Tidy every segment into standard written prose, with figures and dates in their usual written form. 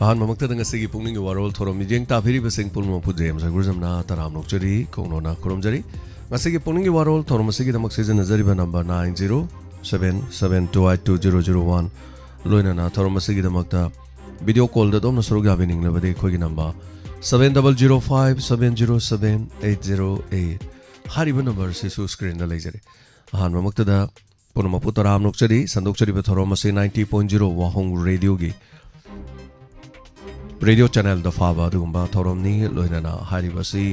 ahan mamukta dang asigi pukning warol thorom mijeng ta phiri besing pulmo pujem sa gurzamna taram nokchari konona kuromjari asigi pukning warol thorom asigi damak season nazari ba number 9077282001 loina na thorom asigi damakta video call da dom na suru ga bining labade khogi number 7005707808 hariba number se su screen da lejare ahan mamukta da punama putaram nokchari sandokchari ba thorom ase 90.0 wahong radio gi radio channel da faba dugumba thorom ni loinana haribasi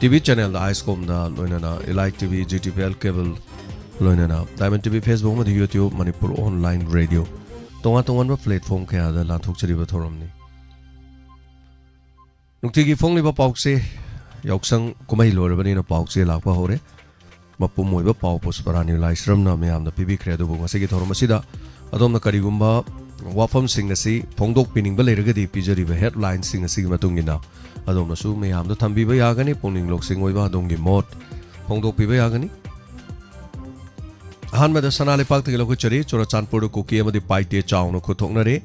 TV channel da icecom da loinana elite TV GTPL cable loinana diamond TV Facebook ma YouTube manipur online radio tonga tongan ba platform kaya da lanthok chari ba thorom ni nukti gi phongli ba paukse yoksang kumai lorabani na paukse lakpa hore mapumoi ba pau posparani laisram na me amna PB credo bu ngase gi thorom asida adom na karigumba wafam sing asi phongdok pining ba leiragadi pijari ba headline sing asi gi matungina adom na su me amda thambi ba yagani puning lok sing oiba adom gi mot phongdok pi ba yagani han ma da sanale pak te lok chari chora chanpur ko ki amadi paite chawno khothokna re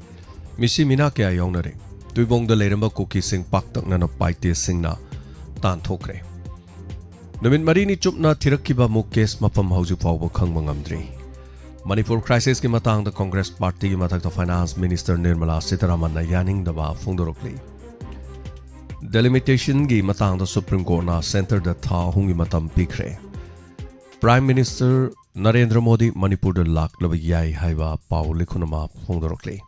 misi mina kya yongna re tuibong da leiramba ko ki sing pak tak na paite sing na tan thokre Namin marini chupna thirakkiba mukes mapam hauju fawba khangba ngamdri Manipur crisis ki matang da Congress party ki matak da Finance Minister Nirmala Sitharaman na yaning daba phongdorokli Delimitation gi matang da Supreme Court na center da tha hungi matam pikre Prime Minister Narendra Modi Manipur da laklaba yai haiba paw likhunama phongdorokli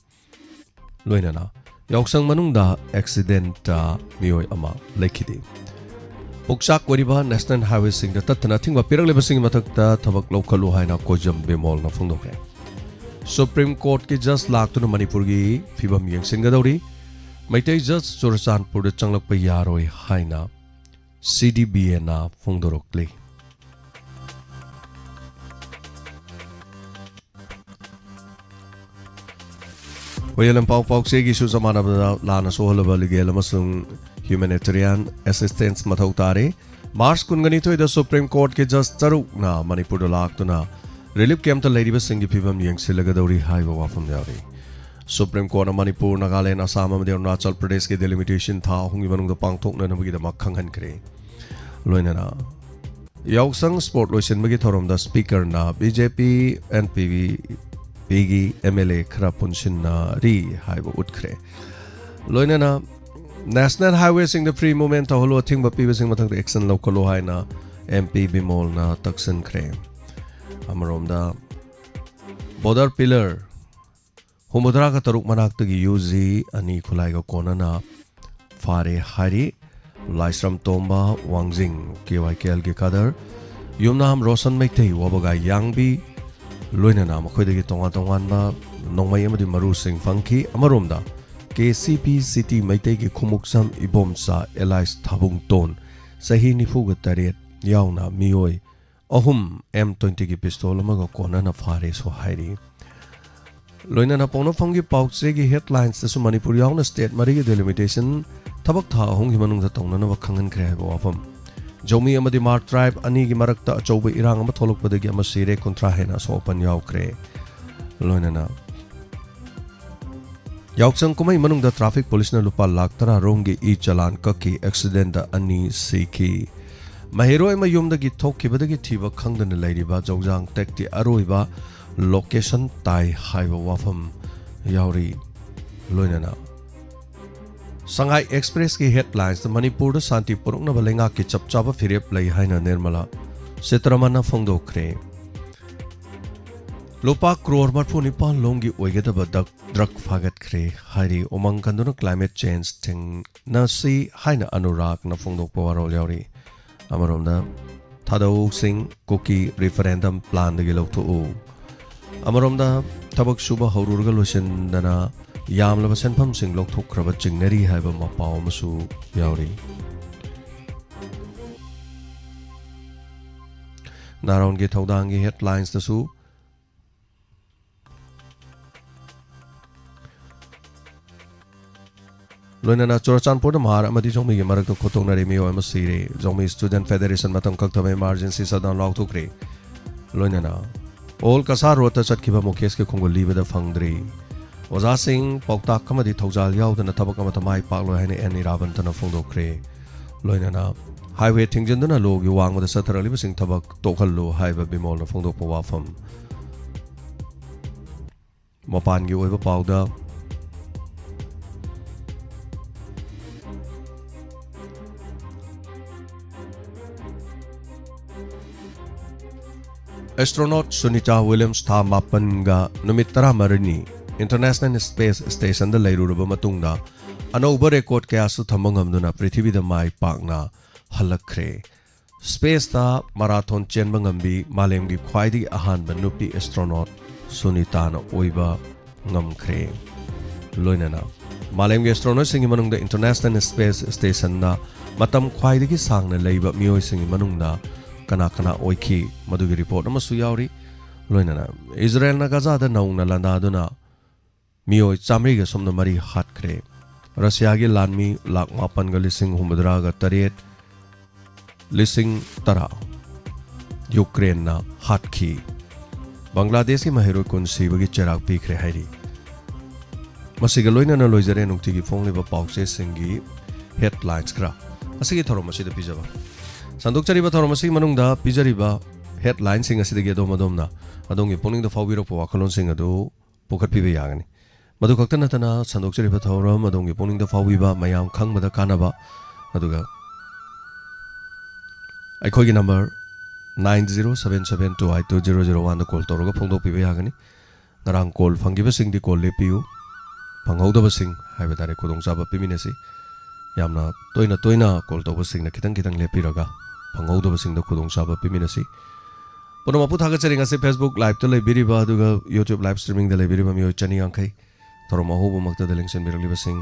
Loinana yoksang manung da accident ta mioi ama lekhidi Puksak wariba National Highway sing da tatna thingba pirak leba sing mathakta thabak lokhalu haina kojam bemol na phungdokre Supreme Court ki just laktuna Manipur gi phibam yengsing gadori maitai just Chorachanpur da changlakpa yaroi haina CDBA na phungdorokli Wayalam pau se gi su samana lana sohalaba ligel amasung humanitarian assistance mathau tare Mars kungani thoi da Supreme Court ke just charuk na Manipur da laktuna relief camp ta leiriba singi phibam yengsilaga dori haiba wafam yari Supreme Court na Manipur Nagaland Assam amadi Arunachal Pradesh ke delimitation tha hungi manung da pangthok na namagi da makhanghan kre loinana yoksang sport loisin magi thorom da speaker na BJP NPV Pigi MLA khara punshin na ri haiba utkre loinana National Highway sing the free moment ta holo thing ba pi sing mathang the action local hai na MP bimol na taksan kre amarom da border pillar humudra ka taruk manak tagi UZ ani khulai ga kona na fare hari laisram tomba wangjing KYKL ge kadar yumna ham rosan mai thei wabaga yangbi loina na makhoi dagi tonga tongan ba nongmai amadi maru sing fangki amarom da KCP City Maitai ki khumuksam ibomsa Elias Thabung Ton sahi nifuga taret yauna mioi ahum M20 ki pistol amaga kona na fare so hairi loina na pawna phangi paukse ki headlines ta su Manipur yauna state mari ki delimitation thabak tha hong hi manung da tongna na khangan kre ba wafam Jomi amadi Mar tribe ani ki marakta achauba irang ama tholok padagi ama sire kontra hena so open yaw kre loina na Yoksang kumai manung da traffic police na lupa laktara rongi e chalan kaki accident da ani siki mahiro ema yumda gi thokki badagi thiba khangdana lairiba jawjang tekti aroiba location tai haiba wafam yauri loinana Shanghai Express ki headlines da Manipur da Santi Purukna balenga ki chapchaba phirep lai haina Nirmala Sitharaman phongdokre Lopa crore marfu nipan longi oigedaba drug fagat kre hari omang kanduna climate change thing na si haina anurak na phongdok warol yauri amarom da thadau sing koki referendum plan de gelok thu amarom da thabak suba horurga losen dana yamlaba senpham sing lok thokraba chingnari haiba mapaw masu yauri naron ge thodang ge headlines da su Loinana Chorachanpur da Mahar amadi Jongmi gi marak khotong na remi oima sire Jongmi Student Federation matang kakthame emergency sadan law thukre Loinana All kasar rota chatkiba mukesh ke khongol libada phangdri ꯑꯣꯖꯥꯁꯤꯡ ꯄꯥꯎꯇꯥꯛ ꯑꯃꯗꯤ ꯊꯧꯖꯥꯜ ꯌꯥꯎꯗꯅ ꯊꯕꯛ ꯑꯃꯠꯇ ꯃꯥꯏ ꯄꯥꯛꯂꯣꯏ ꯍꯥꯏꯅ and ꯏꯔꯥꯕꯟꯇꯅ ꯐꯣꯡꯗꯣꯛꯈ꯭ꯔꯦ ꯂꯣꯏꯅꯅ highway थिंजन लोग वांग चथरली थबक तोहलू बिमोल फोंदोप वाफम मपान की पाद एस्ट्रोनॉट सुनीता विलियम्स था मापनगा नुमित 14 इंटरनेशनल स्पेस स्टेशन अनौब रेकॉर्ड क्या थमंगमदुना पृथ्वी माई पाकना हलक्रे स्पेस मराथन चेंब ngамबी मालेम की ख्वाइदी अहानब नुपी एस्ट्रोनॉट सुनीता ngамख्रे लोइनना मालेम की एस्ट्रोनॉट सिंगी मनुंगदा इंटरनेशनल स्पेस स्टेशन मतम ख्वाइदी की सांगना लेबा मियोय सिंगी मनुंगदा कना कना ओइखी मदुगी रिपोर्ट अमसु यावरी लोइनना इजराइल ना गाजा दा नौना लांदादुना मियोय चामरी गे सोमना मरी हाटख्रे रशिया की लानमी लाख 5,800 लिसिंग तरा यूक्रेन ना हाटखी बांग्लादेश की महिरो कुन सीबगी चराग पीखरे हैरी मसिग लोइनना लोइजरे नुक्तिगी फोंगलिबा पाउसे सिंगी हेडलाइंस क्रा असगी थोरम मसिद पिजबा संदोकचरिबा थोरम मसिग मनुंगदा पिजरिबा हेडलाइन सिंग असिदगी दोमदोमना अदोंगी पुनिंगदा फाउबिरप वाखलोन सिंग अदु पोखटपिबा यागनी मधु खक्त नतना संदोकचरिबा थोरम अदोंगी पुनिंगदा फाउबिबा मयाम खंगबदा कानबा अदुगा अखोगी नंबर 9077282001 दा कॉल तौरगा फोंदोकपिबा यागनी ngarang कॉल फंगिबा सिंगदी कॉल लेपियु फंगौदबा सिंग हाइबा तारे खुदोंचाबा पिमिनेसि यामना तोइना तोइना कॉल तौबा सिंगना खितंग खितंग लेपिरगा फंगौदबा सिंगदा खुदोंचाबा पिमिनेसि पुनमपु थागचरि ngasi फेसबुक लाइव ता लेबिरिबा अदुगा यूट्यूब लाइव स्ट्रीमिंग दा लेबिरिबा मियो चनी अंखै थोरम अहोबो मक्ता दा लिंक्सन बिरलिबा सिंग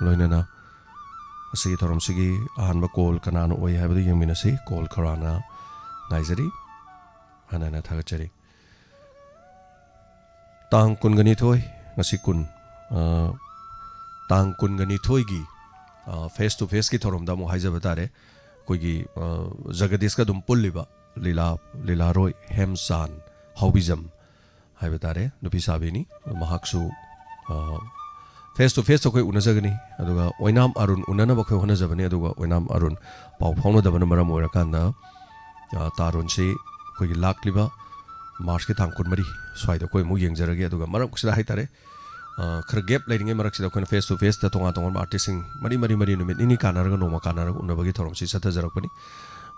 लोइनना असि थोरम सिगी अहानबा कॉल कनानो ओइ हाइबदु यंमिनसि कॉल खराना नाइजरी हानाना थागचरि तांग कुनगनी थोय ngasi kun तांग कुनगनी थोयगी फेस टू फेस की थोरम दा मो हाइजबा तारे कोइगी जगदीश का दुम पुल्लिबा लीला रोय हेमसान हाउबिजम हाइबा तारे नुपी साबिनी महाक्सु फेस टू फेस कोई उनजगनी अदुगा ओइनाम अरुण उननबा कोइ होनजबनी अदुगा ओइनाम अरुण पाउ फाउनदबन मरम ओइरकांदा तारुन से कोइ लाक्लिबा मार्च के तांग कुनमरी स्वाइदा कोइ मु यंगजरगे अदुगा मरम कुसदा हाइतारे खर गैप लेरिंगे मरक्सिदा कोइ फेस टू फेस दा तोंगा तोंगा आर्टिस्टिंग मरी नुमित निनी कानारगा नोमा कानारगा उनबगी थोरम सि सथजरकपनी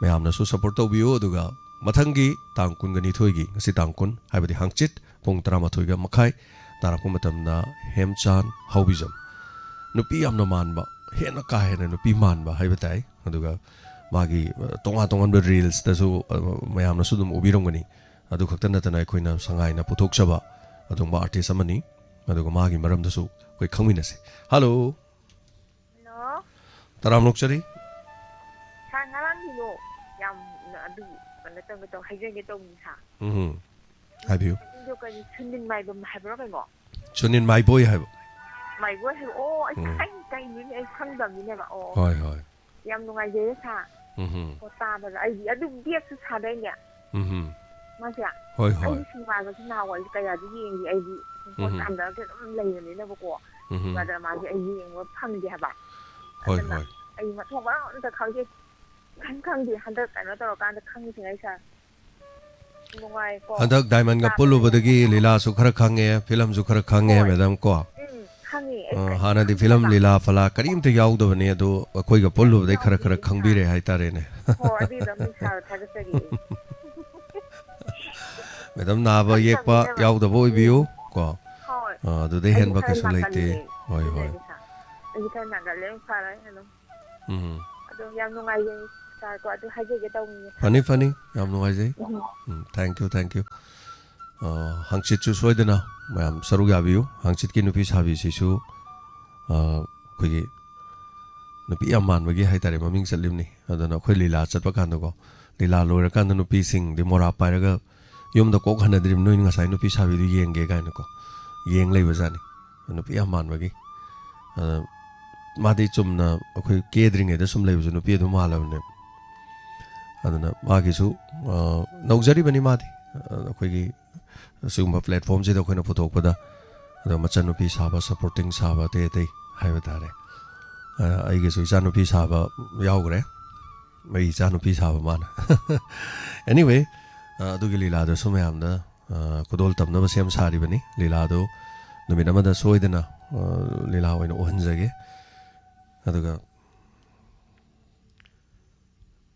मैमनसु सपोर्ट तौबियो अदुगा मथंगी तांग कुनगनी थोइगी ngasi तांग कुन हाइबदि हांगचित पुंग 13 मखाई तारकु मतमना हेमचान हाउबिजम नुपी यामना मानबा हेना का हेना नुपी मानबा हाइबताई अदुगा मागी तोंगा तोंगा रील्स दसु मैमनसु दुम उबिरंगनी अदु खक्ता नतना अखोइना संगाइना पुथोकसबा अदुंबा आर्टिस्ट अमनी अदुगा मागी मरमदसु कोइ खंगमिनसे हेलो हेलो तराम लोकचरी सांगारांगिनो याम अदु कने तो हाइजेगे तो मिसा हाबियो जो कनि सुनिन माइबम हाइब्रो कइनो सुनिन माइबोय हाइबो माइबो हाइ ओ आई काइ नि आई खंदमिनेबा ओ होय होय याम नुगाइजे सा को ताबा आई अदु बेक सु सादैने मासिया होय होय आई सिमागा सिना वाइ कया दि येंगी आई दि को तामदा के लेयनेबको बादा मागी आई येंगो फंगे हाबा होय होय आई मथोबा अंत खंगे खंगे हंदक कनो तोरकान खंगे सा हंदक डायमंड का पुलुबदगी लीला सु खर खंगे फिल्म सु खर खंगे मैडम को हाना दी फिल्म लीला फला करीम ते याउदबने अदो अखोय गा पुलुबदे खर खर खंगबिरे हाइतारेने हो अदी दम सा थागसरी मैडम नाबा येकपा याउदबो इबियो को अदो दे हेनबा कसु लेते होय होय आई था नागाले फारा हेलो अदो याम नुगाइजे सा को अदो हाइजेगे तौनी फनी याम नुगाइजे थैंक यू हांगचित चु सोइदना मैम सरुग याबियो हांगचित की नुपी साबी सिसु कोइ नुपी याम मानबगी हाइतारे ममिंग चलिमनी अदना खोइ लीला चतपा कांदको लीला लोइरा कांद नुपी सिंग दि मोरा पाइरगा युमदा कोक हनद्रिम नोइन ngасai नुपी साबी दु येंगे गाइनको येंग लेबजानी नुपी याम मानबगी मादि चुमना अखोइ केद्रिंगे द सुम लेबजु नुपी दु मालबने अदना मागिसु नौजरी बनी मादि अखोइगी सिगुम्बा प्लेटफॉर्म से अखोइना पुथोकपदा ꯑꯗꯣ ꯃꯆꯟꯅꯨꯄꯤ ꯁꯥꯕ ꯁꯞꯄꯣꯔꯇꯤꯡ ꯁꯥꯕ ꯑꯇꯩ ꯑꯇꯩ ꯍꯥꯏꯕ ꯇꯥꯔꯦ ꯑꯩꯒꯤꯁꯨ ꯏꯆꯥꯅꯨꯄꯤ ꯁꯥꯕ ꯌꯥꯎꯈ꯭ꯔꯦ ꯑꯩ ꯏꯆꯥꯅꯨꯄꯤ ꯁꯥꯕ ꯃꯥꯅ anyway ꯑꯗꯨꯒꯤ ꯂꯤꯂꯥꯗꯁꯨ ꯃꯌꯥꯝꯗ ꯈꯨꯗꯣꯜ ꯇꯝꯅꯕ ꯁꯦꯝ ꯁꯥꯔꯤꯕꯅꯤ ꯂꯤꯂꯥꯗꯨ ꯅꯨꯃꯤꯠ ꯑꯃꯗ ꯁꯣꯏꯗꯅ ꯂꯤꯂꯥ ꯑꯣꯏꯅ ꯎꯍꯟꯖꯒꯦ ꯑꯗꯨꯒ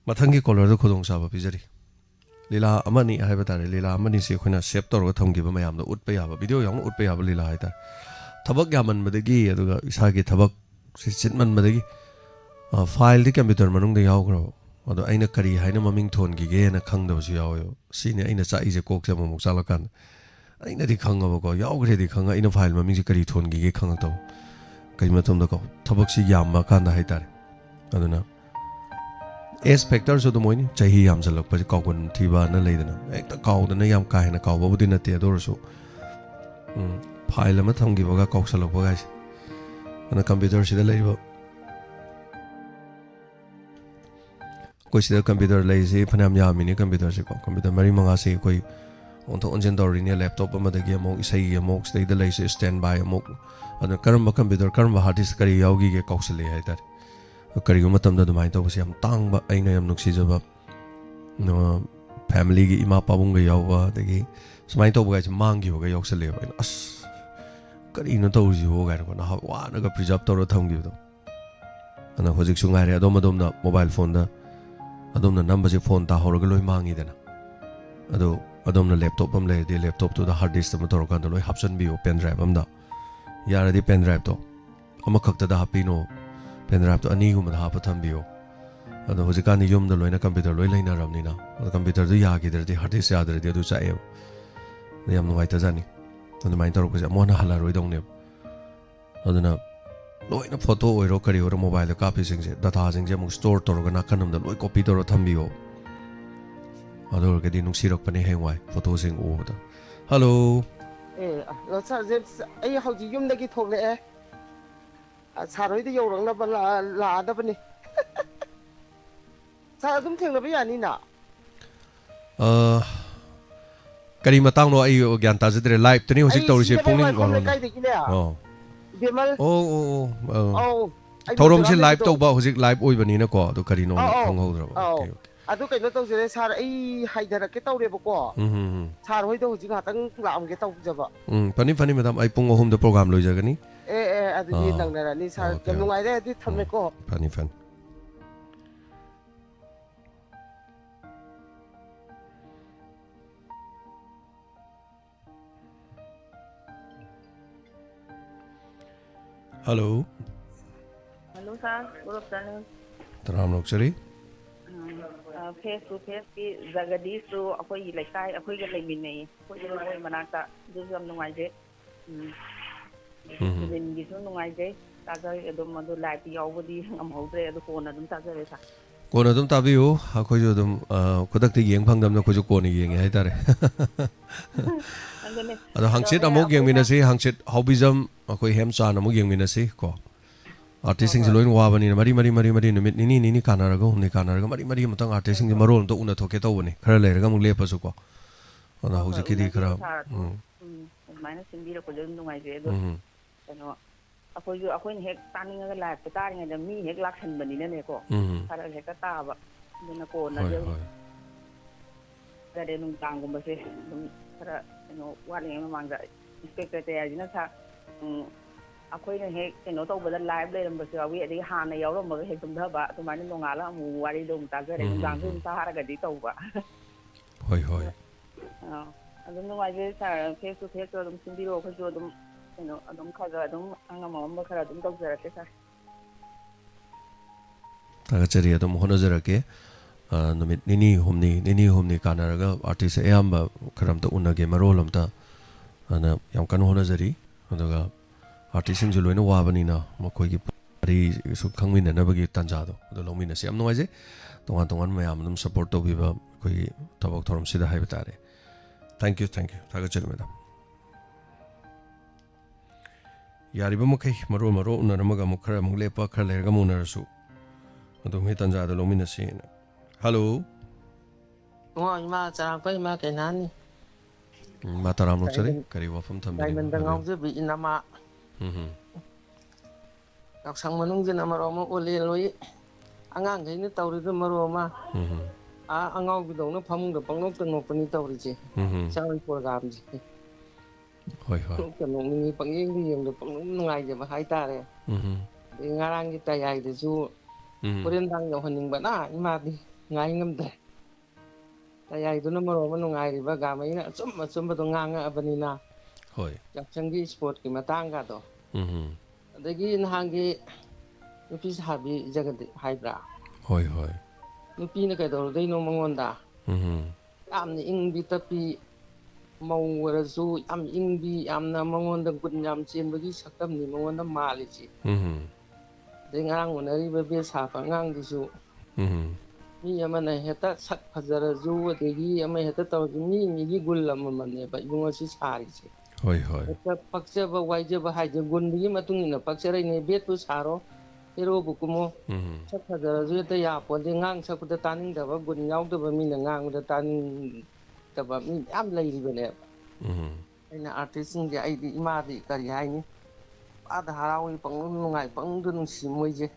ꯃꯊꯪꯒꯤ ꯀꯣꯂꯔꯗ ꯈꯨꯗꯣꯡꯆꯥꯕ ꯄꯤꯖꯔꯤ ꯂꯤꯂꯥ ꯑꯃꯅꯤ ꯍꯥꯏꯕ ꯇꯥꯔꯦ ꯂꯤꯂꯥ ꯑꯃꯅꯤꯁꯤ ꯑꯩꯈꯣꯏꯅ ꯁꯦꯞ ꯇꯧꯔꯒ ꯊꯝꯈꯤꯕ ꯃꯌꯥꯝꯗ ꯎꯠꯄ ꯌꯥꯕ ꯚꯤꯗꯤꯑꯣ ꯌꯥꯎꯅ ꯎꯠꯄ ꯌꯥꯕ ꯂꯤꯂꯥ ꯍꯥꯏꯇꯥꯔꯦ ꯊꯕꯛ ꯌꯥꯝꯃꯟꯕꯗꯒꯤ ꯑꯗꯨꯒ ꯏꯁꯥꯒꯤ ꯊꯕꯛꯁꯤ ꯆꯤꯟꯃꯟꯕꯗꯒꯤ ꯐꯥꯏꯜꯗꯤ ꯀꯝꯄ꯭ꯌꯨꯇꯔ ꯃꯅꯨꯡꯗ ꯌꯥꯎꯈ꯭ꯔꯕ ꯑꯗꯣ ꯑꯩꯅ ꯀꯔꯤ ꯍꯥꯏꯅ ꯃꯃꯤꯡ ꯊꯣꯟꯈꯤꯒꯦꯅ ꯈꯪꯗꯕꯁꯨ ꯌꯥꯎꯋꯦꯕ ꯁꯤꯅꯤ ꯑꯩꯅ ꯆꯥꯛꯏꯁꯦ ꯀꯣꯛꯁꯦ ꯑꯃꯨꯛ ꯆꯥꯛꯂꯀꯥꯟꯗ ꯑꯩꯅꯗꯤ ꯈꯪꯉꯕꯀꯣ ꯌꯥꯎꯈ꯭ꯔꯦꯗꯤ ꯈꯪꯉ ꯑꯩꯅ ꯐꯥꯏꯜ ꯃꯃꯤꯡꯁꯦ ꯀꯔꯤ ꯊꯣꯟꯈꯤꯒꯦ ꯈꯪꯉꯛꯇꯕ ꯀꯩ ꯃꯇꯝꯗꯀꯣ ꯊꯕꯛꯁꯤ ꯌꯥꯝꯕ ꯀꯥꯟꯗ ꯍꯥꯏꯇꯥꯔꯦ ꯑꯗꯨꯅ ꯑꯦꯖ ꯐꯦꯛꯇꯔꯁꯨ ꯑꯗꯨꯝ ꯑꯣꯏꯅꯤ ꯆꯍꯤ ꯌꯥꯝꯁꯤꯜꯂꯛꯄꯁꯦ ꯀꯥꯎꯒꯟ ꯊꯤꯕꯅ ꯂꯩꯗꯅ ꯍꯦꯛꯇ ꯀꯥꯎꯗꯅ ꯌꯥꯝ ꯀꯥ ꯍꯦꯟꯅ ꯀꯥꯎꯕꯕꯨꯗꯤ ꯅꯠꯇꯦ ꯑꯗꯨ ꯑꯣꯏꯔꯁꯨ ꯐꯥꯏꯜ ꯑꯃ ꯊꯝꯈꯤꯕꯒ ꯀꯥꯎꯁꯜꯂꯛꯄꯒꯥꯏꯁꯦ ꯑꯗꯨꯅ ꯀꯝꯄ꯭ꯌꯨꯇꯔꯁꯤꯗ ꯂꯩꯔꯤꯕ ꯑꯩꯈꯣꯏ ꯁꯤꯗ ꯀꯝꯄ꯭ꯌꯨꯇꯔ ꯂꯩꯔꯤꯁꯤ ꯐꯅꯌꯥꯝ ꯌꯥꯝꯃꯤꯅꯤ ꯀꯝꯄ꯭ꯌꯨꯇꯔꯁꯦꯀꯣ ꯀꯝꯄ꯭ꯌꯨꯇꯔ 3-4ꯁꯤ ꯑꯩꯈꯣꯏ ꯑꯣꯟꯊꯣꯛ ꯑꯣꯟꯁꯤꯟ ꯇꯧꯔꯤꯅꯦ ꯂꯦꯞꯇꯣꯞ ꯑꯃꯗꯒꯤ ꯑꯃꯨꯛ ꯏꯁꯩꯒꯤ ꯑꯃꯨꯛ ꯁꯤꯗꯩꯗ ꯂꯩꯔꯤꯁꯦ ꯁ꯭ꯇꯦꯟ ꯕꯥꯏ ꯑꯃꯨꯛ ꯑꯗꯨꯅ ꯀꯔꯝꯕ ꯀꯝꯄ꯭ꯌꯨꯇꯔ ꯀꯔꯝꯕ ꯍꯥꯔꯗ ꯗꯤസ്ꯛ ꯀꯔꯤ ꯌꯥꯎꯈꯤꯒꯦ ꯀꯥꯎꯁꯜꯂꯛꯑꯦ ꯍꯥꯏꯇꯥꯔꯦ ꯀꯔꯤꯒꯨꯝꯕ ꯃꯇꯝꯗ ꯑꯗꯨꯃꯥꯏꯅ ꯇꯧꯕꯁꯦ ꯌꯥꯝ ꯇꯥꯡꯕ ꯑꯩꯅ ꯌꯥꯝ ꯅꯨꯡꯁꯤꯖꯕ ꯐꯦꯃꯤꯂꯤꯒꯤ ꯏꯃꯥ ꯄꯥꯕꯨꯡꯒ ꯌꯥꯎꯕ ꯑꯗꯒꯤ ꯁꯨꯃꯥꯏꯅ ꯇꯧꯕꯒꯥꯏꯁꯦ ꯃꯥꯡꯈꯤꯕꯒ ꯌꯥꯎꯁꯜꯂꯛꯑꯦꯕ ꯑꯩꯅ ꯑꯁ ꯀꯔꯤꯅꯣ ꯇꯧꯔꯤꯁꯤꯕꯣ ꯀꯥꯏꯅꯀꯣ ꯅꯍꯥꯛ ꯋꯥꯅꯒ ꯄ꯭ꯔꯤꯖꯥꯕ ꯇꯧꯔ ꯊꯝꯈꯤꯕꯗꯣ ꯑꯗꯨꯅ ꯍꯧꯖꯤꯛꯁꯨ ꯉꯥꯏꯔꯦ ꯑꯗꯣꯝꯅ ꯃꯣꯕꯥꯏꯜ ꯐꯣꯟꯗ ꯑꯗꯣꯝꯅ ꯅꯝꯕꯁꯦ ꯐꯣꯟ ꯇꯥꯍꯧꯔꯒ ꯂꯣꯏ ꯃꯥꯡꯉꯤꯗꯅ ꯑꯗꯣ ꯑꯗꯣꯝꯅ ꯂꯦꯞꯇꯣꯞ ꯑꯃ ꯂꯩꯔꯗꯤ ꯂꯦꯞꯇꯣꯞꯇꯨꯗ ꯍꯥꯔꯗ ꯗꯤस्क ꯑꯃ ꯇꯧꯔꯀꯥꯟꯗ ꯂꯣꯏ ꯍꯥꯞꯆꯤꯟꯕꯤꯌꯣ ꯄꯦꯟ ꯗ꯭ꯔꯥꯏꯚ ꯑꯃꯗ ꯌꯥꯔꯗꯤ ꯄꯦꯟ ꯗ꯭ꯔꯥꯏꯚꯇꯣ ꯑꯃꯈꯛꯇꯗ ꯍꯥꯞꯄꯤꯅꯣ ꯄꯦꯟ ꯗ꯭ꯔꯥꯏꯚꯇꯣ ꯑꯅꯤꯒꯨꯝꯕꯗ ꯍꯥꯞꯄ ꯊꯝꯕꯤꯌꯣ ꯑꯗꯣ ꯍꯧꯖꯤꯛꯀꯥꯟꯗꯤ ꯌꯨꯝꯗ ꯂꯣꯏꯅ ꯀꯝꯄ꯭ꯌꯨꯇꯔ ꯂꯣꯏ ꯂꯩꯅꯔꯕꯅꯤꯅ ꯑꯗꯣ ꯀꯝꯄ꯭ꯌꯨꯇꯔꯗꯨ ꯌꯥꯈꯤꯗ꯭ꯔꯗꯤ ꯍꯥꯔꯗ ꯗꯤस्क ꯌꯥꯗ꯭ꯔꯗꯤ ꯑꯗꯨ ꯆꯥꯛꯑꯦꯕ ꯑꯗꯨ ꯌꯥꯝ ꯅꯨꯡꯉꯥꯏꯇꯖꯥꯠꯅꯤ ꯑꯗꯨꯃꯥꯏꯅ ꯇꯧꯔꯛꯄꯁꯦ ꯑꯃꯨꯛ ꯍꯟꯅ ꯍꯜꯂꯔꯣꯏꯗꯧꯅꯦꯕ ꯑꯗꯨꯅ ꯂꯣꯏꯅ ꯐꯣꯇꯣ ꯑꯣꯏꯔꯣ ꯀꯔꯤ ꯑꯣꯏꯔꯣ ꯃꯣꯕꯥꯏꯜꯗ ꯀꯥꯞꯄꯤꯁꯤꯡꯁꯦ ꯗꯥꯇꯥꯁꯤꯡꯁꯦ ꯑꯃꯨꯛ ꯁ꯭ꯇꯣꯔ ꯇꯧꯔꯒ ꯅꯥꯀꯟ ꯑꯃꯗ ꯂꯣꯏ ꯀꯣꯄꯤ ꯇꯧꯔ ꯊꯝꯕꯤꯌꯣ ꯑꯗꯨ ꯑꯣꯏꯔꯒꯗꯤ ꯅꯨꯡꯁꯤꯔꯛꯄꯅꯦ ꯍꯌꯦꯡꯋꯥꯏ ꯐꯣꯇꯣꯁꯤꯡ ꯎꯕꯗ ꯍꯜꯂꯣ ꯁꯥꯔꯁꯦ ꯑꯩ ꯍꯧꯖꯤꯛ ꯌꯨꯝꯗꯒꯤ ꯊꯣꯛꯂꯛꯑꯦ ꯁꯥꯔ ꯍꯣꯏꯗ ꯌꯧꯔꯛꯅꯕ ꯂꯥꯛꯑꯗꯕꯅꯤ ꯁꯥꯔ ꯑꯗꯨꯝ ꯊꯦꯡꯅꯕ ꯌꯥꯅꯤꯅ ꯀꯔꯤ ꯃꯇꯥꯡꯅꯣ ꯑꯩ ꯒ꯭ꯌꯥꯟ ꯇꯥꯖꯗ꯭ꯔꯦ ꯂꯥꯏꯚꯇꯅꯤ ꯍꯧꯖꯤꯛ ꯑꯩ ꯇꯧꯔꯤꯁꯦ ꯁꯤꯡꯖꯃꯩ ꯄꯨꯛꯅꯤꯡ ꯋꯥꯏꯈꯣꯝ ꯋꯥꯔꯣꯜꯅꯤ ꯂꯩꯀꯥꯏꯗꯒꯤꯅꯦ ꯑꯣ ꯕꯦꯃꯜ ꯑꯧ ꯑꯩ ꯊꯧꯔꯝꯁꯦ ꯃꯣꯖꯣꯔꯥꯝ ꯂꯥꯏꯚ ꯂꯩꯕꯗꯣ ꯇꯧꯕ ꯍꯧꯖꯤꯛ ꯂꯥꯏꯚ ꯑꯣꯏꯕꯅꯤꯅꯀꯣ ꯑꯗꯨ ꯀꯔꯤꯅꯣ ꯑꯧ ꯑꯧ ꯈꯪꯍꯧꯗ꯭ꯔꯕ ꯑꯧ ꯑꯣꯀꯦ ꯑꯣꯀꯦ ꯑꯗꯨ ꯀꯩꯅꯣ ꯇꯧꯖꯔꯦ ꯁꯥꯔ ꯑꯩ ꯍꯥꯏꯊꯔꯛꯀꯦ ꯇꯧꯔꯦꯕꯀꯣ ꯁꯥꯔ ꯍꯣꯏꯗ ꯍꯧꯖꯤꯛ ꯉꯥꯏꯍꯥꯛꯇꯪ ꯂꯥꯛꯑꯝꯒꯦ ꯇꯧꯖꯕ ꯐꯅꯤ ꯐꯅꯤ ꯃꯦꯗꯥꯝ ꯑꯩ ꯄꯨꯡ 3ꯗ ꯄ꯭ꯔꯣꯒ꯭ꯔꯥꯝ ꯂꯣꯏꯖꯒꯅꯤ ꯑꯗꯨꯗꯤ ꯅꯪꯅꯔꯅꯤ ꯁꯥꯔ ꯑꯣꯀꯦ ꯌꯥꯝ ꯑꯣꯀꯦ ꯅꯨꯡꯉꯥꯏꯔꯦ ꯑꯗꯨꯗꯤ ꯊꯝꯃꯦꯀꯣ ꯐꯅꯤ ꯐꯅꯤ hello hello sir good afternoon तराम नौकरी फेस टू फेस की जगदीश अखोई लेकाई अखोई लेमिनई अखोई मनाक्ता दुसु यम नुंगाइजे गिसु नुंगाइजे ताजर अदुम मदु लाइफ यावबदी ngамहौद्रे अदु कोन अदुम ताजरे सा कोन अदुम ताबियो अखोइजु अदुम खुदक्ति येंग फंगदमना खुजु कोन येंगे हाइतारे अदो हंगसित अमुक येंगमिनसी हंगसित हॉबिजम अखोइ हेम चान अमुक येंगमिनसी को आर्टिस्ट सिंग लोइन वाबनी मरी नुमित निनी कानारगा हुमनि कानारगा मरी मतंग आर्टिस्ट सिंग मरोल तो उना थोके तौबनी खरा लेरगा मुक लेपसु को अदा हुजिकिदी खरा माइना सिंबीरा को जन नुंगाइजे अदो कनो अखोइजु अखोइन हेक तानिंगा लाइफ तारिंगा द मी हेक लाक्सनबनिने को खरा हेक ताबा दुना को ना जे गरे नुं तांगुमबसे खरा कनो वाले मांगदा इंस्पेक्टर याजिना सा अखोइना हेक कनो तौबदा लाइव लेरमबसे यावी अदि हाना यावरमगा हेक तुमधबा तुमानि नोंगाला अमु वारी दों ताजरे नुंगांगु साहारगदि तौबा होय होय अदुम नुंगाइजे सा फेस टू फेस अदुम सिंबीरो खजु अदुम कनो अदुम खगा अदुम अंगमम खरा अदुम तौजरके सा तागचरी अदुम होनजरके नुमित निनी हुमनी कानारगा आर्टिस्ट अयाम्बा खरमता उनगे मरोलमता अना याम कन होनजरी अदुगा आर्टिस्ट सिंग लोइना वाबनिना मखोइगी परी सु खंगमिननबगी तंजादो अदु लौमिनसे याम नुवाइजे तोंगान तोंगान मयाम अदुम सपोर्ट तौबिबा कोई थबक थोरम सिदा हाइबा तारे थैंक यू थागचरी मैडम यारिबा मखै मरो उनरमगा मुख खरा मुक लेपा खरा लेरगा मुनरसु अदुम हे तंजादो लौमिनसे हेलो इमा चरापा इमा केनानी Mataram Luxury, Kari Wafum Tambi. Diamond Ngauzabi inama. Sang Manung Namaroma Ole Angang in the Tauri the Maroma. Angau with the Pamung the Pangok and Openi Tauriji. Sorry for Gams. Hoi. Panging the Pangum High Tare. The Narangita Yai the zoo. Put in down your hunting, but Madi, Nangam there. I don't know when I river Gamma, some of the Nanga Abanina. Hoi. Jacksangi sport Kimatanga. The Gin Hangi Nupis Habi Jagadi Hybra. Hoi. Nupina Kador, they know Mongonda. Am the Ing Bitapi Mawarazu, am Ingbi, am Namonda Gudnam Chin, but you succumb the Monda Malici. The Ngang on a river base half and Ngang the zoo. Me a man I had that Sat Pazarazu, the Gi, and I had that of me, Gulam, but you was his Harris. Hoi. Pakseva Wajava had a good Matung in a Paksera in a bed to Saro, Hero Bukumo, Sakaza, the Yap, or the Ngang Sap the Tanning, the good out of a mean and Ngang, the Tanning, the Bamin, I'm lady Venev. And the artist in the ID Madi Kariani, other Harawi Pang, I Pangdun Simoje.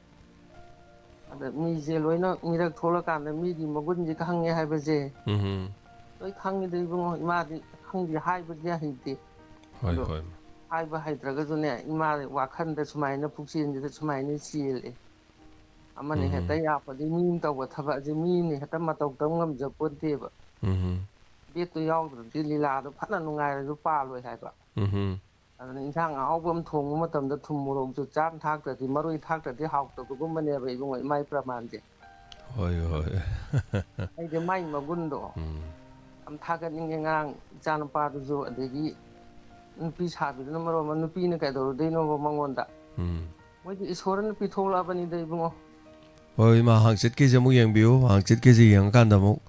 The Mizeloina, Miracolacan, the medium, Magunji Hang Habaze. Like Hang the Madi, Hang the high with Yahidi. Hoi. I buy Dragazone, Imari, Wakan, that's mine, Puxin, that's mine, seal. A money had a yap, the mean to whatever the mean, had a matogam, the put table. Bit to young, the Lila, the Pananunga, the Palo had. And in Tang album to Motam the tomorrow to Jam Tag that the Maru Tag that the house of the woman ever even my Pramante. Hoi. I the mind Magundo. I'm targeting Jan Parzo at the Peace Habit, the number of Manupina Cado, they know Mangonda. What is Horan Pitola Bani de Bungo? Hoi, ma hang sit Kizamu Yang Biu, hang sit Kizi Yang Kandamo.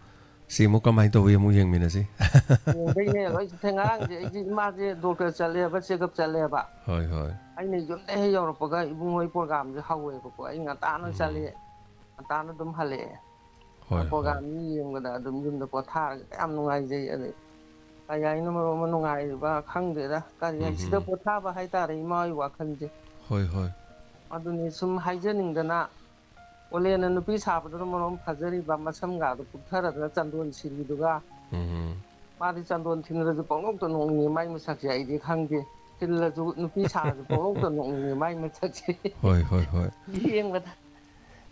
Si Mokamai to Yamu Yang Minasi. They never Tangang, Marty, Doctor Saleva, Segap Saleva. Hoi. I need your Europaga, Bungo program, the However, in a Tana Sally, a Tana Dum Hale. Program with the Potar, I'm no idea. I know Manunga, Hungry, Kari, the Potava Haitari, my Wakandi. Hoi. I don't need some hygiening the na. Ole and the piece half of the Morom Pazari, Bamasanga, the Putara, the Sandon Siliduga. Marty Sandon Tinner, the Poloton only my message, I did hungry. Till the piece half the Poloton only my message. Hoi. Being with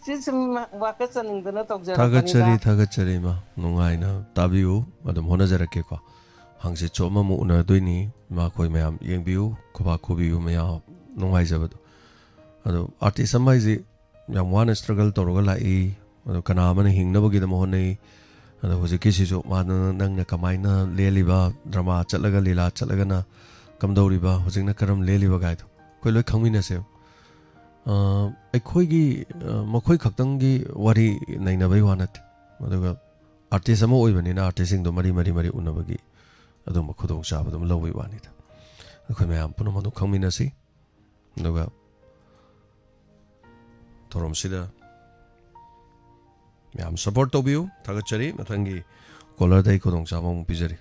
System Wakasan in the net of the Tagachari ma, Nungaina, W, Madam Honazarake. Hang sit Choma Muna Duni, Makoi Mam, Yang Biu, Kobakubi, Mea, Nungaizabat. Artist Samazi. Yang one struggle to rola e, Kanaman hing never get the mohone, and there was a kiss of Madana Kamina, Leliba, Drama, Chalaga Lila, Chalagana, Kamdoriba, was in the Karam Leliba guide. Quilo Kaminase. A Koigi, Mokoi Katangi, Wari, Nainabe wanted. Artisamo even in artising the Mari Unabagi, Adomakudo Shab, the Lowy wanted. The Kamam Punomano Kaminasi. No. Torom Sida. I'm support of you, Tagachari, Matangi, Color de Kodong Samong Pizari.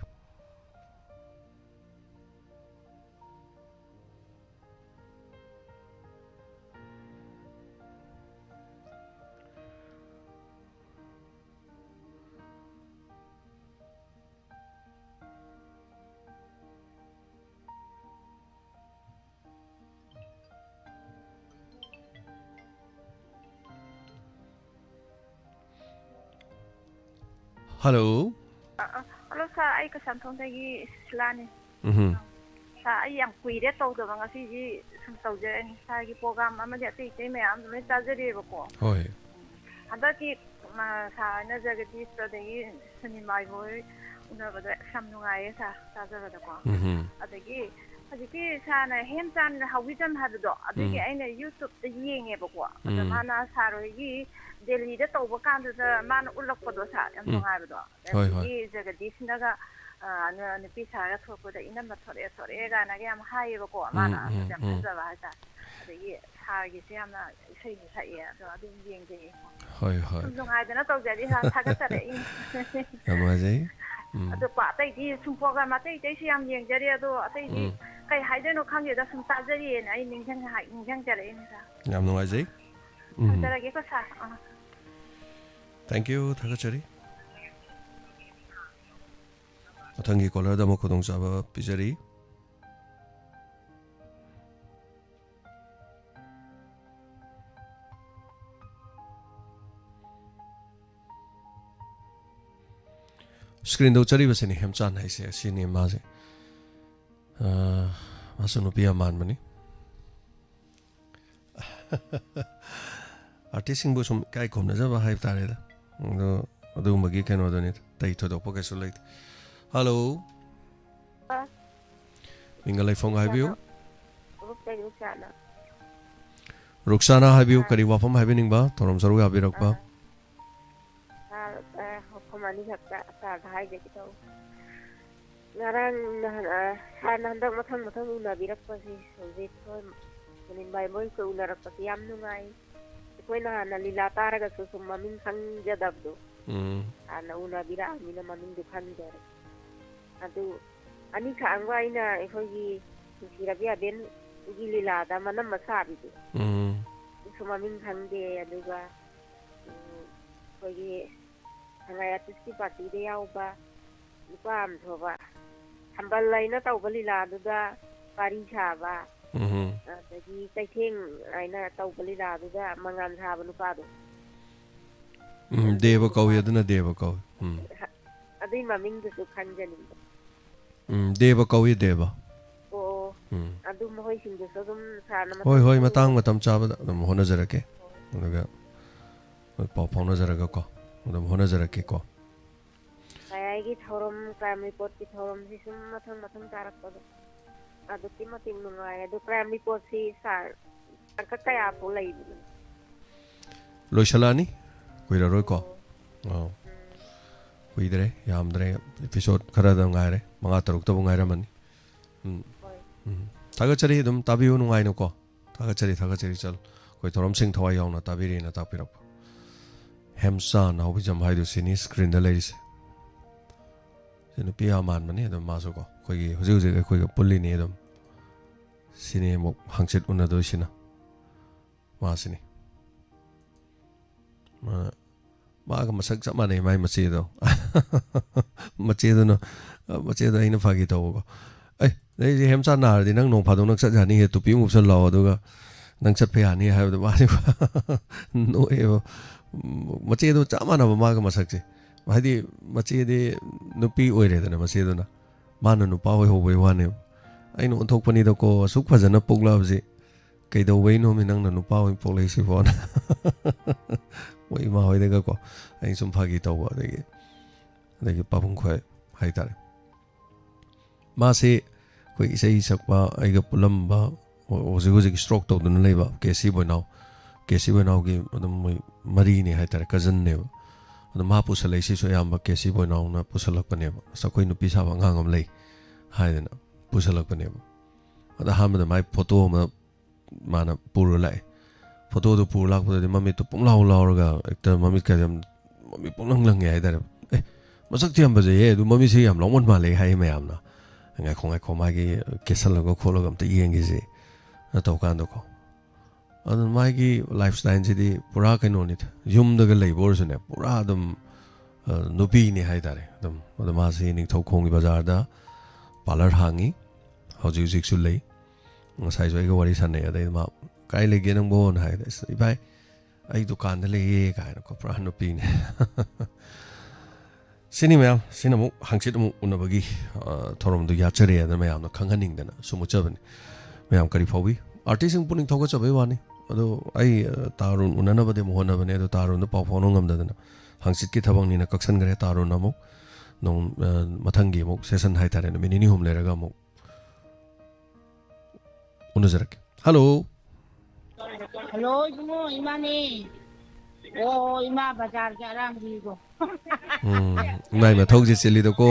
Hello. Hello, sir. I can tell you, Slani. Sir, I am queer at all the Vangasi, some soldier and Sagi program. I'm a tea, I'm the Tazari. Oh, and that is another study in my boy, some new eyes, Tazara. At the gate, as it is, and him and how we don't have the dog. I think I used to the ying ever. The mana Saroi. Delhi the Tobakan, the man would look for those and no have it. Is a Disnaga and the Pisa for the inamatory, and again high Roko, Mana, the year, Hargisiana, saying, so I didn't being the. Hoi. I don't know that it has Tagata. ꯑꯗꯣ ꯀꯣ ꯑꯇꯩꯗꯤ ꯁꯨꯝ programme ꯑꯇꯩꯁꯨ ꯌꯥꯝ ꯌꯦꯡꯖꯔꯤ ꯑꯗꯣ ꯑꯇꯩꯗꯤ ꯀꯩ ꯍꯥꯏꯗꯣꯏꯅꯣ ꯈꯪꯗꯦꯗ ꯁꯨꯝ ꯇꯥꯖꯔꯤꯑꯅ ꯑꯩ ꯅꯤꯡꯁꯤꯡꯖꯔꯛꯏꯅꯦ ꯁꯥꯔ ꯌꯥꯝ ꯅꯨꯡꯉꯥꯏꯖꯩ ꯊꯝꯖꯔꯒꯦꯀꯣ ꯁꯥꯔ ꯊꯦꯡꯛ ꯌꯨ ꯊꯥꯒꯠꯆꯔꯤ ꯃꯊꯪꯒꯤ ꯀꯣꯂꯔꯗ ꯑꯃꯨꯛ ꯈꯨꯗꯣꯡꯆꯥꯕ ꯄꯤꯖꯔꯤ स्क्रीन चलीबसनी हेमचान है सिने माजे मासु नुपी मान मनी आर्टिस्ट सुम कई खोमनजब है तारेदा अदुगुम्बगी कनोदनी तई थोदोप कैसु लेते हेलो मिंगल लाइफोंग हाइबियो रुक्साना हाइबियो करी वाफम हाइबिनिंगबा theorem Serug हाबिरकबा Komani sakta hai je kita. Ngarang sana hendak matang unabirak pasi sonjit ko menin bai boy ko unarak pasi yam nungai. Ko na nalila taraga susum mamin khang jadab do. Ana unabira amina mamin du khan jar. Adu ani khang wa ina ekhoi sirabiya ben ugi lila da manam masabi do. Sumamin khang de aduga koi Hangai artisti party de yauba lupa am thoba hambal laina tawba lila duda pari chaba adagi taitheng aina tawba lila duda mangan chaba lupa do deva kawi aduna deva kawi adai maming du khanjani deva kawi deva o adu mohoi sing du sodum sana hoi matang matam chaba dum hona jarake aduga pau phona jaraga ko उदम होना जरा के को आयगी theorem crime report की theorem से सुम मथंग तारक पद अदुकी मतिम नुंगाय अदु crime report से सार का कया पो लई लोइशलानी कुइरा रोय को कुइदरे यामदरे एपिसोड खरा the ngaire manga taruk to ngaire mani थागचरी दम ताबिउ नुंगाय नो को थागचरी चल कोई थोरम सिंग थवा यावना ताबिरी ना तापिरक Hemsan how bijam haidu sini screen da leise sinu pia man mani adum maso ko koi huji koi ga pulli ni adum sini mo hangchit una do sina ma sini ma ga masak chama nei mai machi do machi do ina phagi to ko ai nei ji Hemsan na di nang nong phadong nak sat hani he tu pi mu sal law do ga nang chat phe hani ha do ma ni no e मचे दो चामा ना मागा मसक से भाई मचे दे नुपी ओइरे दना मचे दो ना मानो नुपा होय होबे वाने आइनो उन्थोकपनी दो को सुख फजना पोगला बजे कइदो वैनो मे नंग नुपा होय पोगलै सि फोन वइ मा होय देगा को आइ सुम फागी तौबा देगे पापुंग खोय हाय तारे मासे कोई इसै सकपा आइगा पुलम्बा ओजे स्ट्रोक तौदन लेबा केसी बनाओ केसी बनाओ की मतलब मरी ने है तारे कजन ने मतलब मा पुसलै सि सो याम केसी बनाओ ना पुसलक पने सकोई नुपी सा अंगांगम लै हायना पुसलक पने अदा हम द माय फोटो माना पुर लाए फोटो दो पुर लाक पदे मम्मी तो पुंगलाव लावरगा एकता मम्मी का मम्मी पुंगलंग लंग है तारे ए मसक थियम बजे ए दु मम्मी से याम लंगमन माले हाय मयाम ना ngai khong मागी केसल लगो खोलग हम त येंगे जे न तो कान दो को अदन मागी लाइफस्टाइल सिदी पुरा कनो नि युम दग लेबोर सुने पुरा दम नुपी नि हाय तारे दम मा से नि थौ खोंगी बाजार दा पार्लर हांगी हौजी जिक सु लै ngasai jo ga wari sanne adai ma kai le ge nang bon hai des ibai ai dukan da le ye ka na ko pra नुपी ne sini mayam sinamu hangchit mu unabagi thorom du ya chare da mayam na khanghaning dana sumu chabani mayam kari phawi artist sing puning thoga chabai wani ado ai tarun unana bade mohona bane ado tarun da pau phone ngam dana hangchit ki thabang ni na kaksan gare tarun amuk nong mathangi muk session hai tare na minini hum leraga muk unajarak hello hello ibumo imani oh ima bazar ke arang di ko nai ma thok ji cheli do ko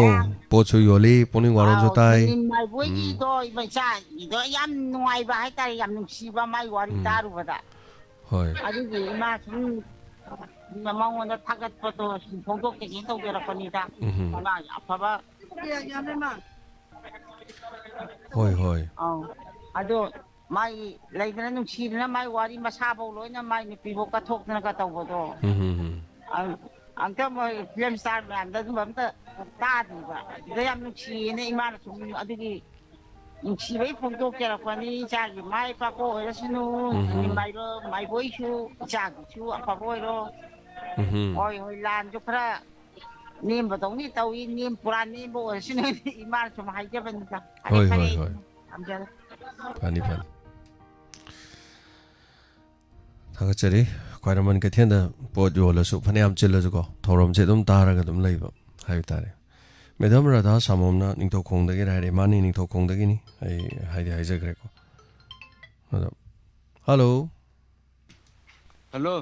po chu yoli poning waron jo tai mai boi gi do mai cha gi do yam nuai ba hai tai yam nung si ba mai wari taru ba da hoi adu gi ima sum ꯃꯉꯣꯟꯗ ꯊꯥꯒꯠꯄꯗꯣ ꯐꯣꯡꯗꯣꯛꯀꯦ ꯇꯧꯖꯔꯛꯄꯅꯤꯗ ꯑꯐꯕ ꯍꯣꯏ ꯍꯣꯏ ꯑꯗꯣ ꯃꯥꯒꯤ ꯂꯩꯗꯅ ꯅꯨꯡꯁꯤꯗꯅ ꯃꯥꯒꯤ ꯋꯥꯔꯤ ꯃꯁꯥꯐꯧ ꯂꯣꯏꯅ ꯃꯥꯒꯤ ꯅꯨꯄꯤꯐꯧ ꯀꯠꯊꯣꯛꯇꯅꯒ ꯇꯧꯕꯗꯣ ꯑꯝꯇ ꯃꯣꯏ ꯐꯤꯂꯝ ꯁ꯭ꯇꯥꯔ ꯃꯌꯥꯝꯗ ꯑꯗꯨꯝꯕ ꯑꯝꯇ ꯇꯥꯗ꯭ꯔꯤꯕ ꯑꯗꯨꯗ ꯌꯥꯝ ꯅꯨꯡꯁꯤꯌꯦꯅ ꯏꯃꯥꯅ ꯁꯨꯝ ꯑꯗꯨꯒꯤ ꯅꯨꯡꯁꯤꯕꯩ ꯐꯣꯡꯗꯣꯛꯆꯔꯛꯄꯅꯤ ꯏꯆꯥꯒꯤ ꯃꯥꯏ ꯄꯥꯛꯄ ꯑꯣꯏꯔꯁꯅꯨ ꯃꯥꯏꯕꯣꯏꯁꯨ ꯏꯆꯥꯒꯤꯁꯨ ꯑꯐꯕ ꯑꯣꯏꯔꯣ ꯍꯣꯏ ꯍꯣꯏ ꯂꯥꯟꯁꯨ ꯈꯔ ꯅꯦꯝꯕꯗꯧꯅꯤ ꯇꯧꯏ ꯄꯨꯔꯥ ꯅꯦꯝꯕ ꯑꯣꯏꯔꯁꯅꯨ ꯏꯃꯥꯅ ꯁꯨꯝ ꯍꯥꯏꯖꯕꯅꯤꯗ ꯐꯔꯦ ꯍꯣꯏ ꯐꯔꯦ ꯍꯣꯏ ꯍꯣꯏ ꯊꯝꯖꯔꯦ ꯐꯅꯤ ꯐꯅꯤ ꯊꯥꯒꯠꯆꯔꯤ ꯈ꯭ꯋꯥꯏꯔꯝꯕꯟ ꯀꯩꯊꯦꯜꯗ ꯄꯣꯠ ꯌꯣꯜꯂꯁꯨ ꯐꯅꯌꯥꯝ ꯆꯤꯜꯂꯁꯨꯀꯣ ꯊꯧꯔꯝꯁꯦ ꯑꯗꯨꯝ ꯇꯥꯔꯒ ꯑꯗꯨꯝ ꯂꯩꯕ ꯍꯥꯏꯕ ꯇꯥꯔꯦ ꯃꯦꯗꯥꯝ ꯔꯥꯙꯥ ꯁꯥꯃꯣꯝꯅ ꯅꯤꯡꯊꯧꯈꯣꯡꯗꯒꯤ ꯍꯥꯏꯔꯦ ꯃꯥꯅꯤ ꯅꯤꯡꯊꯧꯈꯣꯡꯗꯒꯤꯅꯤ ꯑꯩ ꯍꯥꯏꯖꯈ꯭ꯔꯦꯀꯣ ꯑꯗꯣ ꯍꯜꯂꯣ ꯍꯜꯂꯣ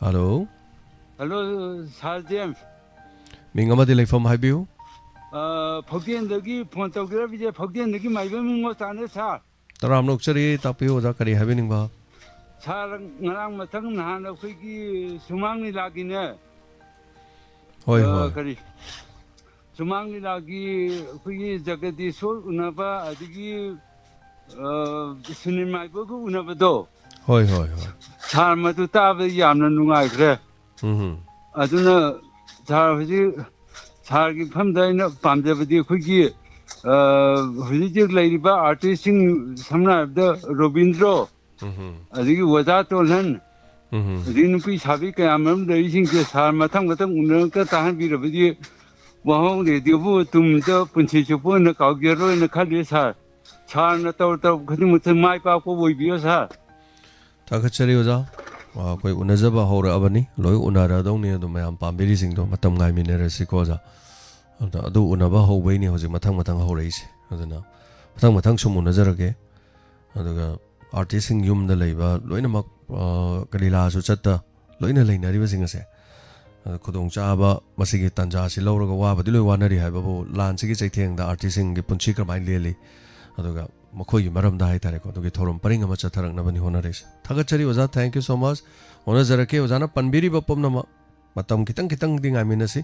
ꯍꯜꯂꯣ ꯍꯜꯂꯣ ꯁꯥꯔ ꯖꯦꯝꯁ ꯃꯤꯡ ꯑꯃꯗꯤ ꯂꯩꯐꯝ ꯍꯥꯏꯕꯤꯌꯨ ꯐꯧꯗꯦꯟꯗꯒꯤ ꯐꯣꯟ ꯇꯧꯖꯔꯛꯏꯁꯦ ꯐꯧꯗꯦꯟꯗꯒꯤ ꯃꯥꯏꯕ ꯃꯤꯡꯉꯣ ꯆꯥꯅꯦ ꯁꯥꯔ ꯇꯔꯥꯝꯅ ꯑꯣꯛꯆꯔꯤ ꯇꯥꯛꯄꯤꯌꯨ ꯑꯣꯖꯥ ꯀꯔꯤ ꯍꯥꯏꯕꯤꯅꯤꯡꯕ ꯁꯥꯔ ꯉꯔꯥꯡ ꯃꯊꯪ ꯅꯍꯥꯟ ꯑꯩꯈꯣꯏꯒꯤ ꯁꯨꯃꯥꯡ ꯂꯤꯂꯥꯒꯤꯅꯦ ꯍꯣꯏ ꯍꯣꯏ ꯀꯔꯤ ꯁꯨꯃꯥꯡ ꯂꯤꯂꯥꯒꯤ ꯑꯩꯈꯣꯏꯒꯤ ꯖꯒꯗꯤꯁꯣꯔ ꯎꯅꯕ ꯑꯗꯒꯤ ꯁꯤꯅꯦꯃꯥꯏꯕꯒ ꯎꯅꯕꯗꯣ ꯍꯣꯏ ꯍꯣꯏ ꯍꯣꯏ ꯁꯥꯔ ꯃꯗꯨ ꯇꯥꯕꯗ ꯌꯥꯝꯅ ꯅꯨꯡꯉꯥꯏꯈ꯭ꯔꯦ ꯑꯗꯨꯅ ꯁꯥꯔ ꯍꯧꯖꯤꯛ ꯁꯥꯔꯒꯤ ꯃꯐꯝꯗ ꯑꯩꯅ ꯄꯥꯝꯖꯕꯗꯤ ꯑꯩꯈꯣꯏꯒꯤ ꯍꯧꯖꯤꯛ ꯍꯧꯖꯤꯛ ꯂꯩꯔꯤꯕ ꯑꯥꯔꯇꯤꯁꯁꯤꯡ ꯁꯝꯅ ꯍꯥꯏꯔꯕꯗ ꯔꯣꯕꯤꯟꯗ꯭ꯔꯣ ꯑꯗꯒꯤ ꯋꯥꯖꯥ ꯇꯣꯜꯍꯟ ꯑꯗꯒꯤ ꯅꯨꯄꯤ ꯁꯥꯕꯤ ꯀꯌꯥ ꯃꯔꯨꯝ ꯂꯩꯔꯤꯁꯤꯡꯁꯦ ꯁꯥꯔ ꯃꯊꯪ ꯃꯊꯪ ꯎꯅꯔꯒ ꯇꯥꯍꯟꯕꯤꯔꯕꯗꯤ ꯋꯥꯍꯣꯡ ꯔꯦꯗꯤꯑꯣꯕꯨ ꯇꯨꯡꯗ ꯄꯨꯟꯁꯤ ꯆꯨꯞꯄ ꯑꯣꯏꯅ ꯀꯥꯎꯖꯔꯣꯏꯅ ꯈꯜꯂꯤ ꯁꯥꯔ ꯁꯥꯔꯅ ꯇꯧꯔ ꯈꯨꯗꯤꯡꯃꯛꯇ ꯃꯥꯏ ꯄꯥꯛꯄ ꯑꯣꯏꯕꯤꯌꯣ ꯁꯥꯔ ꯊꯥꯒꯠꯆꯔꯤ ꯑꯣꯖꯥ ꯑꯩꯈꯣꯏ ꯎꯅꯖꯕ ꯍꯧꯔꯛꯑꯕꯅꯤ ꯂꯣꯏ ꯎꯅꯔꯗꯧꯅꯤ ꯑꯗꯨꯝ ꯃꯌꯥꯝ ꯄꯥꯝꯕꯤꯔꯤꯁꯤꯡꯗꯣ ꯃꯇꯝ ꯉꯥꯏꯃꯤꯟꯅꯔꯁꯤꯀꯣ ꯑꯣꯖꯥ ꯑꯗꯨ ꯎꯅꯕ ꯍꯧꯕꯩꯅꯤ ꯍꯧꯖꯤꯛ ꯃꯊꯪ ꯃꯊꯪ ꯍꯧꯔꯛꯏꯁꯦ ꯑꯗꯨꯅ ꯃꯊꯪ ꯃꯊꯪ ꯁꯨꯝ ꯎꯅꯖꯔꯒꯦ ꯑꯗꯨꯒ ꯑꯥꯔꯇꯤꯁꯁꯤꯡ ꯌꯨꯝꯗ ꯂꯩꯕ ꯂꯣꯏꯅꯃꯛ ꯀꯂꯤꯂꯥꯁꯨ ꯆꯠꯇ ꯂꯣꯏꯅ ꯂꯩꯅꯔꯤꯕꯁꯤꯡ ꯑꯁꯦ ꯈꯨꯗꯣꯡꯆꯥꯕ ꯃꯁꯤꯒꯤ ꯇꯥꯟꯖꯥꯁꯤ ꯂꯧꯔꯒ ꯋꯥꯕꯗꯤ ꯂꯣꯏ ꯋꯥꯅꯔꯤ ꯍꯥꯏꯕꯕꯨ ꯂꯥꯟꯁꯤꯒꯤ ꯆꯩꯊꯦꯡꯗ ꯑꯥꯔꯇꯤꯁꯁꯤꯡꯒꯤ ꯄꯨꯟꯁꯤ ꯀꯔꯝꯍꯥꯏꯅ ꯂꯦꯜꯂꯤ ꯑꯗꯨꯒ ꯃꯈꯣꯏꯒꯤ ꯃꯔꯝꯗ ꯍꯥꯏꯇꯥꯔꯦꯀꯣ ꯑꯗꯨꯒꯤ ꯊꯧꯔꯝ ꯄꯔꯤꯡ ꯑꯃ ꯆꯠꯊꯔꯛꯅꯕꯅꯤ ꯍꯣꯠꯅꯔꯤꯁꯦ ꯊꯥꯒꯠꯆꯔꯤ ꯑꯣꯖꯥ ꯊꯦꯡꯛ ꯌꯨ ꯁꯣ ꯃꯆ ꯍꯣꯠꯅꯖꯔꯛꯀꯦ ꯑꯣꯖꯥꯅ ꯄꯟꯕꯤꯔꯤꯕ ꯄꯨꯝꯅꯃꯛ ꯃꯇꯝ ꯈꯤꯇꯪ ꯈꯤꯇꯪꯗꯤ ꯉꯥꯏꯃꯤꯟꯅꯁꯤ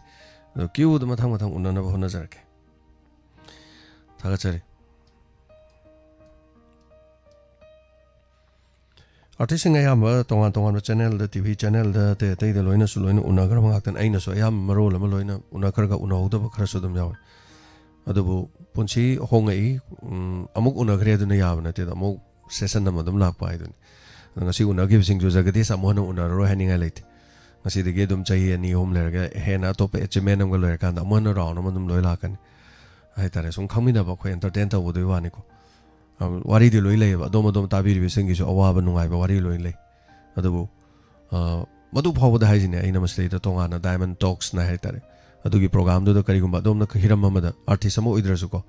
ꯑꯗꯣ ꯀ꯭ꯌꯨꯗ ꯃꯊꯪ ꯃꯊꯪ ꯎꯅꯅꯕ ꯍꯣꯠꯅꯖꯔꯛꯀꯦ ꯊꯥꯒꯠꯆꯔꯤ ꯑꯥꯔꯇꯤꯁꯁꯤꯡ ꯑꯌꯥꯝꯕ ꯇꯣꯉꯥꯟ ꯇꯣꯉꯥꯟꯕ ꯆꯦꯅꯦꯜꯗ ꯇꯤꯚꯤ ꯆꯦꯅꯦꯜꯗ ꯑꯇꯩ ꯑꯇꯩꯗ ꯂꯣꯏꯅꯁꯨ ꯂꯣꯏꯅ ꯎꯅꯈ꯭ꯔꯕ ꯉꯥꯛꯇꯅꯤ ꯑꯩꯅꯁꯨ ꯑꯌꯥꯝꯕ ꯃꯔꯣꯜ ꯑꯃ ꯂꯣꯏꯅ ꯎꯅꯈ꯭ꯔꯒ ꯎꯅꯍꯧꯗꯕ ꯈꯔꯁꯨ ꯑꯗꯨꯝ ꯌꯥꯎꯋꯤ ꯑꯗꯨꯕꯨ ꯄꯨꯟꯁꯤ ꯍꯣꯡꯉꯛꯏ ꯑꯃꯨꯛ ꯎꯅꯈ꯭ꯔꯦ ꯑꯗꯨꯅ ꯌꯥꯕ ꯅꯠꯇꯦꯗ ꯑꯃꯨꯛ ꯁꯦꯁꯟ ꯑꯃ ꯑꯗꯨꯝ ꯂꯥꯛꯄ ꯍꯥꯏꯗꯨꯅꯤ ꯑꯗꯣ ꯉꯁꯤ ꯎꯅꯈꯤꯕꯁꯤꯡꯁꯨ ꯖꯒꯗꯤꯁ ꯑꯃꯨꯛ ꯍꯟꯅ ꯎꯅꯔꯔꯣꯏ ꯍꯥꯏꯅꯤꯡꯉꯥꯏ ꯂꯩꯇꯦ ꯉꯁꯤꯗꯒꯤ ꯑꯗꯨꯝ ꯆꯍꯤ 2-3 ꯂꯩꯔꯒ ꯍꯦꯟꯅ ꯑꯇꯣꯞꯄ ꯑꯦꯆꯤꯞꯃꯦꯟ ꯑꯃꯒ ꯂꯣꯏꯔꯀꯥꯟꯗ ꯑꯃꯨꯛ ꯍꯟꯅ ꯔꯥꯎꯟ ꯑꯃ ꯑꯗꯨꯝ ꯂꯣꯏ ꯂꯥꯛꯀꯅꯤ ꯍꯥꯏꯇꯥꯔꯦ ꯁꯨꯝ ꯈꯪꯃꯤꯟꯅꯕ ꯑꯩꯈꯣꯏ ꯑꯦꯟꯇꯔꯇꯦꯟ ꯇꯧꯕꯗꯨꯒꯤ ꯋꯥꯅꯤꯀꯣ ꯋꯥꯔꯤꯗꯤ ꯂꯣꯏ ꯂꯩꯌꯦꯕ ꯑꯗꯣꯝ ꯑꯗꯣꯝ ꯇꯥꯕꯤꯔꯤꯕꯁꯤꯡꯒꯤꯁꯨ ꯑꯋꯥꯕ ꯅꯨꯡꯉꯥꯏꯕ ꯋꯥꯔꯤ ꯂꯣꯏ ꯂꯩ ꯑꯗꯨꯕꯨ ꯃꯗꯨ ꯐꯥꯎꯕꯗ ꯍꯥꯏꯁꯤꯅꯦ ꯑꯩꯅ ꯃꯁꯤꯗꯩꯗ ꯇꯣꯉꯥꯟꯅ ꯗꯥꯏꯃꯟ ꯇꯣꯛꯁꯅ ꯍꯥꯏꯇꯥꯔꯦ ꯑꯗꯨꯒꯤ ꯄ꯭ꯔꯣꯒ꯭ꯔꯥꯝꯗꯨꯗ ꯀꯔꯤꯒꯨꯝꯕ ꯑꯗꯣꯝꯅ ꯍꯤꯔꯝ ꯑꯃꯗ ꯑꯥꯔꯇꯤꯁ ꯑꯃ ꯑꯣꯏꯗ꯭ꯔꯁꯨꯀꯣ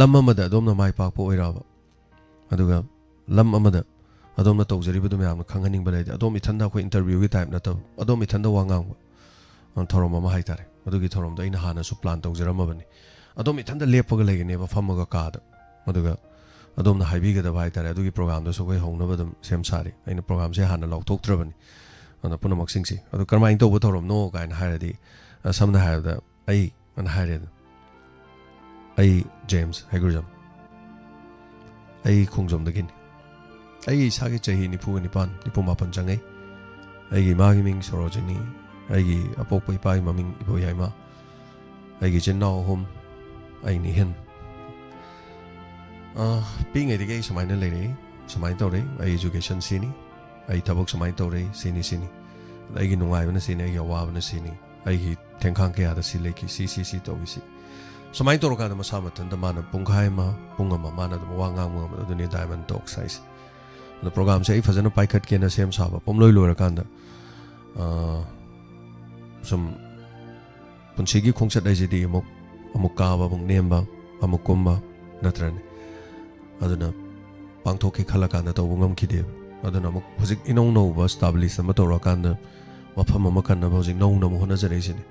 ꯂꯝ ꯑꯃꯗ ꯑꯗꯣꯝꯅ ꯃꯥꯏ ꯄꯥꯛꯄ ꯑꯣꯏꯔꯛꯑꯕ ꯑꯗꯨꯒ ꯂꯝ ꯑꯃꯗ ꯑꯗꯣꯝꯅ ꯇꯧꯖꯔꯤꯕꯗꯨ ꯃꯌꯥꯝꯅ ꯈꯪꯍꯟꯅꯤꯡꯕ ꯂꯩꯇꯦ ꯑꯗꯣꯝ ꯏꯊꯟꯗ ꯑꯩꯈꯣꯏ ꯏꯟꯇꯔꯚ꯭ꯌꯨꯒꯤ ꯇꯥꯏꯞ ꯅꯠꯇꯕ ꯑꯗꯣꯝ ꯏꯊꯟꯗ ꯋꯥ ꯉꯥꯡꯕ ꯊꯧꯔꯝ ꯑꯃ ꯍꯥꯏꯇꯥꯔꯦ ꯑꯗꯨꯒꯤ ꯊꯧꯔꯝꯗꯣ ꯑꯩꯅ ꯍꯥꯟꯅꯁꯨ ꯄ꯭ꯂꯥꯟ ꯇꯧꯖꯔꯝꯃꯕꯅꯤ ꯑꯗꯣꯝ ꯏꯊꯟꯗ ꯂꯦꯞꯄꯒ ꯂꯩꯒꯅꯦꯕ ꯐꯝꯃꯒ ꯀꯥꯗ ꯑꯗꯨꯒ ꯑꯗꯣꯝꯅ ꯍꯥꯏꯕꯤꯒꯗꯕ ꯍꯥꯏꯇꯥꯔꯦ ꯑꯗꯨꯒꯤ ꯄ꯭ꯔꯣꯒ꯭ꯔꯥꯝꯗꯨꯁꯨ ꯑꯩꯈꯣꯏ ꯍꯧꯅꯕ ꯑꯗꯨꯝ ꯁꯦꯝ ꯁꯥꯔꯤ ꯑꯩꯅ ꯄ꯭ꯔꯣꯒ꯭ꯔꯥꯝꯁꯦ ꯍꯥꯟꯅ ꯂꯥꯎꯊꯣꯛꯇ꯭ꯔꯕꯅꯤ ꯑꯗꯨꯅ ꯄꯨꯝꯅꯃꯛꯁꯤꯡꯁꯤ ꯑꯗꯨ ꯀꯔꯝꯍꯥꯏꯅ ꯇꯧꯕ ꯊꯧꯔꯝꯅꯣ ꯀꯥꯏꯅ ꯍꯥꯏꯔꯗꯤ ꯁꯝꯅ ꯍꯥꯏꯔꯕꯗ ꯑꯩ ꯑꯅ ꯍꯥꯏꯔꯦꯗ ꯑꯩ ꯖꯦꯝꯁ ꯍꯩꯒꯨꯔꯖꯝ ꯑꯩ ꯈꯣꯡꯖꯣꯝꯗꯒꯤꯅꯤ ꯑꯩ ꯏꯁꯥꯒꯤ ꯆꯍꯤ 94-95 ꯆꯪꯉꯩ ꯑꯩꯒꯤ ꯏꯃꯥꯒꯤ ꯃꯤꯡ ꯁꯣꯔꯣꯖꯤꯅꯤ ꯑꯩꯒꯤ ꯑꯄꯣꯛꯄ ꯏꯄꯥꯒꯤ ꯃꯃꯤꯡ ꯏꯕꯣꯌꯥꯏꯃ ꯑꯩꯒꯤ ꯏꯆꯤꯟ ꯏꯅꯥꯎ 3 ꯑꯩꯅ ꯏꯍꯟ ꯄꯤꯛꯏꯉꯩꯗꯒꯤ ꯑꯩ ꯁꯨꯃꯥꯏꯅ ꯂꯩꯔꯛꯏ ꯁꯨꯃꯥꯏꯅ ꯇꯧꯔꯛꯏ ꯑꯩ ꯏꯖꯨꯀꯦꯁꯟ ꯁꯤꯅꯤ ꯑꯩ ꯊꯕꯛ ꯁꯨꯃꯥꯏꯅ ꯇꯧꯔꯛꯏ ꯁꯤꯅꯤ ꯑꯩꯒꯤ ꯅꯨꯡꯉꯥꯏꯕꯅ ꯁꯤꯅꯤ ꯑꯩꯒꯤ ꯑꯋꯥꯕꯅ ꯁꯤꯅꯤ ꯑꯩꯒꯤ ꯊꯦꯡꯈꯥꯡ ꯀꯌꯥꯗ ꯁꯤ ꯂꯩꯈꯤ ꯁꯤ ꯇꯧꯏ ꯁꯤ ꯁꯨꯃꯥꯏꯅ ꯇꯧꯔꯀꯥꯟꯗ ꯃꯁꯥ ꯃꯊꯟꯇ ꯃꯥꯅ ꯄꯨꯡꯈꯥꯏ ꯑꯃ ꯄꯨꯡ ꯑꯃ ꯃꯥꯅ ꯑꯗꯨꯝ ꯋꯥ ꯉꯥꯡꯕ ꯉꯝꯕꯗꯣ ꯑꯗꯨꯅꯤ ꯗꯥꯏꯃꯟ ꯇꯣꯛꯁ ꯍꯥꯏꯁꯦ ꯑꯗꯣ ꯄ꯭ꯔꯣꯒ꯭ꯔꯥꯝꯁꯦ ꯑꯩ ꯐꯖꯅ ꯄꯥꯏꯈꯠꯀꯦꯅ ꯁꯦꯝ ꯁꯥꯕ ꯄꯨꯝꯂꯣꯏ ꯂꯣꯏꯔꯀꯥꯟꯗ ꯁꯨꯝ ꯄꯨꯟꯁꯤꯒꯤ ꯈꯣꯡꯆꯠ ꯍꯥꯏꯁꯤꯗꯤ ꯑꯃꯨꯛ ꯀꯥꯕ ꯑꯃꯨꯛ ꯅꯦꯝꯕ ꯑꯃꯨꯛ ꯀꯨꯝꯕ ꯅꯠꯇ꯭ꯔꯅꯤ ꯑꯗꯨꯅ ꯄꯥꯡꯊꯣꯛꯀꯦ ꯈꯜꯂꯀꯥꯟꯗ ꯇꯧꯕ ꯉꯝꯈꯤꯗꯦꯕ ꯑꯗꯨꯅ ꯑꯃꯨꯛ ꯍꯧꯖꯤꯛ ꯏꯅꯧ ꯅꯧꯕ ꯁ꯭ꯇꯥꯕ꯭ꯂꯤꯁ ꯑꯃ ꯇꯧꯔꯀꯥꯟꯗ ꯃꯐꯝ ꯑꯃ ꯀꯟꯅꯕ ꯍꯧꯖꯤꯛ ꯅꯧꯅ ꯑꯃꯨꯛ ꯍꯣꯠꯅꯖꯔꯛꯏꯁꯤꯅꯤ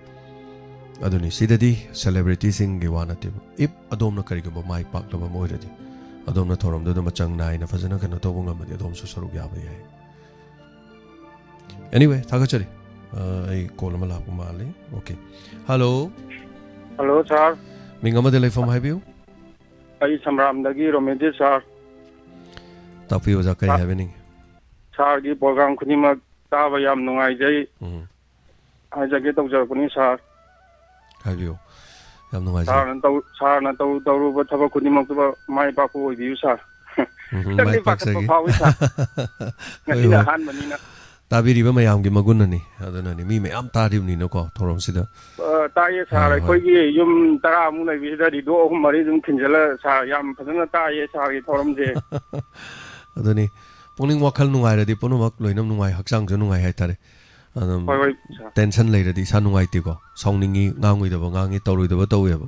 ꯑꯗꯨꯅꯤ ꯁꯤꯗꯗꯤ ꯁꯦꯂꯦꯕ꯭ꯔꯤꯇꯤꯁꯤꯡꯒꯤ ꯋꯥ ꯅꯠꯇꯦꯕ ꯏꯐ ꯑꯗꯣꯝꯅ ꯀꯔꯤꯒꯨꯝꯕ ꯃꯥꯏ ꯄꯥꯛꯂꯕ ꯑꯃ ꯑꯣꯏꯔꯗꯤ ꯑꯗꯣꯝꯅ ꯊꯧꯔꯝꯗꯨꯗ ꯃꯆꯪ ꯅꯥꯏꯅ ꯐꯖꯅ ꯀꯩꯅꯣ ꯇꯧꯕ ꯉꯝꯃꯗꯤ ꯑꯗꯣꯝꯁꯨ ꯁꯔꯨꯛ ꯌꯥꯕ ꯌꯥꯏ anyway thagachari ai call ma la ko male okay hello sir mingama de lefom haibiu ai samram dagi romedi sir tapi oja kai happening sir gi program khunima ta ba yam nungai jai ai jage tau jar kuni sir haibiu yam nungai sir na tau ru ba thaba khunima ba mai pa ko biu sir mai pak sagi ngasi na han manina tabiri ba mayam gi magun ni aduna ni mi me am tarim ni no ko thorom sida ta ye sir koi gi yum tara mu nai bi da di do hum mari dum khinjala sir yam phadana ta ye sir gi thorom je aduni pungning wakhal nungai ra di punumak loinam nungai hakchang ju nungai hai tare adam tension lai ra di sa nungai ti ko songningi ngangui da ba ngangi torui da ba towe ba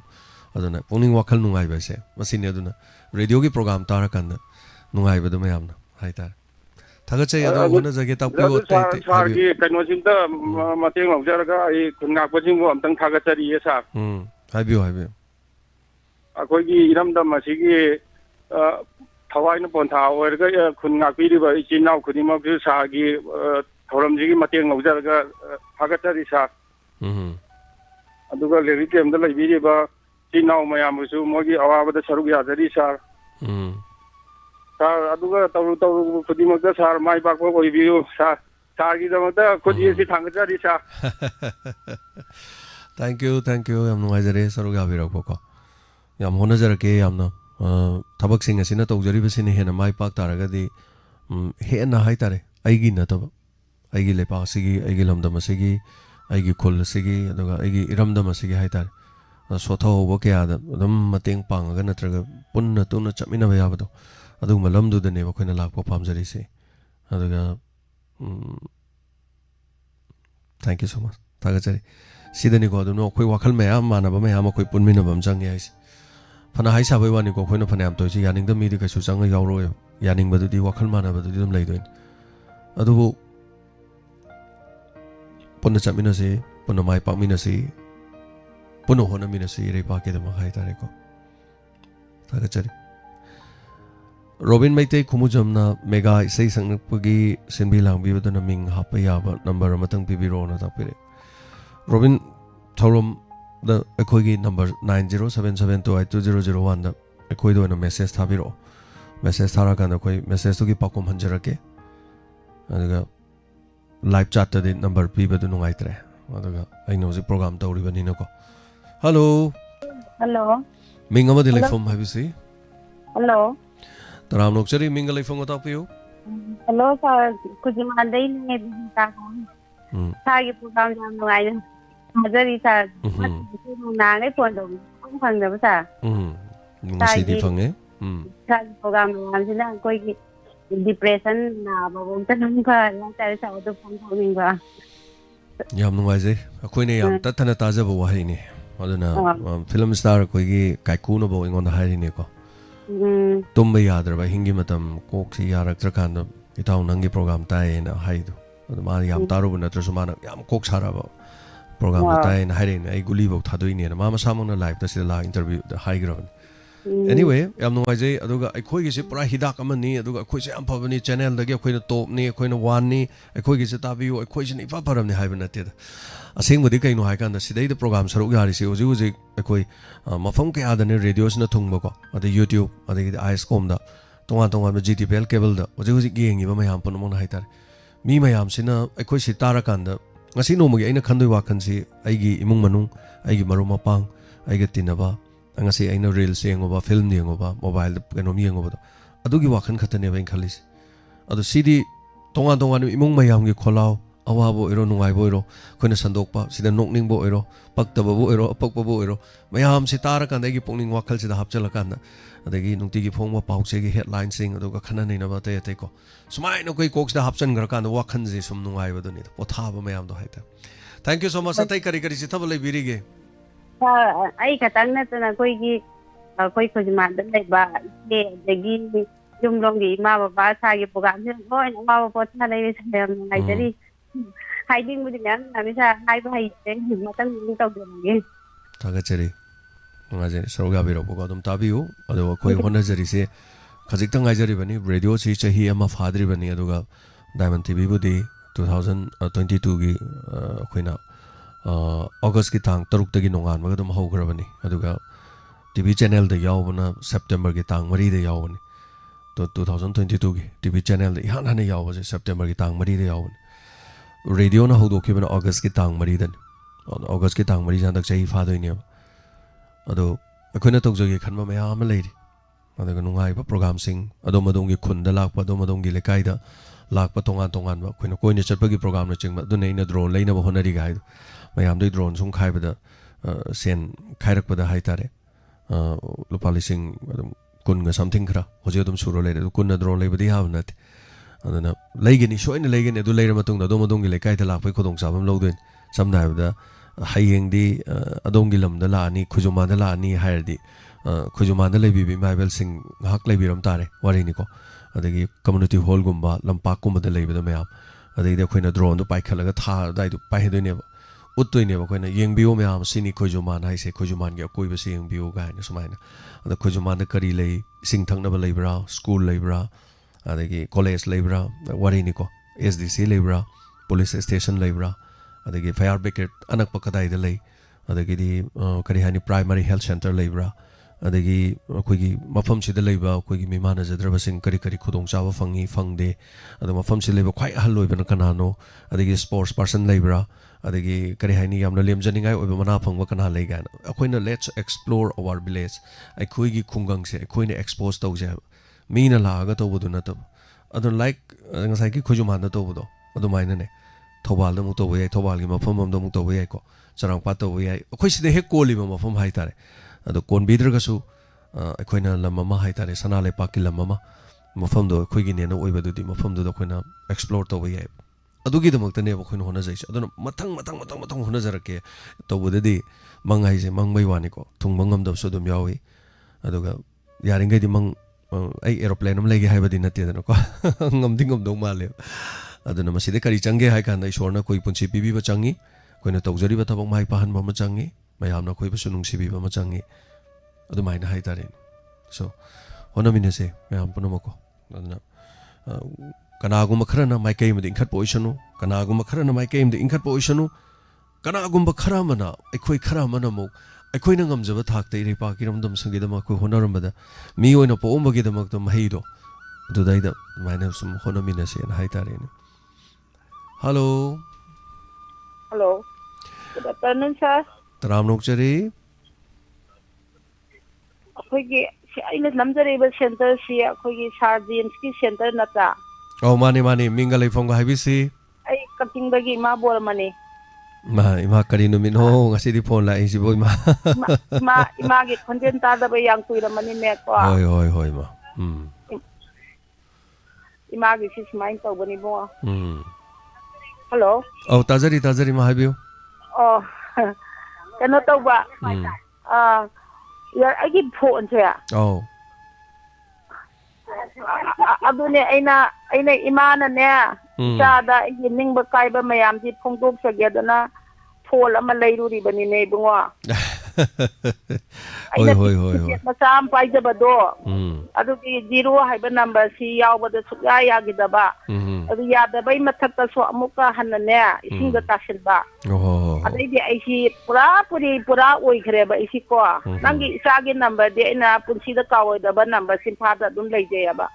aduna pungning wakhal nungai ba se masini aduna radio gi program tara kan nungai ba da mayam na hai tare thagachai ado hona jage tapio sir gi kaino simta mateng lawjaraga ai khungak pajing bo amtang thagachari ye sir haibiu akoi gi iram da masigi thawai na pon tha oirga khungak pi ri ba ichinau khunima gi sir gi thoram ji gi mateng lawjaraga thagachari sir aduga levi kem da lai bi ri ba chinau mayam su mogi awaba da saruk ya jari sir sir aduga tauru khudimak da sir mai bak ko biu sir sir gi da mata khudi si thangachari sir thank you yam nungai jare saruk ya birak ko yam hona jarake yamna thabak sing asina tawjari basini hena mai pak taraga di he na hai tare aigi na tab aigi lepa sigi aigi lamdam sigi aigi khol sigi aduga aigi iramdam sigi hai tare sotho bo kya da dum mateng pang ga natraga punna tuna chamina ba yabado adu malam du dane ba khoina lakpo pamjari se aduga thank you so much thagachari sidani ko adu no khoi wakhal me am mana ba me am khoi punmina bam jang yais phana hai sa bai wani ko khoina phana am toy chi yaning da mi di ka su jang yaw ro yaning ba du di wakhal mana ba du dum lai doin adu punna chamina se punna mai pa mina se punna hona mina se re pa ke da ma khai tare ko thagachari Robin Maitei Kumujamna Mega Isai Sangpagi Sinbi Langbi Badana Ming Hapayaba number Matang Pibiro na tapire Robin Thorum the Equigi number 9077282001 the Equido in a message Tabiro message Tarakan Equi message to Pakum Hanjarake and live chat the number Piba to Nungaitre I know the program to Ribaninoko Hello Mingama the from have you see Hello Taram Nokchari Mingalai from what up you? Hello sir Kujimanday ne ta sa gi program jam ngai majari sa na ngai pon do không phang da sa ngasi di phang sa program jam sina koi gi depression na ba bom ta nang ka ya ta sa do phang phang ba yam nungai je akoi ne yam tathana taja bo hai ni aduna film star koi gi kaiku no bo ingon da hai ni ko tumba yadraba hingi matam koksi yaraktrakan itaw nangi program tai na haidu ma yam taru natra sumana yam kok saraba program tai na haire ai guli bo thadoi ne ma samona live ta sila interview da haigram anyway yam no jai aduga ai khoi gi se pura hidak amani aduga khoi se am phabani channel da ge khoi na top ni khoi na one ni ai khoi gi se tabiu ai khoi se ni pa param ni haibana te asing budi kai no hai kan da sidai da program saruk yari se uji uji ai mafam ke adane radios na thungba ko ade youtube ade iscom da tonga gtpl cable da uji uji gengi ba mayam pon mon hai tar mi mayam sina ai si tara kan da ngasi no magi aina khandoi wa khan si ai gi imung manung ai gi maru mapang ai ga tinaba ngasi aina reels yengoba film yengoba mobile kano mi yengoba adugi wa khan khatane ba khalis adu sidi tonga imung mayam gi kholao awabo ero nungai bo ero khoina sandokpa sida nokning bo ero paktaba bo ero apakpa bo ero mayam si tara kan dagi pongning wakhal sida hapchala kan adagi nungti gi phongba pauche gi headline sing aduga khana nei na ba te te ko sumai no koi koks da hapchan gar kan wakhan ji sum nungai ba doni potha ba mayam do haita thank you so much atai kari si thabalai birige ai katang na tana koi gi koi khojma da lai ba de dagi jumlong gi ma ba sa gi program se oi ma ba potha lai se ngai jari hiding with them namisa hai ba hai te matang ni taw de thagachari ngaje sarga biro ko dum tabiu ado koi hona jari se khajik tang ngai jari bani radio chi chahi ama fadri bani aduga diamond tv budi 2022ꯒꯤ ꯑꯩꯈꯣꯏꯅ ꯑꯣꯒꯁꯀꯤ ꯇꯥꯡ 6ꯇꯒꯤ ꯅꯣꯡꯉꯥꯟꯕꯒ ꯑꯗꯨꯝ ꯍꯧꯈ꯭ꯔꯕꯅꯤ ꯑꯗꯨꯒ TV ꯆꯦꯅꯦꯜꯗ ꯌꯥꯎꯕꯅ ꯁꯦꯞꯇꯦꯝꯕꯔꯒꯤ ꯇꯥꯡ 4ꯗ ꯌꯥꯎꯕꯅꯤ 2022ꯒꯤ TV ꯆꯦꯅꯦꯜꯗ ꯏꯍꯥꯟ ꯍꯥꯟꯅ ꯌꯥꯎꯕꯁꯦ ꯁꯦꯞꯇꯦꯝꯕꯔꯒꯤ ꯇꯥꯡ 4ꯗ ꯌꯥꯎꯕꯅꯤ ꯔꯦꯗꯤꯑꯣꯅ ꯍꯧꯗꯣꯛꯈꯤꯕꯅ ꯑꯣꯒꯁꯀꯤ ꯇꯥꯡ 4ꯗꯅꯤ ꯑꯣꯒꯁꯀꯤ ꯇꯥꯡ 4ꯁꯦ ꯍꯟꯗꯛ ꯆꯍꯤ ꯐꯥꯗꯣꯏꯅꯦꯕ ꯑꯗꯣ ꯑꯩꯈꯣꯏꯅ ꯇꯧꯖꯒꯦ ꯈꯟꯕ ꯃꯌꯥꯝ ꯑꯃ ꯂꯩꯔꯤ ꯑꯗꯨꯒ ꯅꯨꯡꯉꯥꯏꯕ ꯄ꯭ꯔꯣꯒ꯭ꯔꯥꯝꯁꯤꯡ ꯑꯗꯣꯝ ꯑꯗꯣꯝꯒꯤ ꯈꯨꯟꯗ ꯂꯥꯛꯄ ꯑꯗꯣꯝ ꯑꯗꯣꯝꯒꯤ ꯂꯩꯀꯥꯏꯗ ꯂꯥꯛꯄ ꯇꯣꯉꯥꯟ ꯇꯣꯉꯥꯟꯕ ꯑꯩꯈꯣꯏꯅ ꯀꯣꯏꯅ ꯆꯠꯄꯒꯤ ꯄ꯭ꯔꯣꯒ꯭ꯔꯥꯝꯅꯆꯤꯡꯕ ꯑꯗꯨꯅ ꯑꯩꯅ ꯗ꯭ꯔꯣꯟ ꯂꯩꯅꯕ ꯍꯣꯠꯅꯔꯤꯒ ꯍꯥꯏꯗꯣ ꯃꯌꯥꯝꯗꯩ ꯗ꯭ꯔꯣꯟ ꯁꯨꯝ ꯈꯥꯏꯕꯗ ꯁꯦꯟ ꯈꯥꯏꯔꯛꯄꯗ ꯍꯥꯏꯇꯥꯔꯦ ꯂꯨꯄꯥ ꯂꯤꯁꯤꯡ ꯑꯗꯨꯝ 10ꯒ ꯁꯝꯊꯤꯡ ꯈꯔ ꯍꯧꯖꯤꯛ ꯑꯗꯨꯝ ꯁꯨꯔ ꯂꯩꯔꯦ ꯑꯗꯨ 10ꯅ ꯗ꯭ꯔꯣꯟ ꯂꯩꯕꯗꯤ ꯌꯥꯕ ꯅꯠꯇꯦ ꯑꯗꯨꯅ ꯂꯩꯒꯅꯤ ꯁꯣꯏꯅ ꯂꯩꯒꯅꯤ ꯑꯗꯨ ꯂꯩꯔ ꯃꯇꯨꯡꯗ ꯑꯗꯣꯝ ꯑꯗꯣꯝꯒꯤ ꯂꯩꯀꯥꯏꯗ ꯂꯥꯛꯄꯒꯤ ꯈꯨꯗꯣꯡꯆꯥꯕ ꯑꯃ ꯂꯧꯗꯣꯏꯅꯤ ꯁꯝꯅ ꯍꯥꯏꯔꯕꯗ ꯍꯌꯦꯡꯗꯤ ꯑꯗꯣꯝꯒꯤ ꯂꯝꯗ ꯂꯥꯛꯑꯅꯤ ꯈꯨꯖꯨꯃꯥꯟꯗ ꯂꯥꯛꯑꯅꯤ ꯍꯥꯏꯔꯗꯤ ꯈꯨꯖꯨꯃꯥꯟꯗ ꯂꯩꯕꯤꯕ ꯏꯃꯥ ꯏꯕꯦꯜꯁꯤꯡ ꯉꯥꯏꯍꯥꯛ ꯂꯩꯕꯤꯔꯝ ꯇꯥꯔꯦ ꯋꯥꯔꯤꯅꯤꯀꯣ ꯑꯗꯒꯤ ꯀꯝꯃꯨꯅꯤꯇꯤ ꯍꯣꯜꯒꯨꯝꯕ ꯂꯝꯄꯥꯛꯀꯨꯝꯕꯗ ꯂꯩꯕꯗ ꯃꯌꯥम ꯑꯗꯩꯗꯤ ꯑꯩꯈꯣꯏꯅ ꯗ꯭ꯔꯣꯟꯗꯣ ꯄꯥꯏꯈꯠꯂꯒ ꯑꯗꯨꯋꯥꯏꯗꯣ ꯄꯥꯏꯍꯟꯗꯣꯏꯅꯦꯕ ꯎꯠꯇꯣꯏꯅꯦꯕ ꯑꯩꯈꯣꯏꯅ ꯌꯦꯡꯕꯤꯌꯨ ꯃꯌꯥꯝ ꯁꯤꯅꯤ ꯈꯣꯏꯖꯨꯃꯥꯟ ꯍꯥꯏꯁꯦ ꯈꯣꯏꯖꯨꯃꯥꯟꯒꯤ ꯑꯀꯣꯏꯕꯁꯦ ꯌꯦꯡꯕꯤꯌꯨ ꯀꯥꯏꯅ ꯁꯨꯃꯥꯏꯅ ꯑꯗ ꯈꯣꯏꯖꯨꯃꯥꯟꯗ ꯀꯔꯤ ꯂꯩ ꯏꯁꯤꯡ ꯊꯛꯅꯕ ꯂꯩꯕ꯭ꯔꯥ ꯁ꯭ꯀꯨꯜ ꯂꯩꯕ꯭ꯔꯥ ꯑꯗꯒꯤ ꯀꯣꯂꯦꯖ ꯂꯩꯕ꯭ꯔꯥ ꯋꯥꯔꯤꯅꯤꯀꯣ SDC ꯂꯩꯕ꯭ꯔꯥ ꯄꯨꯂꯤꯁ ꯁ꯭ꯇꯦꯁꯟ ꯂꯩꯕ꯭ꯔꯥ ꯑꯗꯒꯤ ꯐꯥꯌꯔ ꯕ꯭ꯔꯤꯒꯦꯗ ꯑꯅꯛꯄ ꯀꯗꯥꯏꯗ ꯂꯩ ꯑꯗꯒꯤꯗꯤ ꯀꯔꯤ ꯍꯥꯏꯅꯤ ꯄ꯭ꯔꯥꯏꯃꯥꯔꯤ ꯍꯦꯜꯊ ꯁꯦꯟꯇꯔ ꯂꯩꯕ꯭ꯔꯥ ꯑꯗꯒꯤ ꯑꯩꯈꯣꯏꯒꯤ ꯃꯐꯝꯁꯤꯗ ꯂꯩꯕ ꯑꯩꯈꯣꯏꯒꯤ ꯃꯤꯃꯥꯟꯅꯖꯗ꯭ꯔꯕꯁꯤꯡ ꯀꯔꯤ ꯀꯔꯤ ꯈꯨꯗꯣꯡꯆꯥꯕ ꯐꯪꯉꯤ ꯐꯪꯗꯦ ꯑꯗꯣ ꯃꯐꯝꯁꯤꯗ ꯂꯩꯕ ꯈ꯭ꯋꯥꯏ ꯑꯍꯜ ꯑꯣꯏꯕꯅ ꯀꯅꯥꯅோ ꯑꯗꯒꯤ ꯁ꯭ꯄꯣꯔꯠꯁ ꯄꯥꯔꯁꯟ ꯂꯩꯕ꯭ꯔꯥ ꯑꯗꯒꯤ ꯀꯔꯤ ꯍꯥꯏꯅꯤ ꯌꯥꯝꯅ ꯂꯦꯝꯖꯅꯤꯡꯉꯥꯏ ꯑꯣꯏꯕ ꯃꯅꯥ ꯐꯪꯕ ꯀꯅꯥ ꯂꯩ ꯀꯥꯏꯅ ꯑꯩꯈꯣꯏꯅ ꯂꯦꯠꯁ ꯑꯦꯛꯁꯄ꯭ꯂꯣꯔ ꯑꯋꯥꯔ ꯚꯤꯂꯦꯖ ꯑꯩꯈꯣꯏꯒꯤ ꯈꯨꯡꯒꯪꯁꯦ ꯑꯩꯈꯣꯏꯅ ꯑꯦꯛꯁꯄꯣꯖ ꯇꯧꯁꯦ ꯍꯥꯏꯕ ꯃꯤꯅ ꯂꯥꯛꯑꯒ ꯇꯧꯕꯗꯨ ꯅꯠꯇꯕ ꯑꯗꯣ ꯂꯥꯏꯛ ꯉꯁꯥꯏꯒꯤ ꯈꯨꯖꯨꯃꯥꯟꯗ ꯇꯧꯕꯗꯣ ꯑꯗꯨꯃꯥꯏꯅꯅꯦ ꯊꯧꯕꯥꯜꯗ ꯑꯃꯨꯛ ꯇꯧꯕ ꯌꯥꯏ ꯊꯧꯕꯥꯜꯒꯤ ꯃꯐꯝ ꯑꯃꯗ ꯑꯃꯨꯛ ꯇꯧꯕ ꯌꯥꯏꯀꯣ ꯆꯔꯥꯡꯄꯥꯠ ꯇꯧꯕ ꯌꯥꯏ ꯑꯩꯈꯣꯏ ꯁꯤꯗ ꯍꯦꯛ ꯀꯣꯜꯂꯤꯕ ꯃꯐꯝ ꯍꯥꯏꯇꯥꯔꯦ ꯑꯗꯣ ꯀꯣꯟꯕꯤꯗ꯭ꯔꯒꯁꯨ ꯑꯩꯈꯣꯏꯅ ꯂꯝ ꯑꯃ ꯍꯥꯏꯇꯥꯔꯦ ꯁꯅꯥ ꯂꯩꯄꯥꯛꯀꯤ ꯂꯝ ꯑꯃ ꯃꯐꯝꯗꯣ ꯑꯩꯈꯣꯏꯒꯤꯅꯦꯅ ꯑꯣꯏꯕꯗꯨꯗꯤ ꯃꯐꯝꯗꯨꯗ ꯑꯩꯈꯣꯏꯅ ꯑꯦꯛꯁꯄ꯭ꯂꯣꯔ ꯇꯧꯕ ꯌꯥꯏ ꯑꯗꯨꯒꯤꯗꯃꯛꯇꯅꯦꯕ ꯑꯩꯈꯣꯏꯅ ꯍꯣꯠꯅꯖꯩꯁꯦ ꯑꯗꯨꯅ ꯃꯊꯪ ꯍꯣꯠꯅꯖꯔꯛꯀꯦ ꯇꯧꯕꯗꯗꯤ ꯃꯪ ꯍꯥꯏꯁꯦ ꯃꯪꯕꯩ ꯋꯥꯅꯤꯀꯣ ꯊꯨꯡꯕ ꯉꯝꯗꯕꯁꯨ ꯑꯗꯨꯝ ꯌꯥꯎꯏ ꯑꯗꯨꯒ ꯌꯥꯔꯤꯉꯩꯗꯤ ꯑꯩ ꯑꯦꯔꯣꯄ꯭ꯂꯦꯟ ꯑꯃ ꯂꯩꯒꯦ ꯍꯥꯏꯕꯗꯤ ꯅꯠꯇꯦꯗꯅꯀꯣ ꯉꯝꯗꯤ ꯉꯝꯗꯧ ꯃꯥꯜꯂꯦꯕ ꯑꯗꯨꯅ ꯃꯁꯤꯗ ꯀꯔꯤ ꯆꯪꯒꯦ ꯍꯥꯏ ꯀꯥꯟꯗ ꯏꯁꯣꯔꯅ ꯑꯩꯈꯣꯏ ꯄꯨꯟꯁꯤ ꯄꯤꯕꯤꯕ ꯆꯪꯉꯤ ꯑꯩꯈꯣꯏꯅ ꯇꯧꯖꯔꯤꯕ ꯊꯕꯛ ꯃꯥꯏ ꯄꯥꯛꯍꯟꯕ ꯑꯃ ꯆꯪꯉꯤ ꯃꯌꯥꯝꯅ ꯑꯩꯈꯣꯏꯕꯨꯁꯨ ꯅꯨꯡꯁꯤꯕꯤꯕ ꯑꯃ ꯆꯪꯉꯤ ꯑꯗꯨꯃꯥꯏꯅ ꯍꯥꯏꯇꯥꯔꯦꯅꯦ ꯁꯣ ꯍꯣꯠꯅꯃꯤꯟꯅꯁꯦ ꯃꯌꯥꯝ ꯄꯨꯝꯅꯃꯛꯀꯣ ꯑꯗꯨꯅ ꯀꯅꯥꯒꯨꯝꯕ ꯈꯔꯅ ꯃꯥꯏꯀꯩ ꯑꯃꯗ ꯏꯟꯈꯠꯄ ꯑꯣꯏꯁꯅꯨ ꯀꯅꯥꯒꯨꯝꯕ ꯈꯔꯅ ꯃꯥꯏꯀꯩ ꯑꯃꯗ ꯏꯟꯈꯠꯄ ꯑꯣꯏꯁꯅꯨ ꯀꯅꯥꯒꯨꯝꯕ ꯈꯔ ꯑꯃꯅ ꯑꯩꯈꯣꯏ ꯈꯔ ꯑꯃꯅ ꯑꯃꯨꯛ ꯑꯩꯈꯣꯏꯅ ꯉꯝꯖꯕ ꯊꯥꯛꯇ ꯏꯔꯩꯄꯥꯛꯀꯤ ꯏꯔꯝꯗꯝꯁꯤꯡꯒꯤꯗꯃꯛ ꯑꯩꯈꯣꯏ ꯍꯣꯠꯅꯔꯝꯕꯗ ꯃꯤ ꯑꯣꯏꯅ ꯄꯣꯛꯑꯝꯕꯒꯤꯗꯃꯛꯇ ꯃꯍꯩꯗꯣ ꯑꯗꯨꯗꯩꯗ ꯑꯗꯨꯃꯥꯏꯅ ꯁꯨꯝ ꯍꯣꯠꯅꯃꯤꯟꯅꯁꯦꯅ ꯍꯥꯏꯇꯥꯔꯦꯅꯦ hello Hello. Good afternoon, sir. ꯇꯔꯥꯝ ꯅꯣꯛꯆꯔꯤ ꯑꯩꯈꯣꯏꯒꯤ ꯑꯩꯅ ꯅꯝꯖꯔꯤꯕ ꯁꯦꯟꯇꯔꯁꯤ ꯑꯩꯈꯣꯏꯒꯤ ꯁꯥꯔ ꯖꯦꯝꯁꯀꯤ ꯁꯦꯟꯇꯔ ꯅꯠꯇ꯭ꯔꯥ ꯑꯧ ꯃꯥꯅꯤ ꯃꯥꯅꯤ ꯃꯤꯡꯒ ꯂꯩꯐꯝꯒ ꯍꯥꯏꯕꯤꯁꯤ ꯑꯩ ꯀꯛꯆꯤꯡꯗꯒꯤ ꯏꯃꯥ ꯕꯣꯔꯃꯅꯤ ꯏꯃꯥ ꯀꯔꯤ ꯅꯨꯃꯤꯠꯅꯣ ꯉꯁꯤꯗꯤ ꯐꯣꯟ ꯂꯥꯛꯏꯁꯤꯕꯣ ꯏꯃꯥꯒꯤ ꯈꯣꯟꯖꯦꯜ ꯇꯥꯗꯕ ꯌꯥꯝ ꯀꯨꯏꯔꯝꯃꯅꯤꯅꯦꯀꯣ ꯍꯣꯏ ꯏꯃꯥ ꯏꯃꯥꯒꯤꯁꯤ ꯁꯨꯃꯥꯏꯅ ꯇꯧꯕꯅꯤ ꯏꯕꯨꯡꯉꯣ ꯍꯜꯂꯣ ꯑꯧ ꯇꯥꯖꯔꯤ ꯏꯃꯥ ꯍꯥꯏꯕꯤꯌꯨ ꯑꯣ ꯀꯩꯅꯣ ꯇꯧꯕ ꯑꯩꯒꯤ ꯐꯣꯟꯁꯦ ꯑꯧ ꯑꯗꯨꯅꯦ ꯑꯩꯅ ꯏꯃꯥꯅꯅꯦ ꯏꯆꯥꯗ ꯑꯩꯒꯤ ꯅꯤꯡꯕ ꯀꯥꯏꯕ ꯃꯌꯥꯝꯁꯤ ꯐꯣꯡꯗꯣꯛꯆꯒꯦꯗꯅ ꯐꯣꯟ ꯑꯃ ꯂꯩꯔꯨꯔꯤꯕꯅꯤꯅꯦ ꯏꯕꯨꯡꯉꯣ ꯑꯩꯅ ꯇꯤꯀꯦꯠ ꯃꯆꯥ ꯑꯃ ꯄꯥꯏꯖꯕꯗꯣ ꯑꯗꯨꯒꯤ 0 ꯍꯥꯏꯕ ꯅꯝꯕꯔꯁꯤ ꯌꯥꯎꯕꯗ ꯁꯨꯛꯌꯥ ꯌꯥꯈꯤꯗꯕ ꯑꯗꯨ ꯌꯥꯗꯕꯩ ꯃꯊꯛꯇꯁꯨ ꯑꯃꯨꯛꯀ ꯍꯟꯅꯅꯦ ꯏꯁꯤꯡꯗ ꯇꯥꯁꯤꯟꯕ ꯑꯗꯩꯗꯤ ꯑꯩꯁꯤ ꯄꯨꯔꯥ ꯑꯣꯏꯈ꯭ꯔꯦꯕ ꯑꯩꯁꯤꯀꯣ ꯅꯪꯒꯤ ꯏꯆꯥꯒꯤ ꯅꯝꯕꯔꯗꯤ ꯑꯩꯅ ꯄꯨꯟꯁꯤꯗ ꯀꯥꯎꯔꯣꯏꯗꯕ ꯅꯝꯕꯔ ꯁꯤꯟꯐꯥꯗ ꯑꯗꯨꯝ ꯂꯩꯖꯩꯑꯕ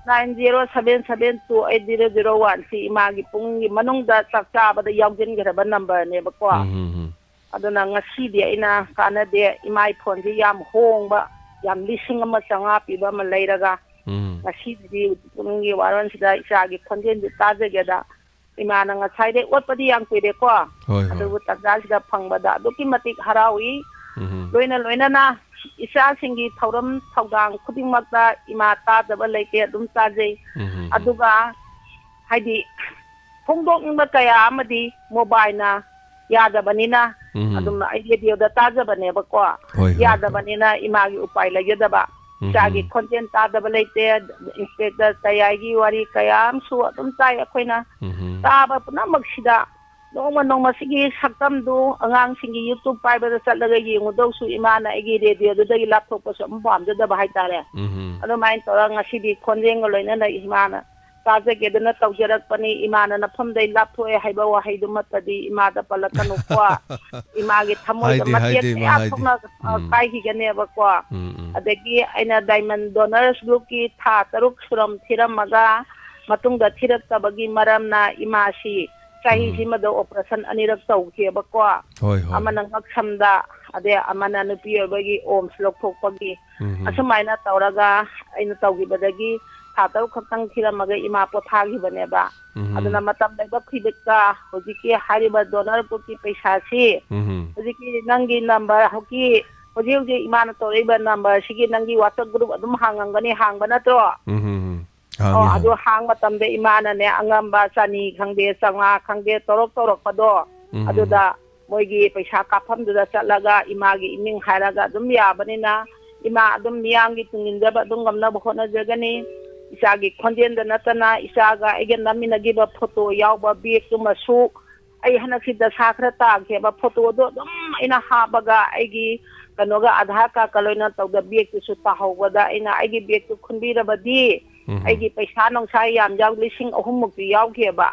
90772001 ꯁꯤ ꯏꯃꯥꯒꯤ ꯄꯨꯡꯒꯤ ꯃꯅꯨꯡꯗ ꯆꯥꯛ ꯆꯥꯕꯗ ꯌꯥꯎꯁꯤꯟꯈ꯭ꯔꯕ ꯅꯝꯕꯔꯅꯦꯕꯀꯣ ꯑꯗꯨꯅ ꯉꯁꯤꯗꯤ ꯑꯩꯅ ꯀꯥꯟꯅꯗꯦ ꯏꯃꯥꯒꯤ ꯐꯣꯟꯁꯤꯌꯥꯝ ꯍꯣꯡꯕ ꯌꯥꯝ 1,500 ꯄꯤꯕ ꯑꯃ ꯂꯩꯔꯒ ꯉꯁꯤꯗꯤ ꯄꯨꯡꯒꯤ ꯋꯥꯔꯣꯟꯁꯤꯗ ꯏꯆꯥꯒꯤ ꯈꯣꯟꯖꯦꯜꯗꯨ ꯇꯥꯖꯒꯦꯗ ꯏꯃꯥꯅ ꯉꯁꯥꯏꯗꯩ ꯑꯣꯠꯄꯗꯤ ꯌꯥꯝ ꯀꯨꯏꯔꯦꯀꯣ ꯑꯗꯨꯕꯨ ꯇꯥꯟꯖꯥꯁꯤꯗ ꯐꯪꯕꯗ ꯑꯗꯨꯛꯀꯤ ꯃꯇꯤꯛ ꯍꯔꯥꯎꯏ ꯂꯣꯏꯅꯅ ꯏꯆꯥꯁꯤꯡꯒꯤ ꯊꯧꯔꯝ ꯊꯧꯗꯥꯡ ꯈꯨꯗꯤꯡꯃꯛꯇ ꯏꯃꯥ ꯇꯥꯗꯕ ꯂꯩꯇꯦ ꯑꯗꯨꯝ ꯇꯥꯖꯩ ꯑꯗꯨꯒ ꯍꯥꯏꯗꯤ ꯐꯣꯡꯗꯣꯛꯅꯤꯡꯕ ꯀꯌꯥ ꯑꯃꯗꯤ ꯃꯣꯕꯥꯏꯜꯅ ꯌꯥꯗꯕꯅꯤꯅ ꯑꯗꯨꯝ ꯑꯩ ꯔꯦꯗꯤꯑꯣꯗ ꯇꯥꯖꯕꯅꯦꯕꯀꯣ ꯌꯥꯗꯕꯅꯤꯅ ꯏꯃꯥꯒꯤ ꯎꯄꯥꯏ ꯂꯩꯒꯗꯕ ꯏꯆꯥꯒꯤ ꯈꯣꯟꯖꯦꯜ ꯇꯥꯗꯕ ꯂꯩꯇꯦ ꯏꯟꯁꯄꯦꯛꯇꯔ ꯇꯌꯥꯏꯒꯤ ꯋꯥꯔꯤ ꯀꯌꯥ ꯑꯃꯁꯨ ꯑꯗꯨꯝ ꯇꯥꯏ ꯑꯩꯈꯣꯏꯅ ꯇꯥꯕ ꯄꯨꯝꯅꯃꯛꯁꯤꯗ ꯅꯣꯡꯃꯁꯤꯒꯤ ꯁꯛꯇꯝꯗꯨ ꯑꯉꯥꯡꯁꯤꯡꯒꯤ ꯌꯨꯇ꯭ꯌꯨꯕ ꯄꯥꯏꯕꯗ ꯆꯠꯂꯒ ꯌꯦꯡꯉꯨꯗꯧꯁꯨ ꯏꯃꯥꯅ ꯑꯩꯒꯤ ꯔꯦꯗꯤꯑꯣꯗꯨꯗꯒꯤ ꯂꯥꯞꯊꯣꯛꯄꯁꯨ ꯑꯃꯨꯛ ꯄꯥꯝꯖꯗꯕ ꯍꯥꯏꯇꯥꯔꯦ ꯑꯗꯨꯃꯥꯏꯅ ꯇꯧꯔꯒ ꯉꯁꯤꯗꯤ ꯈꯣꯟꯖꯦꯜꯒ ꯂꯣꯏꯅꯅ ꯏꯃꯥꯅ ꯇꯥꯖꯒꯦꯗꯅ ꯇꯧꯖꯔꯛꯄꯅꯤ ꯏꯃꯥꯅ ꯅꯐꯝꯗꯩ ꯂꯥꯞꯊꯣꯛꯑꯦ ꯍꯥꯏꯕ ꯋꯥꯍꯩꯗꯨꯃꯠꯇꯗꯤ ꯏꯃꯥꯗ ꯄꯜꯂꯛꯀꯅꯨꯀꯣ ꯏꯃꯥꯒꯤ ꯊꯃꯣꯏꯗ ꯃꯇꯦꯛ ꯀꯌꯥ ꯊꯣꯛꯅ ꯀꯥꯏꯈꯤꯒꯅꯦꯕꯀꯣ ꯑꯗꯒꯤ ꯑꯩꯅ ꯗꯥꯏꯃꯟ ꯗꯣꯅꯔꯁ ꯒ꯭ꯔꯨꯞꯀꯤ ꯊꯥ 6 ꯊꯤꯔꯝꯃꯒ ꯃꯇꯨꯡꯗ ꯊꯤꯔꯛꯇꯕꯒꯤ ꯃꯔꯝꯅ ꯏꯃꯥꯁꯤ ꯆꯍꯤꯁꯤꯃꯗ ꯑꯣꯄꯔꯦꯁꯟ 2ꯔꯛ ꯇꯧꯈꯤꯕꯀꯣ ꯑꯃꯅ ꯉꯛꯁꯝꯗ ꯑꯗꯩ ꯑꯃꯅ ꯅꯨꯄꯤ ꯑꯣꯏꯕꯒꯤ ꯑꯣꯝꯁ ꯂꯧꯊꯣꯛꯄꯒꯤ ꯑꯁꯨꯃꯥꯏꯅ ꯇꯧꯔꯒ ꯑꯩꯅ ꯇꯧꯈꯤꯕꯗꯒꯤ ꯊꯥ 6 ꯈꯛꯇꯪ ꯊꯤꯔꯝꯃꯒ ꯏꯃꯥ ꯄꯣꯊꯥꯈꯤꯕꯅꯦꯕ ꯑꯗꯨꯅ ꯃꯇꯝ ꯂꯩꯕ ꯈꯤꯕꯤꯛꯇ ꯍꯧꯖꯤꯛꯀꯤ ꯍꯥꯏꯔꯤꯕ ꯗꯣꯅꯔ ꯒ꯭ꯔꯨꯞꯀꯤ ꯄꯩꯁꯥꯁꯤ ꯍꯧꯖꯤꯛꯀꯤ ꯅꯪꯒꯤ ꯅꯝꯕꯔ ꯍꯧꯖꯤꯛ ꯏꯃꯥꯅ ꯇꯧꯔꯛꯏꯕ ꯅꯝꯕꯔꯁꯤꯒꯤ ꯅꯪꯒꯤ ꯋꯥꯆꯞ ꯒ꯭ꯔꯨꯞ ꯑꯗꯨꯝ ꯍꯥꯡꯉꯝꯒꯅꯤ ꯍꯥꯡꯕ ꯅꯠꯇ꯭ꯔꯣ ꯑꯗꯨ ꯍꯥꯡ ꯃꯇꯝꯗ ꯏꯃꯥꯅꯅꯦ ꯑꯉꯝꯕ 200 ꯈꯪꯗꯦ 500 ꯈꯪꯗꯦ ꯇꯧꯔꯛꯄꯗꯣ ꯑꯗꯨꯗ ꯃꯣꯏꯒꯤ ꯄꯩꯁꯥ ꯀꯥꯞꯐꯝꯗꯨꯗ ꯆꯠꯂꯒ ꯏꯃꯥꯒꯤ ꯏꯃꯤꯡ ꯍꯥꯏꯔꯒ ꯑꯗꯨꯝ ꯌꯥꯕꯅꯤꯅ ꯏꯃꯥ ꯑꯗꯨꯝ ꯃꯤꯌꯥꯝꯒꯤ ꯇꯨꯡꯏꯟꯖꯕ ꯑꯗꯨꯝ ꯉꯝꯅꯕ ꯍꯣꯠꯅꯖꯒꯅꯤ ꯏꯆꯥꯒꯤ ꯈꯣꯟꯖꯦꯜꯗ ꯅꯠꯇꯅ ꯏꯆꯥꯒ ꯑꯩꯒ ꯅꯝꯃꯤꯟꯅꯈꯤꯕ ꯐꯣꯇꯣ ꯌꯥꯎꯕ ꯕꯦꯒꯇꯨꯃꯁꯨ ꯑꯩ ꯍꯟꯗꯛꯁꯤ ꯗꯁꯥ ꯈꯔ ꯇꯥꯈꯤꯕ ꯐꯣꯇꯣꯗꯣ ꯑꯗꯨꯝ ꯑꯩꯅ ꯍꯥꯞꯄꯒ ꯑꯩꯒꯤ ꯀꯩꯅꯣꯒ ꯑꯙꯥꯔ ꯀꯥꯔꯗꯀ ꯂꯣꯏꯅ ꯇꯧꯗ ꯕꯦꯒꯇꯨꯁꯨ ꯇꯥꯍꯧꯕꯗ ꯑꯩꯅ ꯑꯩꯒꯤ ꯕꯦꯒꯇꯨ ꯈꯨꯟꯕꯤꯔꯕꯗꯤ ꯑꯩꯒꯤ ꯄꯩꯁꯥ ꯅꯨꯡꯁꯥ ꯌꯥꯝ 3,000 ꯃꯨꯛꯇꯤ ꯌꯥꯎꯈꯤꯕ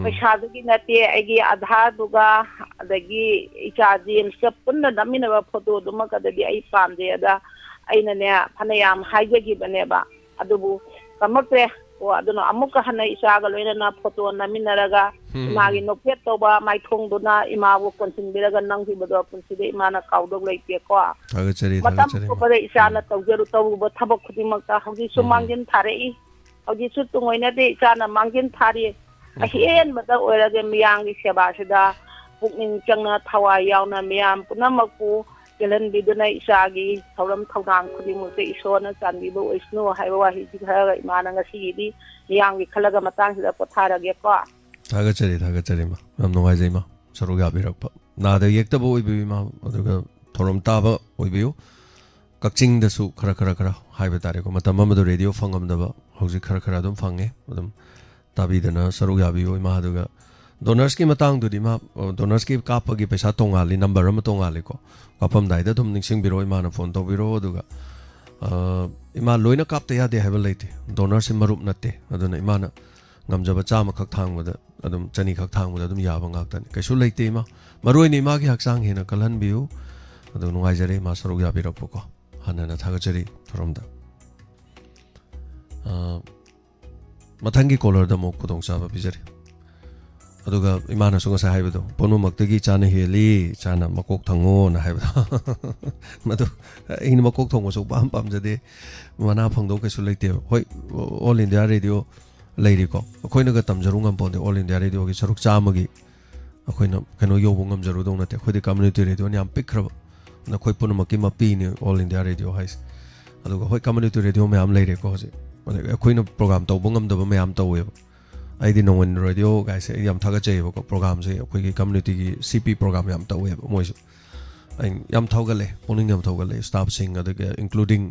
ꯄꯩꯁꯥꯗꯨꯒꯤ ꯅꯠꯇꯦ ꯑꯩꯒꯤ ꯑꯙꯥꯔꯗꯨꯒ ꯑꯗꯒꯤ ꯏꯆꯥ ꯖꯦꯝꯁꯀ ꯄꯨꯟꯅ ꯅꯝꯃꯤꯟꯅꯕ ꯐꯣꯇꯣꯗꯨꯃꯛꯀꯗꯗꯤ ꯑꯩ ꯄꯥꯝꯗꯦ ꯑꯗ ꯑꯩꯅꯅꯦ ꯐꯅꯌꯥꯝ ꯍꯥꯏꯖꯈꯤꯕꯅꯦꯕ ꯑꯗꯨꯕꯨ ꯀꯝꯃꯛꯇ꯭ꯔꯦ ꯑꯗꯨꯅ ꯑꯃꯨꯛꯀ ꯍꯟꯅ ꯏꯆꯥꯒ ꯂꯣꯏꯅꯅ ꯐꯣꯇꯣ ꯅꯝꯃꯤꯟꯅꯔꯒ ꯏꯃꯥꯒꯤ ꯅꯣꯛꯐꯦꯠ ꯇꯧꯕ ꯃꯥꯏꯊꯣꯡꯗꯨꯅ ꯏꯃꯥꯕꯨ ꯀꯣꯟꯁꯤꯟꯕꯤꯔꯒ ꯅꯝꯈꯤꯕꯗꯣ ꯄꯨꯟꯁꯤꯗ ꯏꯃꯥꯅ ꯀꯥꯎꯗꯧ ꯂꯩꯇꯦꯀꯣ ꯃꯇꯝ ꯆꯨꯞꯄꯗ ꯏꯆꯥꯅ ꯇꯧꯔꯨꯕ ꯊꯕꯛ ꯈꯨꯗꯤꯡꯃꯛꯇ ꯍꯧꯖꯤꯛꯁꯨ ꯃꯥꯡꯖꯤꯟ ꯊꯥꯔꯛꯏ ꯍꯧꯖꯤꯛꯁꯨ ꯇꯨꯡꯑꯣꯏꯅꯗꯦ ꯏꯆꯥꯅ ꯃꯥꯡꯖꯤꯟ ꯊꯥꯔꯤ ꯑꯍꯦꯟꯕꯗ ꯑꯣꯏꯔꯒ ꯃꯤꯌꯥꯝꯒꯤ ꯁꯦꯕꯥꯁꯤꯗ ꯄꯨꯛꯅꯤꯡ ꯆꯪꯅ ꯊꯋꯥꯏ ꯌꯥꯎꯅ ꯃꯤꯌꯥꯝ ꯄꯨꯝꯅꯃꯛꯄꯨ ꯌꯦꯜꯍꯟꯕꯤꯗꯨꯅ ꯏꯆꯥꯒꯤ ꯊꯧꯔꯝ ꯊꯧꯗꯥꯡ ꯈꯨꯗꯤꯡꯃꯛꯇ ꯏꯁꯣꯔꯅ ꯆꯥꯟꯕꯤꯕ ꯑꯣꯏꯁꯅꯨ ꯍꯥꯏꯕ ꯋꯥꯍꯩꯁꯤ ꯈꯔꯒ ꯏꯃꯥꯅ ꯉꯁꯤꯒꯤꯗꯤ ꯃꯤꯌꯥꯝꯒꯤ ꯈꯜꯂꯒ ꯃꯇꯥꯡꯁꯤꯗ ꯄꯣꯊꯥꯔꯒꯦꯀꯣ ꯊꯥꯒꯠꯆꯔꯤ ꯃꯥ ꯌꯥꯝ ꯅꯨꯡꯉꯥꯏꯖꯩ ꯃꯥ ꯁꯔꯨꯛ ꯌꯥꯕꯤꯔꯛꯄ ꯅꯥꯗ ꯌꯦꯛꯇꯕ ꯑꯣꯏꯕꯤꯌꯨ ꯃꯥ ꯑꯗꯨꯒ ꯊꯧꯔꯝ ꯇꯥꯕ ꯑꯣꯏꯕꯤꯌꯨ ꯀꯛꯆꯤꯡꯗꯁꯨ ꯈꯔ ꯍꯥꯏꯕ ꯇꯥꯔꯦꯀꯣ ꯃꯇꯝ ꯑꯃꯗ ꯔꯦꯗꯤꯑꯣ ꯐꯪꯉꯝꯗꯕ ꯍꯧꯖꯤꯛ ꯈꯔ ꯑꯗꯨꯝ ꯐꯪꯉꯦ ꯑꯗꯨꯝ ꯇꯥꯕꯤꯗꯅ ꯁꯔꯨꯛ ꯌꯥꯕꯤꯌꯨ ꯏꯃꯥ ꯑꯗꯨꯒ ꯗꯣꯅꯔꯁꯀꯤ ꯃꯇꯥꯡꯗꯨꯗꯤ ꯃꯥ ꯗꯣꯅꯔꯁꯀꯤ ꯀꯥꯞꯄꯒꯤ ꯄꯩꯁꯥ ꯇꯣꯡꯉꯥꯜꯂꯤ ꯅꯝꯕꯔ ꯑꯃ ꯇꯣꯡꯉꯥꯜꯂꯤꯀꯣ ꯀꯥꯞꯐꯝꯗꯥꯏꯗ ꯑꯗꯨꯝ ꯅꯤꯡꯁꯤꯡꯕꯤꯔꯛꯑꯣ ꯏꯃꯥꯅ ꯐꯣꯟ ꯇꯧꯕꯤꯔꯛꯑꯣ ꯑꯗꯨꯒ ꯏꯃꯥ ꯂꯣꯏꯅ ꯀꯥꯞꯇ ꯌꯥꯗꯦ ꯍꯥꯏꯕ ꯂꯩꯇꯦ ꯗꯣꯅꯔꯁꯤ ꯃꯔꯨꯞ ꯅꯠꯇꯦ ꯑꯗꯨꯅ ꯏꯃꯥꯅ ꯉꯝꯖꯕ 100 ꯈꯛ ꯊꯥꯡꯕꯗ ꯑꯗꯨꯝ 200 ꯈꯛ ꯊꯥꯡꯕꯗ ꯑꯗꯨꯝ ꯌꯥꯕ ꯉꯥꯛꯇꯅꯤ ꯀꯩꯁꯨ ꯂꯩꯇꯦ ꯏꯃꯥ ꯃꯔꯨꯑꯣꯏꯅ ꯏꯃꯥꯒꯤ ꯍꯛꯆꯥꯡ ꯍꯦꯟꯅ ꯀꯜꯍꯟꯕꯤꯌꯨ ꯑꯗꯨ ꯅꯨꯡꯉꯥꯏꯖꯔꯦ ꯏꯃꯥ ꯁꯔꯨꯛ ꯌꯥꯕꯤꯔꯛꯄꯀꯣ ꯍꯟꯅ ꯊꯥꯒꯠꯆꯔꯤ ꯊꯧꯔꯝꯗ ꯃꯊꯪꯒꯤ ꯀꯣꯂꯔꯗ ꯑꯃꯨꯛ ꯈꯨꯗꯣꯡꯆꯥꯕ ꯄꯤꯖꯔꯤ ꯑꯗꯨꯒ ꯏꯃꯥꯅꯁꯨ ꯉꯁꯥꯏ ꯍꯥꯏꯕꯗꯣ ꯄꯨꯝꯅꯃꯛꯇꯒꯤ ꯆꯥꯅ ꯍꯦꯜꯂꯤ ꯆꯥꯅ ꯃꯀꯣꯛ ꯊꯪꯉꯣꯅ ꯍꯥꯏꯕꯗꯣ ꯃꯗꯨ ꯑꯩꯅ ꯃꯀꯣꯛ ꯊꯣꯡꯕꯁꯨ ꯄꯥꯝꯖꯗꯦ ꯃꯅꯥ ꯐꯪꯗꯧ ꯀꯩꯁꯨ ꯂꯩꯇꯦꯕ ꯍꯣꯏ ꯑꯣꯜ ꯏꯟꯗꯤꯌꯥ ꯔꯦꯗꯤꯑꯣ ꯂꯩꯔꯤꯀꯣ ꯑꯩꯈꯣꯏꯅꯒ ꯇꯝꯖꯔꯨ ꯉꯝꯄꯣꯟꯗꯦ ꯑꯣꯜ ꯏꯟꯗꯤꯌꯥ ꯔꯦꯗꯤꯑꯣꯒꯤ ꯁꯔꯨꯛ 100ꯒꯤ ꯑꯩꯈꯣꯏꯅ ꯀꯩꯅꯣ ꯌꯧꯕ ꯉꯝꯖꯔꯨꯗꯧ ꯅꯠꯇꯦ ꯑꯩꯈꯣꯏꯗꯤ ꯀꯝꯃ꯭ꯌꯨꯅꯤꯇꯤ ꯔꯦꯗꯤꯑꯣꯅ ꯌꯥꯝ ꯄꯤꯛꯈ꯭ꯔꯕ ꯑꯩꯈꯣꯏ ꯄꯨꯝꯅꯃꯛꯀꯤ ꯃꯄꯤꯅꯤ ꯑꯣꯜ ꯏꯟꯗꯤꯌꯥ ꯔꯦꯗꯤꯑꯣ ꯍꯥꯏꯁꯦ ꯑꯗꯨꯒ ꯍꯣꯏ ꯀꯝꯃ꯭ꯌꯨꯅꯤꯇꯤ ꯔꯦꯗꯤꯑꯣ ꯃꯌꯥꯝ ꯂꯩꯔꯦꯀꯣ ꯍꯧꯖꯤꯛ ꯑꯗꯒꯤ ꯑꯩꯈꯣꯏꯅ ꯄ꯭ꯔꯣꯒ꯭ꯔꯥꯝ ꯇꯧꯕ ꯉꯝꯗꯕ ꯃꯌꯥꯝ ꯇꯧꯋꯦꯕ ꯑꯩꯗꯤ ꯅꯣꯡꯃꯟ ꯔꯦꯗꯤꯑꯣ ꯒꯥꯏꯁꯦ ꯑꯩ ꯌꯥꯝ ꯊꯥꯒꯠꯆꯩꯌꯦꯕꯀꯣ ꯄ꯭ꯔꯣꯒ꯭ꯔꯥꯝꯁꯦ ꯑꯩꯈꯣꯏꯒꯤ ꯀꯝꯃ꯭ꯌꯨꯅꯤꯇꯤꯒꯤ CP ꯄ꯭ꯔꯣꯒ꯭ꯔꯥꯝ ꯌꯥꯝ ꯇꯧꯋꯦꯕ ꯃꯣꯏꯁꯨ ꯑꯩ ꯌꯥꯝ ꯊꯧꯒꯠꯂꯦ ꯄꯨꯛꯅꯤꯡ ꯌꯥꯝ ꯊꯧꯒꯠꯂꯦ ꯁ꯭ꯇꯥꯐꯁꯤꯡ ꯑꯗꯒꯤ ꯏꯟꯀ꯭ꯂꯨꯗꯤꯡ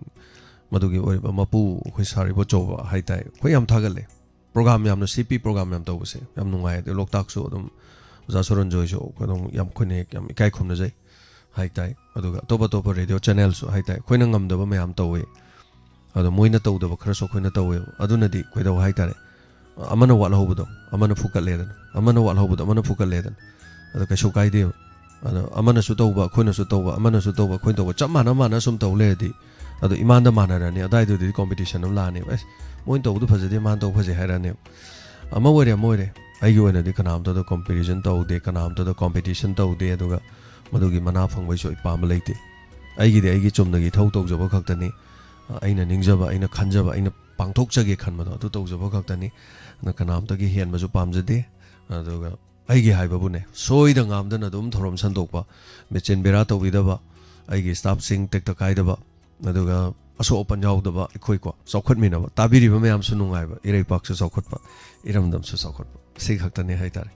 ꯃꯗꯨꯒꯤ ꯑꯣꯏꯔꯤꯕ ꯃꯄꯨ ꯑꯩꯈꯣꯏ ꯁꯥꯔꯤꯕ ꯆꯧꯕ ꯍꯥꯏꯇꯥꯔꯦ ꯑꯩꯈꯣꯏ ꯌꯥꯝ ꯊꯥꯒꯠꯂꯦ ꯄ꯭ꯔꯣꯒ꯭ꯔꯥꯝ ꯌꯥꯝꯅ CP ꯄ꯭ꯔꯣꯒ꯭ꯔꯥꯝ ꯌꯥꯝ ꯇꯧꯕꯁꯦ ꯌꯥꯝ ꯅꯨꯡꯉꯥꯏ ꯑꯗꯩ ꯂꯣꯛꯇꯥꯛꯁꯨ ꯑꯗꯨꯝ ꯑꯣꯖꯥ ꯁꯨꯔꯟꯖꯣꯏꯁꯨ ꯑꯗꯨꯝ ꯌꯥꯝ ꯑꯩꯈꯣꯏꯅ ꯌꯥꯝ ꯏꯀꯥꯏ ꯈꯨꯝꯅꯖꯩ ꯍꯥꯏꯇꯥꯔꯦ ꯑꯗꯨꯒ ꯑꯇꯣꯞꯄ ꯔꯦꯗꯤꯑꯣ ꯆꯦꯅꯦꯜꯁꯨ ꯍꯥꯏꯇꯥꯔꯦ ꯑꯩꯈꯣꯏꯅ ꯉꯝꯗꯕ ꯃꯌꯥꯝ ꯇꯧꯋꯦ ꯑꯗꯣ ꯃꯣꯏꯅ ꯇꯧꯗꯕ ꯈꯔꯁꯨ ꯑꯩꯈꯣꯏꯅ ꯇꯧꯋꯦꯕ ꯑꯗꯨꯅꯗꯤ ꯀꯩꯗꯧ ꯍꯥꯏꯇꯥꯔꯦ ꯑꯃꯅ ꯋꯥꯠꯍꯧꯕꯗꯣ ꯑꯃꯅ ꯐꯨꯀꯠꯂꯦꯗꯅ ꯑꯃꯅ ꯋꯥꯠꯍꯧꯕꯗꯣ ꯑꯃꯅ ꯐꯨꯀꯠꯂꯦꯗꯅ ꯑꯗꯣ ꯀꯩꯁꯨ ꯀꯥꯏꯗꯦꯕ ꯑꯗꯣ ꯑꯃꯅꯁꯨ ꯇꯧꯕ ꯑꯩꯈꯣꯏꯅꯁꯨ ꯇꯧꯕ ꯑꯃꯅꯁꯨ ꯇꯧꯕ ꯑꯩꯈꯣꯏꯅ ꯇꯧꯕ ꯆꯞ ꯃꯥꯟꯅ ꯁꯨꯝ ꯇꯧ ꯂꯩꯔꯗꯤ ꯑꯗꯣ ꯏꯃꯥꯟꯗ ꯃꯥꯟꯅꯔꯅꯤ ꯑꯗꯥꯏꯗꯨꯗꯤ ꯀꯣꯝꯄꯤꯇꯤꯁꯟ ꯑꯃ ꯂꯥꯛꯑꯅꯦꯕ ꯑꯁ ꯃꯣꯏꯅ ꯇꯧꯕꯗꯨ ꯐꯖꯗꯦ ꯃꯥꯅ ꯇꯧꯕ ꯐꯖꯩ ꯍꯥꯏꯔꯛꯑꯅꯦꯕ ꯑꯃ ꯑꯣꯏꯔꯦ ꯑꯩꯒꯤ ꯑꯣꯏꯅꯗꯤ ꯀꯅꯥꯝꯇꯗ ꯀꯣꯝꯄꯤꯇꯤꯁꯟ ꯇꯧꯗꯦ ꯀꯅꯥꯝꯇꯗ ꯀꯣꯝꯄꯤꯇꯤꯁꯟ ꯇꯧꯗꯦ ꯑꯗꯨꯒ ꯃꯗꯨꯒꯤ ꯃꯅꯥ ꯐꯪꯕꯩꯁꯨ ꯑꯩ ꯄꯥꯝꯕ ꯂꯩꯇꯦ ꯑꯩꯒꯤꯗꯤ ꯑꯩꯒꯤ ꯆꯨꯝꯅꯒꯤ ꯏꯊꯧ ꯇꯧꯖꯕ ꯈꯛꯇꯅꯤ ꯑꯩꯅ ꯅꯤꯡꯖꯕ ꯑꯩꯅ ꯈꯟꯖꯕ ꯑꯩꯅ ꯄꯥꯡꯊꯣꯛꯆꯒꯦ ꯈꯟꯕꯗꯣ ꯑꯗꯨ ꯇꯧꯖꯕ ꯈꯛꯇꯅꯤ ꯑꯗꯨꯅ ꯀꯅꯥꯝꯇꯒꯤ ꯍꯦꯟꯕꯁꯨ ꯄꯥꯝꯖꯗꯦ ꯑꯗꯨꯒ ꯑꯩꯒꯤ ꯍꯥꯏꯕꯕꯨꯅꯦ ꯁꯣꯏꯗ ꯉꯥꯝꯗꯅ ꯑꯗꯨꯝ ꯊꯧꯔꯝ ꯁꯟꯗꯣꯛꯄ ꯃꯦꯆꯤꯟ ꯕꯦꯔꯥ ꯇꯧꯕꯤꯗꯕ ꯑꯩꯒꯤ ꯁ꯭ꯇꯥꯐꯁꯤꯡ ꯇꯦꯛꯇ ꯀꯥꯏꯗꯕ ꯑꯗꯨꯒ ꯑꯁꯣꯛ ꯑꯄꯟ ꯌꯥꯎꯗꯕ ꯑꯩꯈꯣꯏꯀꯣ ꯆꯥꯎꯈꯠꯃꯤꯟꯅꯕ ꯇꯥꯕꯤꯔꯤꯕ ꯃꯌꯥꯝꯁꯨ ꯅꯨꯡꯉꯥꯏꯕ ꯏꯔꯩꯄꯥꯛꯁꯨ ꯆꯥꯎꯈꯠꯄ ꯏꯔꯝꯗꯝꯁꯨ ꯆꯥꯎꯈꯠꯄ ꯁꯤ ꯈꯛꯇꯅꯤ ꯍꯥꯏꯇꯥꯔꯦ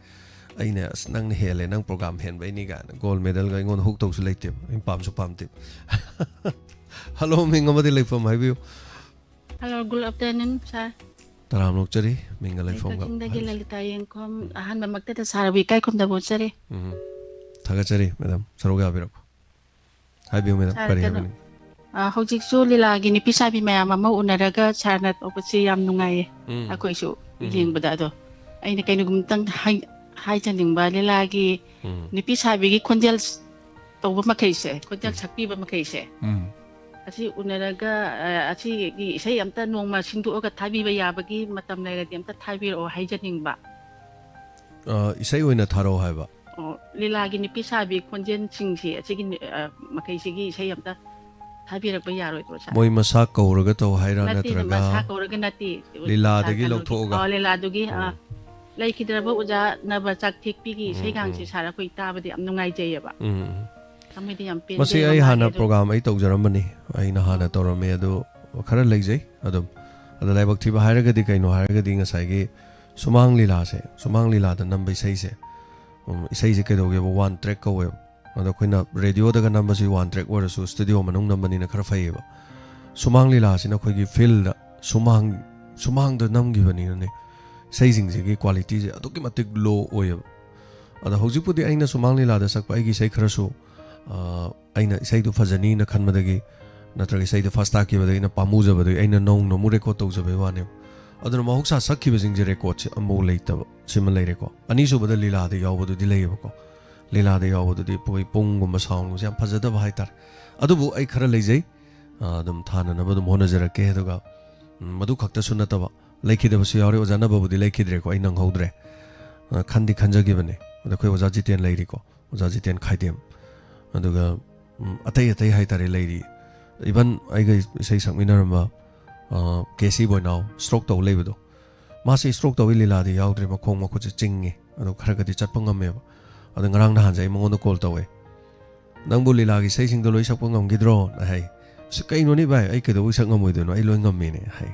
ꯑꯩꯅ ꯑꯁ ꯅꯪꯅ ꯍꯦꯜꯂꯦ ꯅꯪ ꯄ꯭ꯔꯣꯒ꯭ꯔꯥꯝ ꯍꯦꯟꯕꯩꯅꯤ ꯀꯥꯏꯅ ꯒꯣꯜ ꯃꯦꯗꯜꯒ ꯑꯩꯉꯣꯟꯗ ꯍꯨꯛ ꯇꯧꯁꯨ ꯂꯩꯇꯦꯕ ꯑꯩꯅ ꯄꯥꯝꯁꯨ ꯄꯥꯝꯗꯦꯕ ꯍꯜꯂꯣ ꯃꯤꯡ ꯑꯃꯗꯤ ꯂꯩꯐꯝ ꯍꯥꯏꯕꯤꯌꯨ Hello, good afternoon, sir. ꯇꯔꯥꯝ ꯅꯣꯛꯆꯔꯤ ꯃꯤꯡꯒ ꯂꯩꯐꯝꯒ ꯀꯛꯆꯤꯡꯗꯒꯤ ꯂꯂꯤꯇꯥ ꯌꯦꯡꯈꯣꯝ ꯑꯍꯥꯟꯕꯃꯛꯇꯗ ꯁꯥꯔꯕꯨ ꯏꯀꯥꯏꯈꯨꯝꯅ ꯍꯣꯠꯆꯔꯤ ꯊꯥꯒꯠꯆꯔꯤ ꯃꯦꯗꯥꯝ ꯁꯔꯨꯛ ꯌꯥꯕꯤꯔꯛꯄ ꯍꯥꯏꯕꯤꯌꯨ ꯃꯦꯗꯥꯝ ꯀꯔꯤ ꯍꯥꯏꯕꯤꯅꯤꯡ ꯍꯧꯖꯤꯛꯁꯨ ꯂꯤꯂꯥꯒꯤ ꯅꯨꯄꯤ ꯁꯥꯕꯤ ꯃꯌꯥꯝ ꯑꯃ ꯎꯅꯔꯒ ꯁꯥꯔꯅ ꯇꯧꯕꯁꯤ ꯌꯥꯝ ꯅꯨꯡꯉꯥꯏꯌꯦ ꯑꯩꯈꯣꯏꯁꯨ ꯌꯦꯡꯕꯗ ꯑꯗꯣ ꯑꯩꯅ ꯀꯩꯅꯣꯒꯨꯝꯇꯪ ꯍꯥꯏꯖꯅꯤꯡꯕ ꯂꯤꯂꯥꯒꯤ ꯅꯨꯄꯤ ꯁꯥꯕꯤꯒꯤ ꯈꯣꯟꯖꯦꯜ ꯇꯧꯕ ꯃꯈꯩꯁꯦ ꯈꯣꯟꯖꯦꯜ ꯁꯛꯄꯤꯕ ꯃꯈꯩꯁꯦ ꯑꯁꯤ ꯎꯅꯔꯒ ꯑꯁꯤꯒꯤ ꯏꯁꯩ ꯑꯝꯇ ꯅꯣꯡꯃ ꯁꯤꯡꯗꯣꯛꯑꯒ ꯊꯥꯕꯤꯕ ꯌꯥꯕꯒꯤ ꯃꯇꯝ ꯂꯩꯔꯗꯤ ꯑꯝꯇ ꯊꯥꯕꯤꯔꯛꯑꯣ ꯍꯥꯏꯖꯅꯤꯡꯕ ꯏꯁꯩ ꯑꯣꯏꯅ ꯊꯥꯔꯛꯑꯣ ꯍꯥꯏꯕ ꯂꯤꯂꯥꯒꯤ ꯅꯨꯄꯤ ꯁꯥꯕꯤ ꯈꯣꯟꯖꯦꯜꯁꯤꯡꯁꯤ ꯑꯁꯤꯒꯤ ꯃꯈꯩꯁꯤꯒꯤ ꯏꯁꯩ ꯑꯝꯇ ꯊꯥꯕꯤꯔꯛꯄ ꯌꯥꯔꯣꯏꯗ꯭ꯔꯣ ꯁꯥꯔ ꯃꯣꯏ ꯃꯁꯥ ꯀꯧꯔꯒ ꯇꯧ ꯍꯥꯏꯔꯥ ꯅꯠꯇꯦ ꯅꯠꯇ꯭ꯔꯒ ꯃꯁꯥ ꯀꯧꯔꯒ ꯅꯠꯇꯦ ꯂꯤꯂꯥꯗꯒꯤ ꯂꯧꯊꯣꯛꯑꯒ ꯂꯤꯂꯥꯗꯨꯒꯤ ꯂꯩꯈꯤꯗ꯭ꯔꯕ ꯑꯣꯖꯥ ꯅꯕ ꯆꯥꯛꯊꯦꯛꯄꯤꯒꯤ ꯏꯁꯩꯒꯥꯡꯁꯦ ꯁꯥꯔ ꯑꯩꯈꯣꯏ ꯇꯥꯕꯗꯤ ꯌꯥꯝ ꯅꯨꯡꯉꯥꯏꯖꯩꯌꯦꯕ ꯊꯃꯣꯏꯗꯤ ꯌꯥꯝ ꯃꯁꯤ ꯄꯦꯟꯖꯩ ꯑꯩ ꯍꯥꯟꯅ ꯄ꯭ꯔꯣꯒ꯭ꯔꯥꯝ ꯑꯩ ꯇꯧꯖꯔꯝꯕꯅꯤ ꯑꯩꯅ ꯍꯥꯟꯅ ꯇꯧꯔꯝꯃꯦ ꯑꯗꯨ ꯈꯔ ꯂꯩꯖꯩ ꯑꯗꯨꯝ ꯑꯗ ꯂꯥꯏꯕꯛ ꯊꯤꯕ ꯍꯥꯏꯔꯒꯗꯤ ꯀꯩꯅꯣ ꯍꯥꯏꯔꯒꯗꯤ ꯉꯁꯥꯏꯒꯤ ꯁꯨꯃꯥꯡ ꯂꯤꯂꯥꯗ ꯅꯝꯕ ꯏꯁꯩꯁꯦ ꯏꯁꯩꯁꯦ ꯀꯩꯗꯧꯒꯦꯕ ꯋꯥꯟ ꯇ꯭ꯔꯦꯛ ꯀꯧꯋꯦꯕ ꯑꯗꯣ ꯑꯩꯈꯣꯏꯅ ꯔꯦꯗꯤꯑꯣꯗꯒ ꯅꯝꯕꯁꯤ ꯋꯥꯟ ꯇ꯭ꯔꯦꯛ ꯑꯣꯏꯔꯁꯨ ꯁ꯭ꯇꯨꯗꯤꯑꯣ ꯃꯅꯨꯡ ꯅꯝꯕꯅꯤꯅ ꯈꯔ ꯐꯩꯌꯦꯕ ꯁꯨꯃꯥꯡ ꯂꯤꯂꯥꯁꯤꯅ ꯑꯩꯈꯣꯏꯒꯤ ꯐꯤꯜꯗ ꯁꯨꯃꯥꯡꯗ ꯅꯝꯈꯤꯕꯅꯤꯅꯅꯦ ꯏꯁꯩꯁꯤꯡꯁꯤꯒꯤ ꯀ꯭ꯋꯥꯂꯤꯇꯤꯁꯦ ꯑꯗꯨꯛꯀꯤ ꯃꯇꯤꯛ ꯂꯣ ꯑꯣꯏꯌꯦꯕ ꯑꯗꯣ ꯍꯧꯖꯤꯛꯄꯨꯗꯤ ꯑꯩꯅ ꯁꯨꯃꯥꯡ ꯂꯤꯂꯥꯗ ꯁꯛꯄ ꯑꯩꯒꯤ ꯏꯁꯩ ꯈꯔꯁꯨ ꯑꯩꯅ ꯏꯁꯩꯗꯨ ꯐꯖꯅꯤꯅ ꯈꯟꯕꯗꯒꯤ ꯅꯠꯇ꯭ꯔꯒ ꯏꯁꯩꯗꯨ ꯐꯥꯁ ꯇꯥꯈꯤꯕꯗꯒꯤ ꯑꯩꯅ ꯄꯥꯝꯃꯨꯖꯕꯗꯒꯤ ꯑꯩꯅ ꯅꯧꯅ ꯑꯃꯨꯛ ꯔꯦꯀꯣꯔꯠ ꯇꯧꯖꯕꯩ ꯋꯥꯅꯦꯕ ꯑꯗꯨꯅ ꯃꯍꯧꯁꯥ ꯁꯛꯈꯤꯕꯁꯤꯡꯁꯦ ꯔꯦꯀꯣꯔꯠꯁꯦ ꯑꯃꯐꯥꯎ ꯂꯩꯇꯕ ꯁꯤꯃ ꯂꯩꯔꯦꯀꯣ ꯑꯅꯤꯁꯨꯕꯗ ꯂꯤꯂꯥꯗ ꯌꯥꯎꯕꯗꯨꯗꯤ ꯂꯩꯌꯦꯕꯀோ ꯂꯤꯂꯥꯗ ꯌꯥꯎꯕꯗꯨꯗꯤ ꯄꯨꯡꯒꯨꯝꯕ ꯁꯥꯎꯟꯒꯨꯝꯕꯁꯦ ꯌꯥꯝ ꯐꯖꯗꯕ ꯍꯥꯏꯇꯥꯔꯦ ꯑꯗꯨꯕꯨ ꯑꯩ ꯈꯔ ꯂꯩꯖꯩ ꯑꯗꯨꯝ ꯊꯥꯅꯅꯕ ꯑꯗꯨꯝ ꯍꯣꯠꯅꯖꯔꯛꯀꯦ ꯑꯗꯨꯒ ꯃꯗꯨ ꯈꯛꯇꯁꯨ ꯅꯠꯇꯕ ꯂꯩꯈꯤꯗꯕꯁꯨ ꯌꯥꯎꯔꯦ ꯑꯣꯖꯥꯅꯕꯕꯨꯗꯤ ꯂꯩꯈꯤꯗ꯭ꯔꯦꯀꯣ ꯑꯩ ꯅꯪꯍꯧꯗ꯭ꯔꯦ ꯈꯟꯗꯤ ꯈꯟꯖꯈꯤꯕꯅꯦ ꯑꯗ ꯑꯩꯈꯣꯏ ꯑꯣꯖꯥ ꯖꯤꯇꯦꯟ ꯂꯩꯔꯤꯀꯣ ꯑꯣꯖꯥ ꯖꯤꯇꯦꯟ ꯈꯥꯏꯗꯦꯝ ꯑꯗꯨꯒ ꯑꯇꯩ ꯍꯥꯏꯇꯥꯔꯦ ꯂꯩꯔꯤ ꯏꯚꯟ ꯑꯩꯒ ꯏꯁꯩ ꯁꯛꯃꯤꯟꯅꯔꯝꯕ ꯀꯦꯁꯤ ꯕꯣꯏꯅꯥꯎ ꯁ꯭ꯇ꯭ꯔꯣꯛ ꯇꯧ ꯂꯩꯕꯗꯣ ꯃꯥꯁꯤ ꯁ꯭ꯇ꯭ꯔꯣꯛ ꯇꯧꯋꯤ ꯂꯤꯂꯥꯗꯤ ꯌꯥꯎꯗ꯭ꯔꯦ ꯃꯈꯣꯡ ꯃꯈꯨꯠꯁꯦ ꯆꯤꯡꯉꯦ ꯑꯗꯣ ꯈꯔꯒꯗꯤ ꯆꯠꯄ ꯉꯝꯃꯦꯕ ꯑꯗꯣ ꯉꯔꯥꯡ ꯅꯍꯥꯟꯁꯦ ꯑꯩ ꯃꯉꯣꯟꯗ ꯀꯣꯜ ꯇꯧꯋꯦ ꯅꯪꯕꯨ ꯂꯤꯂꯥꯒꯤ ꯏꯁꯩꯁꯤꯡꯗꯣ ꯂꯣꯏ ꯁꯛꯄ ꯉꯝꯈꯤꯗ꯭ꯔꯣ ꯍꯥꯏ ꯀꯩꯅꯣꯅꯤ ꯚꯥꯏ ꯑꯩ ꯀꯩꯗꯧꯕꯩ ꯁꯛ ꯉꯝꯃꯣꯏꯗꯣꯏꯅꯣ ꯑꯩ ꯂꯣꯏ ꯉꯝꯃꯦꯅꯦ ꯍꯥꯏ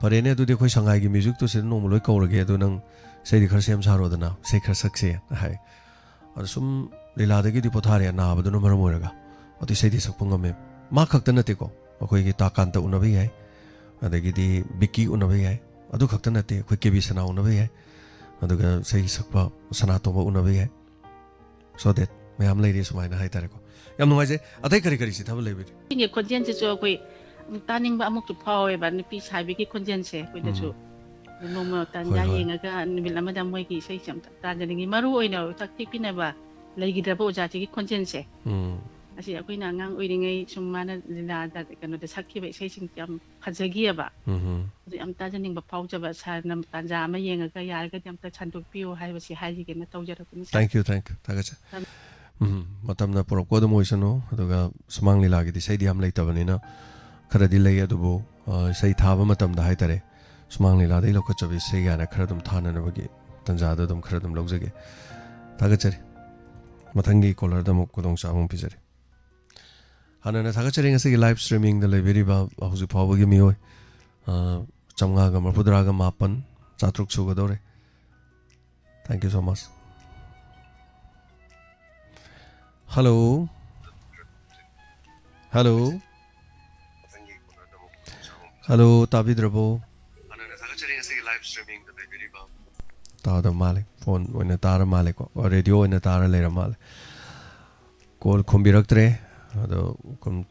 ꯐꯔꯦꯅꯦ ꯑꯗꯨꯗꯤ ꯑꯩꯈꯣꯏ ꯁꯉꯥꯏꯒꯤ ꯃ꯭ꯌꯨꯖꯤꯛꯇꯨ ꯁꯤꯗ ꯅꯣꯡꯃ ꯂꯣꯏ ꯀꯧꯔꯒꯦ ꯑꯗꯣ ꯅꯪ ꯏꯁꯩꯗꯤ ꯈꯔ ꯁꯦꯝ ꯁꯥꯔꯣꯗꯅ ꯏꯁꯩ ꯈꯔ ꯁꯛꯁꯦ ꯍꯥꯏ ꯑꯗꯣ ꯁꯨꯝ ꯂꯤꯂꯥꯗꯒꯤꯗꯤ ꯄꯣꯊꯥꯔꯦ ꯅꯥꯕꯗꯨꯅ ꯃꯔꯝ ꯑꯣꯏꯔꯒ ꯑꯗꯨ ꯏꯁꯩꯗꯤ ꯁꯛꯄ ꯉꯝꯃꯦ ꯃꯥ ꯈꯛꯇ ꯅꯠꯇꯦꯀꯣ ꯑꯩꯈꯣꯏꯒꯤ ꯇꯥꯀꯥꯟꯇ ꯎꯅꯕ ꯌꯥꯏ ꯑꯗꯒꯤꯗꯤ ꯕꯤꯛꯀꯤ ꯎꯅꯕ ꯌꯥꯏ ꯑꯗꯨ ꯈꯛꯇ ꯅꯠꯇꯦ ꯑꯩꯈꯣꯏ ꯀꯦꯕꯤ ꯁꯅꯥ ꯎꯅꯕ ꯌꯥꯏ ꯑꯗꯨꯒ ꯏꯁꯩ ꯁꯛꯄ ꯁꯅꯥꯇꯣꯝꯕ ꯎꯅꯕ ꯌꯥꯏ ꯁꯣ ꯗꯦꯠ ꯃꯌꯥꯝ ꯂꯩꯔꯤ ꯁꯨꯃꯥꯏꯅ ꯍꯥꯏꯇꯥꯔꯦꯀꯣ ꯌꯥꯝ ꯅꯨꯡꯉꯥꯏꯖꯩ ꯑꯇꯩ ꯀꯔꯤ ꯊꯕꯛ ꯂꯩꯕꯤꯔꯤ ꯁꯤꯒꯤ ꯈꯣꯟꯖꯦꯜꯁꯤꯁꯨ ꯑꯩꯈꯣꯏ ꯇꯥꯅꯤꯡꯕ ꯑꯃꯨꯛꯁꯨ ꯐꯥꯎꯋꯦꯕ ꯅꯨꯄꯤ ꯁꯥꯕꯤꯒꯤ ꯈꯣꯟꯖꯦꯜꯁꯦ ꯑꯩꯈꯣꯏꯗꯁꯨ ꯅꯣꯡꯃ ꯇꯥꯟꯖꯥ ꯌꯦꯡꯉꯒ ꯅꯨꯃꯤꯠ ꯑꯃꯗ ꯃꯣꯏꯒꯤ ꯏꯁꯩꯁꯦ ꯑꯝꯇ ꯇꯥꯖꯅꯤꯡꯉꯤ ꯃꯔꯨ ꯑꯣꯏꯅ ꯆꯥꯛꯊꯦꯛꯄꯤꯅꯕ ꯂꯩꯈꯤꯗ꯭ꯔꯕ ꯑꯣꯖꯥꯁꯤꯒꯤ ꯈꯣꯟꯖꯦꯜꯁꯦ ꯑꯁꯤ ꯑꯩꯈꯣꯏꯅ ꯑꯉꯥꯡ ꯑꯣꯏꯔꯤꯉꯩ ꯁꯨꯝ ꯃꯥꯅ ꯂꯤꯂꯥꯗ ꯀꯩꯅꯣꯗ ꯁꯛꯈꯤꯕ ꯏꯁꯩꯁꯤꯡꯁꯦ ꯌꯥꯝ ꯐꯖꯈꯤꯑꯕ ꯑꯗꯨ ꯌꯥꯝ ꯇꯥꯖꯅꯤꯡꯕ ꯐꯥꯎꯖꯕ ꯁꯥꯔꯅ ꯇꯥꯟꯖꯥ ꯑꯃ ꯌꯦꯡꯉꯒ ꯌꯥꯔꯒꯗꯤ ꯑꯝꯇ ꯁꯟꯗꯣꯛꯄꯤꯌꯨ ꯍꯥꯏꯕꯁꯤ ꯍꯥꯏꯖꯒꯦꯅ ꯇꯧꯖꯔꯛꯄꯅꯤ ꯊꯦꯡꯛ ꯌꯨ ꯊꯥꯒꯠꯆꯩ ꯃꯇꯝꯅ ꯄꯨꯔꯛꯄ ꯑꯗꯨꯝ ꯑꯣꯏꯁꯅꯨ ꯑꯗꯨꯒ ꯁꯨꯃꯥꯡ ꯂꯤꯂꯥꯒꯤꯗꯤ ꯏꯁꯩꯗꯤ ꯌꯥꯝ ꯂꯩꯇꯕꯅꯤꯅ ꯈꯔꯗꯤ ꯂꯩ ꯑꯗꯨꯕꯨ ꯏꯁꯩ ꯊꯥꯕ ꯃꯇꯝꯗ ꯍꯥꯏꯇꯥꯔꯦ ꯁꯨꯃꯥꯡ ꯂꯤꯂꯥꯗꯒꯤ ꯂꯧꯈꯠꯆꯕ ꯏꯁꯩ ꯀꯥꯏꯅ ꯈꯔ ꯑꯗꯨꯝ ꯊꯥꯅꯅꯕꯒꯤ ꯇꯥꯟꯖꯥꯗ ꯑꯗꯨꯝ ꯈꯔ ꯑꯗꯨꯝ ꯂꯧꯖꯒꯦ ꯊꯥꯒꯠꯆꯔꯤ ꯃꯊꯪꯒꯤ ꯀꯣꯂꯔꯗ ꯑꯃꯨꯛ ꯈꯨꯗꯣꯡꯆꯥꯕ ꯑꯃꯨꯛ ꯄꯤꯖꯔꯤ ꯍꯥꯟꯅꯅ ꯊꯥꯒꯠꯆꯔꯤ ꯉꯁꯤꯒꯤ ꯂꯥꯏꯚ ꯁ꯭ꯇ꯭ꯔꯤꯃꯤꯡꯗ ꯂꯩꯕꯤꯔꯤꯕ ꯍꯧꯖꯤꯛ ꯐꯥꯎꯕꯒꯤ ꯃꯤꯑꯣꯏ 534 400 ꯁꯨꯒꯗꯧꯔꯦ thank you so much Hello. Hello, Tabidrabo. Tada male. Phone oina tara male ko. Radio oina tara lera male. Call khumbiraktre. Ado kum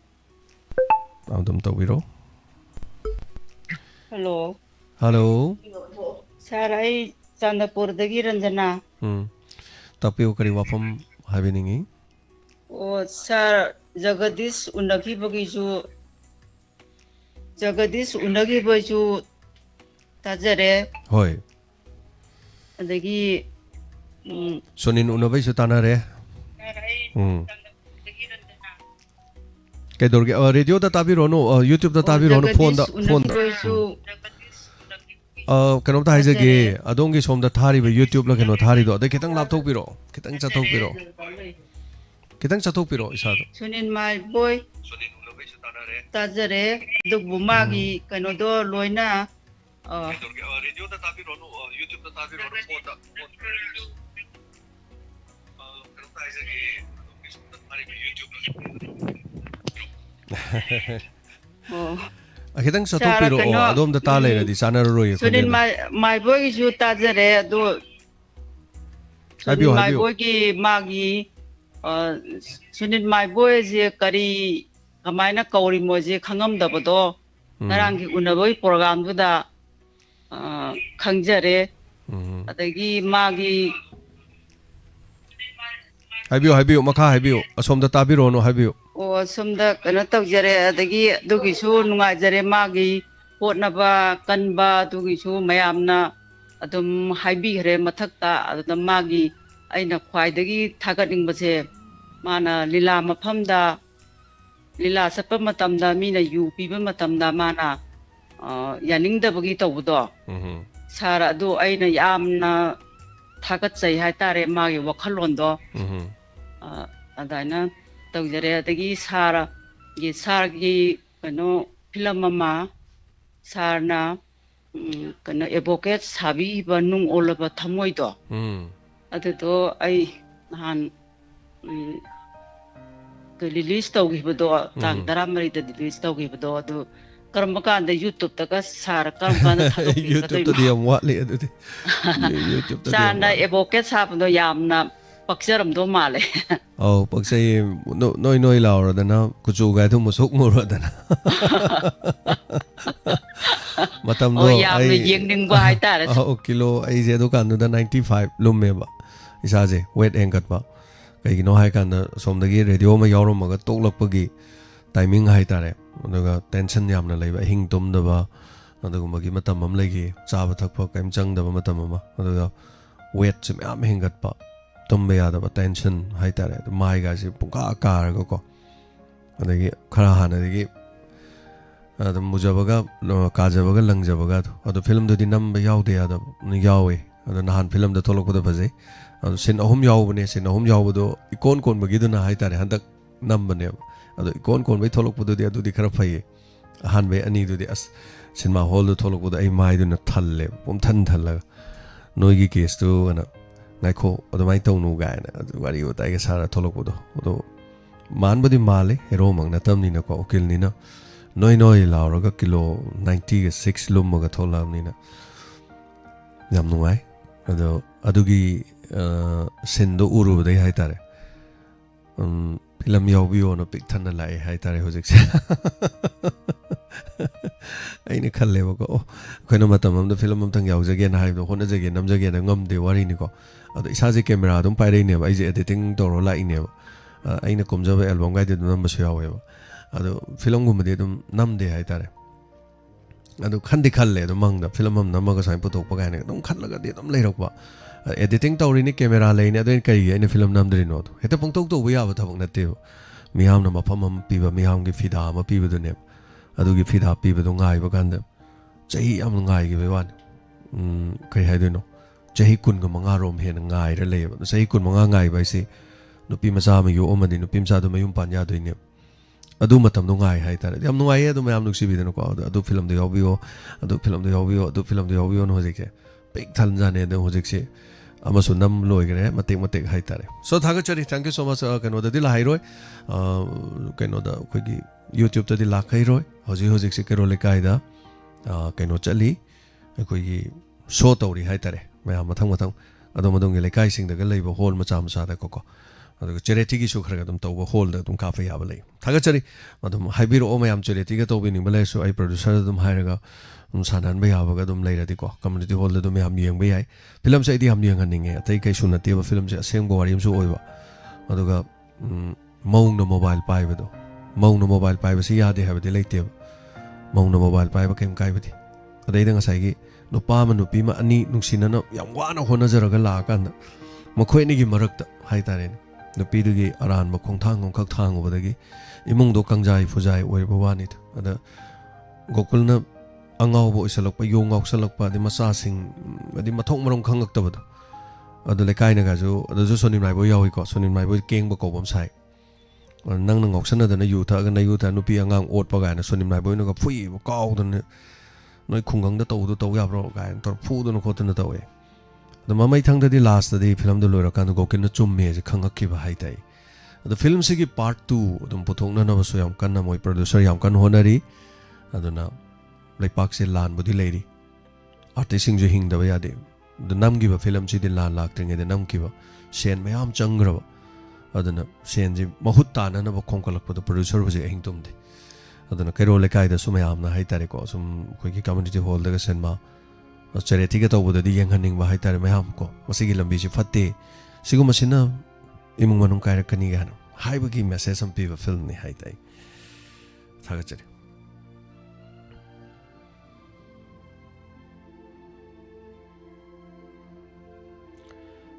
adum tawiro. Hello. Sir, I Chandapurdagi Ranjana. Tapiyo kari wafam habiningi. Oh, sir, Jagadish Unagi Baju Tajare. Hoi. Adagi Sonin unabai sutanare. Kedorge radio da tabirono YouTube da tabirono phone kano ta haijage adongi somda thariba YouTube la kano tharido ade kitang laptop piro kitang chathok piro kitang chathok piro isado Sunin my boy Tajare Dubumagi kano do loina radio da tabirono YouTube da tabirono phone da kano ta haijage adongi somda thariba YouTube Oh Akitang chathok piro adom da ta leira di sanaroi Sunin my boy ju Tajare do my boy ki magi Sunin my boy je kari kamaina kauri moje khangam da bodo narang ki unaboi program du da ꯈꯪꯖꯔꯦ ꯑꯗꯒꯤ ꯃꯥꯒꯤ ꯍꯥꯏꯕꯤꯌꯨ ꯃꯈꯥ ꯍꯥꯏꯕꯤꯌꯨ ꯑꯁꯣꯝꯗ ꯇꯥꯕꯤꯔꯣꯅꯣ ꯍꯥꯏꯕꯤꯌꯨ ꯑꯣ ꯁꯣꯝꯗ ꯀꯩꯅꯣ ꯇꯧꯖꯔꯦ ꯑꯗꯒꯤ ꯑꯗꯨꯒꯤꯁꯨ ꯅꯨꯡꯉꯥꯏꯖꯔꯦ ꯃꯥꯒꯤ ꯍꯣꯠꯅꯕ ꯀꯟꯕ ꯑꯗꯨꯒꯤꯁꯨ ꯃꯌꯥꯝꯅ ꯑꯗꯨꯝ ꯍꯥꯏꯕꯤꯈ꯭ꯔꯦ ꯃꯊꯛꯇ ꯑꯗꯨꯗ ꯃꯥꯒꯤ ꯑꯩꯅ ꯈ꯭ꯋꯥꯏꯗꯒꯤ ꯊꯥꯒꯠꯅꯤꯡꯕꯁꯦ ꯃꯥꯅ ꯂꯤꯂꯥ ꯃꯐꯝꯗ ꯂꯤꯂꯥ ꯆꯠꯄ ꯃꯇꯝꯗ ꯃꯤꯅ ꯌꯨ ꯄꯤꯕ ꯃꯇꯝꯗ ꯃꯥꯅ ꯌꯥꯅꯤꯡꯗꯕꯒꯤ ꯇꯧꯕꯗꯣ ꯁꯥꯔ ꯑꯗꯨ ꯑꯩꯅ ꯌꯥꯝꯅ ꯊꯥꯒꯠꯆꯩ ꯍꯥꯏꯇꯥꯔꯦ ꯃꯥꯒꯤ ꯋꯥꯈꯜꯂꯣꯟꯗꯣ ꯑꯗꯨꯃꯥꯏꯅ ꯇꯧꯖꯔꯦ ꯑꯗꯒꯤ ꯁꯥꯔꯒꯤ ꯀꯩꯅꯣ ꯐꯤꯂꯝ ꯑꯃ ꯁꯥꯔꯅ ꯀꯩꯅꯣ ꯑꯦꯚꯣꯀꯦꯠ ꯁꯥꯕꯤꯕ ꯅꯨꯡ ꯑꯣꯜꯂꯕ ꯊꯃꯣꯏꯗꯣ ꯑꯗꯨꯗꯣ ꯑꯩ ꯅꯍꯥꯟ ꯔꯤꯂꯤꯁ ꯇꯧꯈꯤꯕꯗꯣ ꯇꯥꯡ 14ꯗ ꯔꯤꯂꯤꯁ ꯇꯧꯈꯤꯕꯗꯣ ꯑꯗꯨ ꯀꯔꯝꯕ ꯀꯥꯟꯗ ꯌꯨꯇꯨꯕꯇꯒ ꯁꯥꯔ ꯀꯔꯝ ꯀꯥꯟꯗ ꯊꯥꯗꯣꯛꯄꯤꯒꯗꯣꯏꯅꯣ ꯌꯨꯇꯨꯕꯇꯗꯤ ꯌꯥꯝ ꯋꯥꯠꯂꯤ ꯑꯗꯨꯗꯤ ꯌꯨꯇꯨꯕꯇꯗꯤ ꯌꯥꯝ ꯁꯥꯔꯅ ꯋꯥꯠꯂꯤ ꯑꯦꯚꯣꯀꯦꯠ ꯁꯥꯕꯗꯣ ꯌꯥꯝꯅ ꯄꯛꯆꯔꯝꯗꯧ ꯃꯥꯜꯂꯦ ꯑꯧ ꯄꯛꯆꯩ ꯅꯣꯏ ꯂꯥꯎꯔꯗꯅ ꯀꯨꯆꯨꯒꯥꯏꯗꯨ ꯃꯨꯁꯨꯛ ꯃꯨꯔꯗꯅ ꯃꯇꯝꯗꯣ ꯌꯥꯝꯅ ꯑꯩ ꯌꯦꯡꯅꯤꯡꯕ ꯍꯥꯏꯇꯥꯔꯦ ꯀꯤꯂꯣ ꯑꯩꯁꯦ ꯑꯗꯨꯀꯥꯟꯗꯨꯗ 95 ꯂꯨꯝꯃꯦꯕ ꯏꯁꯥꯁꯦ ꯋꯦꯠ ꯍꯦꯟꯒꯠꯄ ꯀꯩꯒꯤꯅꯣ ꯍꯥꯏꯀꯥꯟꯗ ꯁꯣꯝꯗꯒꯤ ꯔꯦꯗꯤꯑꯣ ꯑꯃ ꯌꯥꯎꯔꯝꯃꯒ ꯇꯣꯛꯂꯛꯄꯒꯤ ꯇꯥꯏꯃꯤꯡ ꯍꯥꯏꯇꯥꯔꯦ ꯑꯗꯨꯒ ꯇꯦꯟꯁꯟ ꯌꯥꯝꯅ ꯂꯩꯕ ꯑꯍꯤꯡ ꯇꯨꯝꯗꯕ ꯑꯗꯨꯒꯨꯝꯕꯒꯤ ꯃꯇꯝ ꯑꯃ ꯂꯩꯈꯤ ꯆꯥꯕ ꯊꯛꯄ ꯀꯩꯝ ꯆꯪꯗꯕ ꯃꯇꯝ ꯑꯃ ꯑꯗꯨꯒ ꯋꯦꯠꯁꯦ ꯃꯌꯥꯝ ꯍꯦꯟꯒꯠꯄ tumbe yadaba tension haitare mai ga si pungka karaga ko adagi khara hanadagi adum mujabaga kajabaga langjabaga adu film do dinam yaude yada yawe adu nahan film da tholokda baje adu sin ahum yaubne sin ahum yaudo ikon kon bagiduna haitare handak nambane adu ikon kon bai tholokbudo di adu di khara phai han be ani du di as cinema hall do tholokbudo ai mai du na thalle pum than thalaga noigi case tu ana naiko adumai tawnu gaina wari utai ga sara tholokbudo adu manbudi male hero mang na tamni na ko okil ni na noi lauraga kilo 90 ga 6 lummaga tholamni na yam nuai adu adugi sindo uru dai haitare film yawbiyo no pik thanna lai haitare hojik se aine khalle ko khoina matam am da film am tang yawjage na haibdo hona jage namjage na ngamde wari ni ko adu isaje camera dum pai rei ne ba ije editing toro lai ne ba aina komjaba album ga de number su yawe ba adu film gum de dum namde haitare adu khandi khalle adu mangda film am namaga sai putok pa ga ne dum khallaga de dum leirok ba editing tawri ni camera leine adu kai ene film namdri no heta pungtok to ya ba thabak na te miyam na mafam am piba miyam gi fida ma piba du ne adu gi fida piba du ngai ba ganda chahi am ngai gi be wan kai hai du no chahi kun ga manga rom he ngai ra le ba chahi kun manga ngai ba si nupi macha ma yo omadi nupi macha du mayum pan ya du ne adu matam du ngai hai tare yam ngai adu mayam nuksi bi du ko adu film du yobiyo adu film du yobiyo no hojik se pek thal jane du hojik se amasu nam loi gre matek hai tare so thaga chari thank you so much kano da dil hai roi kano da khoi gi youtube ta dil la khai roi hojik se kero le kai da kano chali khoi gi show tawri hai tare mayam mathang adu madong le kai sing da ga leiba hall macha da ko adu charity gi su khara dum tawba hall da dum ka fa ya ba lei thaga chari madum haibiro o mayam charity ga tawbi ning ba lai so ai producer dum hairaga sanan ba yabaga dum leiradi ko community hall da dum yam yeng ba yai film se idi ham yeng haninge atai kai suna te ba film se asem go warim su oiba aduga maung no mobile pai ba do maung no mobile pai ba si ya de ha ba de leite maung no mobile pai ba kem kai ba di adai da ngasai gi no pa ma no pi ma ani nungsina no yam wa na hona jaraga la kan da makhoi ni gi marak ta hai tare no pi du gi aran ma khong thang khak thang ba da gi imung do kangjai fujai oi ba wa ni ada gokul na angau bo isalak pa yong ngau salak pa de masa sing adi mathong marong khangak ta badu adu le kai na ga ju adu ju sonin mai bo yawi ko sonin mai bo keng ba ko bam sai nang nang ngok sana da na yu tha ga na yu tha nu pi angang ot pa ga na sonin mai bo no ga phui bo kaw da noi khungang da to ya bro ga tor phu do no ko ta na tawe da mamai thang da di last da di film do lora kan go kin na chum me je khangak ki ba hai tai adu film se gi part 2 dum puthong na na ba so yam kan na moi producer yam kan honari adu na like se lan budi lady artist sing je hing da ya de the nam gi ba film chi de lan lak tring de nam ki ba sen mayam changra ba adana sen ji mahut ta na ba khong kalak pa producer ba je hing tum de adana kairo le kai da sum yam na hai tare ko sum koi ki community hall da sen ma charity ga tawbudadi yenghaning ba haitare mayam ko masigi lambi si fatte sigum masina imung manung kairakani ga haibagi message am piba film ni haitai thagachari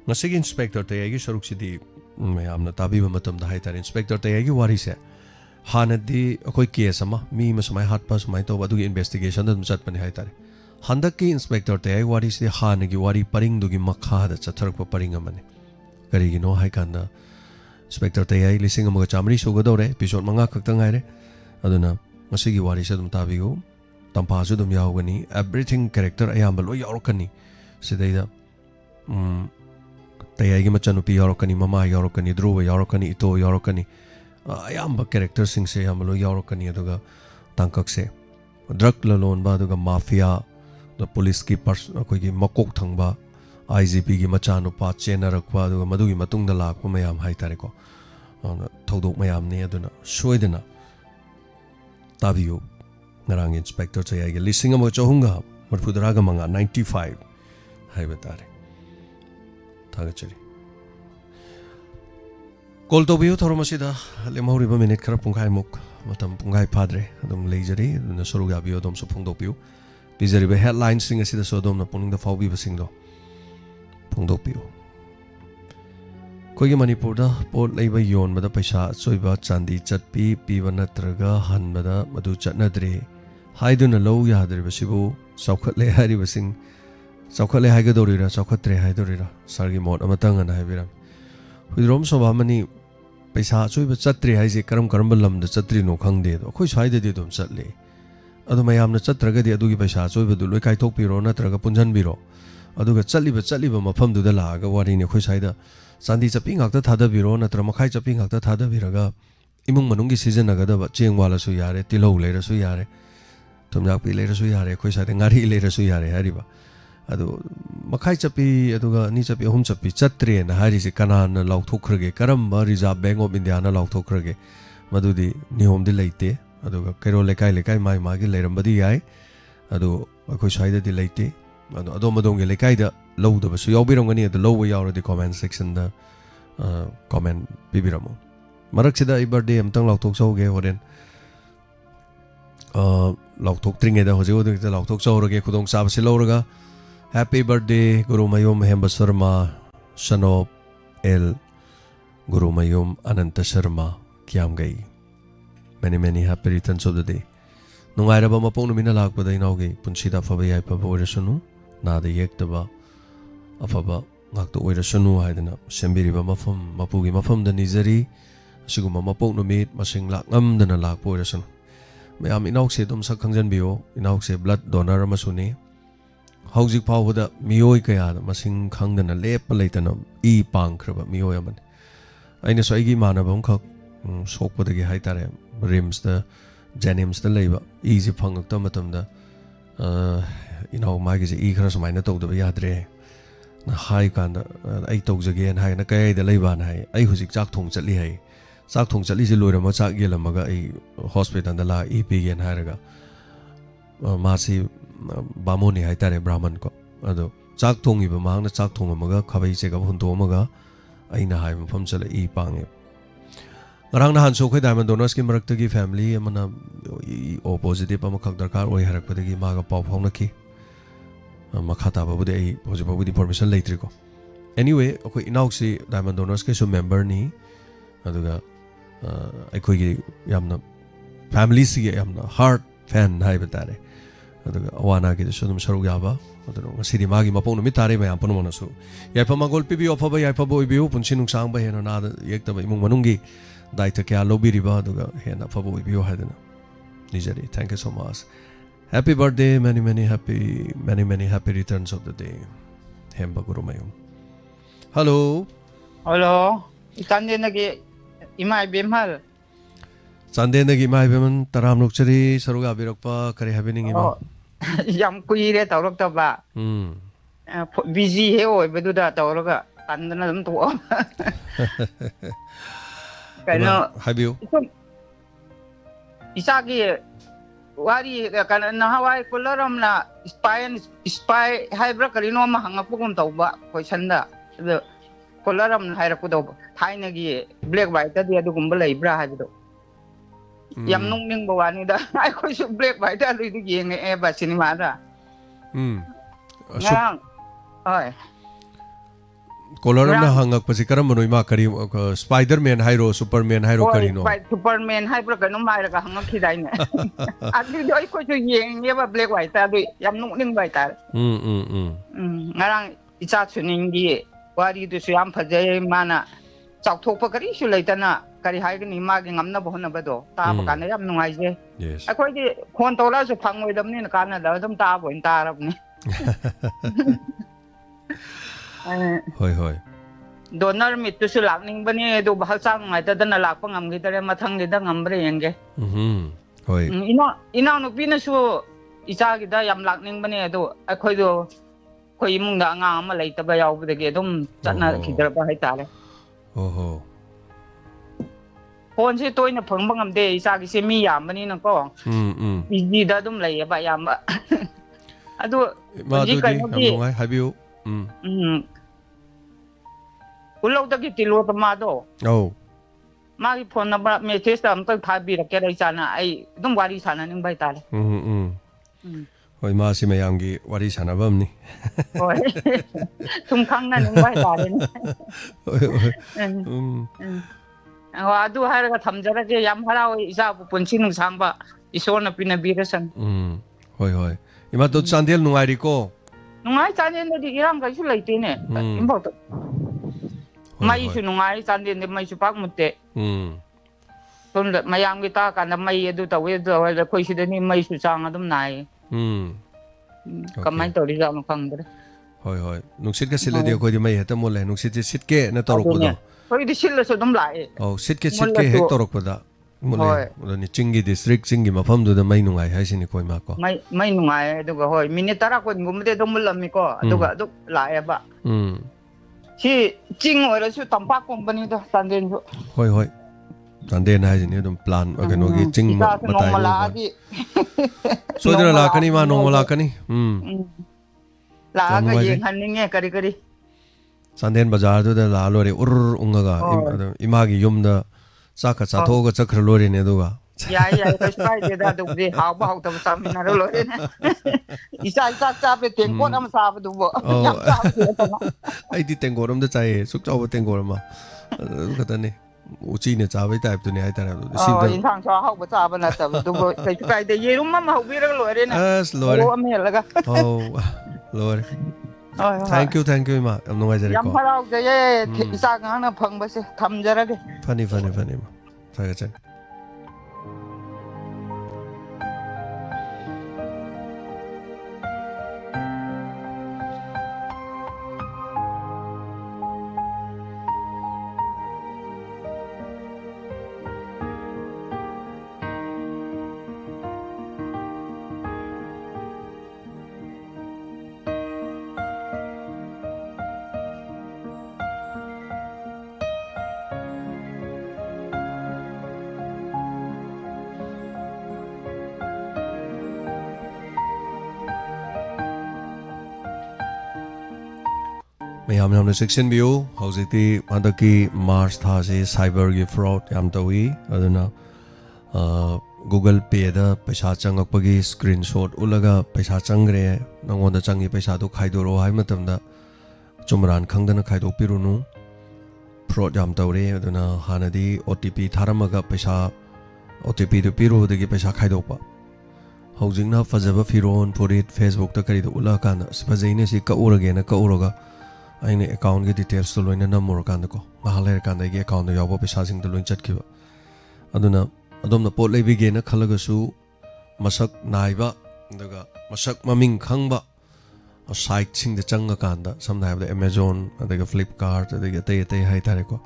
ngasigi inspector tayagi saruk sidi mayamna tabiba matam da haitare inspector tayagi wari se hanadi akoi case ama mi masmai hatpa sumai to adu investigation da chatpani haitare handaki inspector tayagi wari se hanagi wari paring dugi makha da chatharak paring amane kari gi no haikanda inspector tayagi lising amaga chamri suga dore episode manga khakta ngaire aduna ngasigi wari se dum tabigu tampa su dum yawgani everything character ayamba lo yawrkani sidaida tayagi machanupi yawrkani mama yawrkani dhruva yawrkani ito yawrkani ayamba character sing se yamalo yawrkani aduga tangkak se drug lalon ba aduga mafia the police ki koi gi makok thangba IGP gi machanupa chenarakwa aduga madugi matungda lakpa mayam haitare ko thodok mayam ne aduna soidena tabiyo ngarang inspector chayagi lising ama chahunga marfudaraga manga 95 haibatare thagachari call to biyo thoromasida lemhori ba minute khara pungkai muk matam pungkai padre adum leijari na soruga biyo dom su phongdok biyo bijari ba headlines sing asida so dom na puning da fawbi ba sing do phongdok biyo koigi manipur da pot leiba yon bada paisa soiba chandi chatpi piba natraga han bada madu chatnadre haiduna low yadre ba sibu saukhatle hari ba sing saukhatle haiga dorira saukhatre haidorira sargi mod amatang ana haibiram Hudrom Sobamani Paisa Soiba Chatri has a Karam Karambalam the Chatri no Kang de, of course, I did on Saturday. Adumayam the Chatraga de Adugi Paisa, Soiba the Lukai Topiro, Natraga Punjan Biro, Aduga Chaliba Mapam to the Laga, what in a Kusaida, Sandi Chaping after Tada Biro, Natramakai Chaping after Tada Viraga, Imung Manungi season Agada, Ching Wala Suyare, Tilo later Suyare, Tomjapi later Suyare, Kusa and Gari later Suyare, Hariba. Adu makai chapi aduga ni chapi hum chapi chatre na hari se kanan lauk thokrage karamba reserve bank of india na lauk thokrage madudi ni hom di leite aduga kero lekai mai magi leirambadi yai adu akoi saida di leite adu adom madong ge lekai da low da basu yawbirangani adu low yaw di comment section da comment bibiramo marak sida I birthday amtang lauk thok chau ge horen lauk thok tringe da hoje odu da lauk thok chau roge khudong sa basi lawraga Happy birthday, Guru Mayum Hemba Sharma, Shanop L. Guru Mayum Ananta Sharma, Kiam Gai. Many happy returns of the day. No matter about Mapon Minalak, but I know Punchida Fabia Pavorasunu, Nada Yektaba, Afaba, Nakto Werasunu, Hidena, Shembiriba Mafum, Mapugi Mafum, the Nizari, Shiguma Mapon meet, Mashing Lak than a lak Porasun. May am in Oxidum Sakanjan Bio, in Oxe blood donor Masuni. Housing power the Mioi Kaya, Masing Kangana Lepa Latana, E. Pankraba, Mioyaman. I know Saigi Mana Bongkok, Sok with the Haitare, Rims the Janims the labor, easy pang of tomatum the Magis Ekras Minato the Yadre. High kind I talks again, High Nakai the Laban High, I was exact tongues at Lihai. Saktongs at Lizzie Lura Masak Yelamaga, a hospital and the La EP and Haraga. Masi Bamoni Haitare Brahman ko. Ado, Chak Tong iba mang na Chak Tong amaga, Kabay Cheka Punto amaga, Aina Haim from Sala E. Pang. Narang na Hanso kay Diamond Donors ki Marakagi family, Amana O positive Amakakar, or Harakpatagi Maga Pop Honaki Makata Babude, Positive with information later. Anyway, okay, inauxi Diamond Donors case member ni Aduga Equigi Yamna family si Yamna heart fan Haibatare. Awana ki sudum sarugaba adro sidi magi mapong mitare may ampon monasu yai pamagol pibi opaba yai pabo ibiu punsinung sang ba hena na yekta ba imong manungi daita kya lobby riba aduga hena pabo ibiu hadena nijari. Thank you so much. Happy birthday, many happy returns of the day. Hemba Guru Mayum. Hello. Itan din nagi imay bimhal. Sunday nagi imay biman taram nukchari saruga birakpa kare happening ima. Yam kuire tawrak taba. Busy he oi beduda tawraga tandana dum to. Kano habiu. Isagi wari kan na hawai kularam na spy hybrid karino ma hangapugum tawba question da kolaram hairaku do thaina gi black white da dia dugum balai bra habido yam nung ning bawani da ai ko su black white da lu gi nge e ba cinema da ngang oi kolaram na hangak pasi karam noi ma kari spiderman hairo superman hairo kari no superman haibra ka no mai ra ka hangak khidai ne adi do ai ko su yeng nge ba black white da du yam nung ning bai ta ngarang icha chuning gi wari du su yam phajai mana chak thok pa kari su leitana kari hai ni ma gi ngamna bo na ba do ta ba kan yam nungai je ai ko gi khon to la su phangoi dam ni ka na da dam ta bo in ta rab ni hoi hoi donor mit tu su lak ning bani do bahal sang ngai ta dan lak pa ngam gi tare mathang gi da ngam bre yenge hoi ina no pi na su icha gi da yam lak ning bani do ai khoi do khoi imung da nga ma lei ta ba yaw de ge dum chatna ki dar ba hai ta le ho phone se toina phang bangam de icha gi se mi yam bani na ko ji da dum lei ba yam ba adu ma du di am ngai habiu ulo da ki tilo ta ma do ma gi phone number message ta am ta tha bi ra ke rai chana ai dum wari sana ning bai ta le hoi ma si mayam gi wari sana bam ni hoi tum khang na ning bai ta le adu har ga thamjara ge yam harao isa bu punchi nung sang ba isona pina bi ra san hoi hoi ima to chandel nungai ri ko nungai chandel di irang ga su lai te ne imbo to mai su nungai chandel de mai su pak mutte ton mayam gi ta kan mai adu ta we do wa khoi su de ni mai su chang adum nai kamai to ri ja ma phang de hoi hoi nuksit ka sile de ko di mai heta mo le nuksit sit ke na torok ko do hoi di sil so dum lai sit ke hek torok ko da mo le ni chingi district chingi mafam do da mai nungai hai sini koi ma ko mai nungai du ga hoi minute tara ko ngum de dum lam mi ko du ga du lai ba si ching ora su tampak company do tanden su hoi hoi tanden hai sini dum plan ga no gi ching ma batai so dira la kani ma no la kani la ga yeng han ni nge kari kari Sanden bazar do da la lore unga ga ima gi yum da sa ka cha tho ga chakra lore ne do ga ya ko spai de da du de haw ba haw ta sa min na lore ne isa cha pe ten ko am sa ba du bo yam sa ai di ten goram da chai suk chaw ba ten goram ma ka ta ne uchi ne cha bai type tu ne ai ta na si da in thang cha haw ba cha ba na ta du bo kai spai de ye rum ma haw bi ra lore ne lore o am he la ga lore thank you ma am no jare ko yam harau de ye isa ga na phang ba se tham jara ge funny ma sa ga chen mayam namna section view hojiti madaki mars tha se cyber gi fraud yam tawi aduna google pay da paisa changakpagi screenshot ulaga paisa changre nangonda changi paisa do khaidoro hai matamda chumran khangdana khaidok pirunu fraud yam tawre aduna hanadi otp tharamaga paisa otp do piru dagi paisa khaidokpa hojingna fajaba firon purit facebook ta kari do ula kan fajaine si ka urage na ka uraga aine account ge details to loina namur kan ko mahaler kan ge account yaw bo pesa sing to loin chat khiba aduna adom na pot leibi ge na khalaga su masak naiba daga masak maming khangba site sing de changa kan da samna have the amazon daga flipkart daga te hai tare ko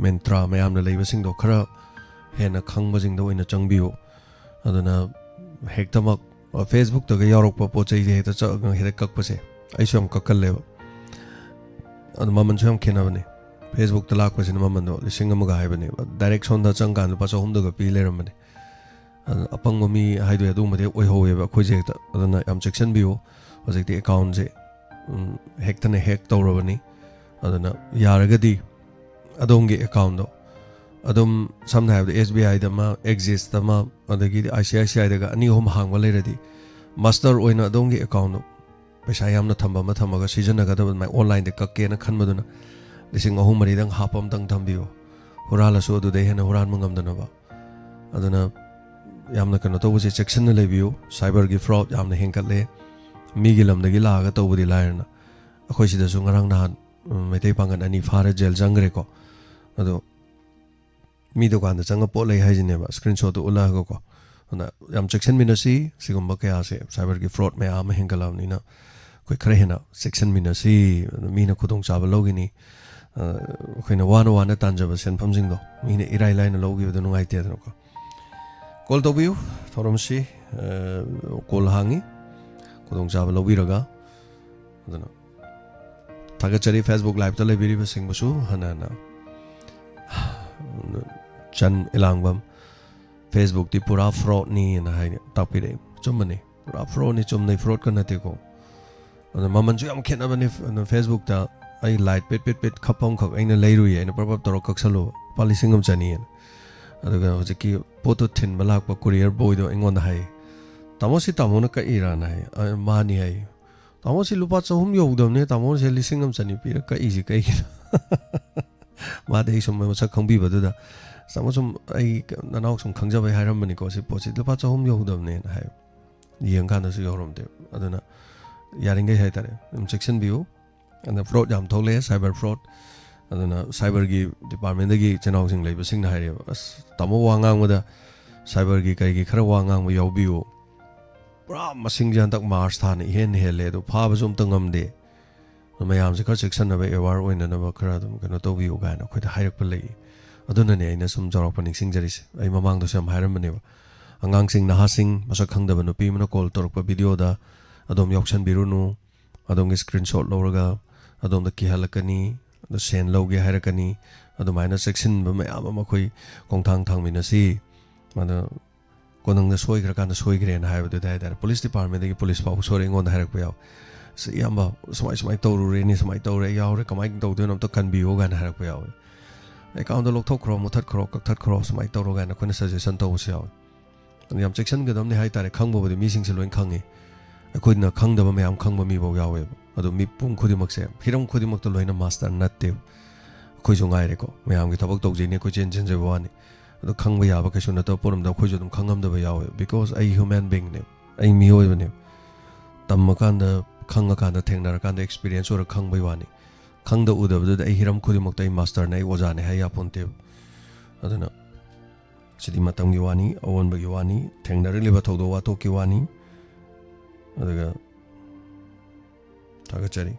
mentra mayam na leiba sing do khara hena khangba jing do ina changbiu aduna hektamak facebook to ge yorok po chei de ta cha he kak pa se ai som kakal leba and maman cham khena bane facebook tala ko sin maman do lising amaga hai bane direct son da chang kan pa so hum do ga pi le ram bane apangba mi haidoi adumade oihoweba khojekta adana yam section biu hojekti account je hectane hack tawrabani adana yaragadi adongi account do adum samna have SBI dama exist dama adagi ICICI daga ani hom hangwa leradi master oina adongi account paisa yamna thamba ma thamaga season naga da mai online de kakke na khanmaduna lising ahum mari dang hapam tang thambiyo hurala so du de hena huran mangam dana ba aduna yamna kana to buse section na lebiyo cyber gi fraud yamna henkatle mi gi lam dagi la ga to budi lairna akhoi sida su ngarang nahan metai pangan ani fara jail jangre ko ado mi dukan da changa po lei haijine ba screenshot to ula go ko na yam section minasi sigumba kaya se cyber gi fraud me am henkalam ni na koi khare hena section minasi mi na khudong chaba logini khoina wana tanjaba sen phamjing do mi ne irai lai na logi do ngai te ko call to view thorom si call hangi khudong chaba lobi raga adana taga chari Facebook live tale biri ba sing basu hanana chan ilangbam Facebook ti pura fraud ni na hai tapire chumani pura fraud ni chumnai fraud kan ate ko ana maman ju am khena bani Facebook ta ai light pet khapam khak aina leiru ye na probab toro kaksalo palisingam chani aduga hojiki poto thin balak pa courier boy do engon hai tamosi tamona ka ira na hai mani hai tamosi lupa chahum yodam ne tamon se lisingam chani pira ka iji kai ma dei som ma sak khangbi badu da samosum ai nanau som khangja bai hairam bani ko se pochi lupa chahum yodam ne hai yang kan su yorom de aduna yaringe hai tare section view and the fraud jam thole cyber fraud aduna cyber gi department gi chenau sing leiba sing na haire as tamo wangang da cyber gi kai gi khara wangang ma yawbiu pura masing jan tak mars than hen hele do pha ba zum tangam de mayam se khar section na ba aware oina na ba khara dum kano to biu ga na khoi da hairak pa lei aduna ne aina sum jorok paning sing jari se ai mamang do sam hairam bane ba angang sing naha sing masak khang da ba no pi mana call torok pa video da adom yoksan birunu adom gi screenshot loraga adom da ki halakani da sen loge hairakani adom aina section ba mayam ma khoi kongthang thang mina si mana konang da soi gra kan da soi gre na haiba da da police department da gi police pa sore ngon da hairak pa yaw se yamba smai to ru re ni smai to re yaw re kamai to de nam to kan bi ho ga na hairak pa yaw account da lok thok khro mo that khro kak that khro smai to ro ga na khona suggestion to se yaw yam section ga dam ne hai tare khang bo de mi sing se loin khang e akhoi na khang da ba mayam khang ba mi bo yaw e ado mi pum khudi mak se hiram khudi mak to loina master natte khoi jo ngai re ko mayam gi thabak to je ne ko chen chen je wa ni ado khang ba ya ba ka shuna to porum da khoi jo dum khangam da ba yaw because ai human being ne ai mi hoi ba ne tam kan da khang kan da thengnar kan da experience or khang bai wa ni khang da u da ba da ai hiram khudi mak tai master nei oja ne hai ya ponte aduna sidi matam gi wani awon ba gi wani thengnar le ba thodo wa to ki wani adaga tagachari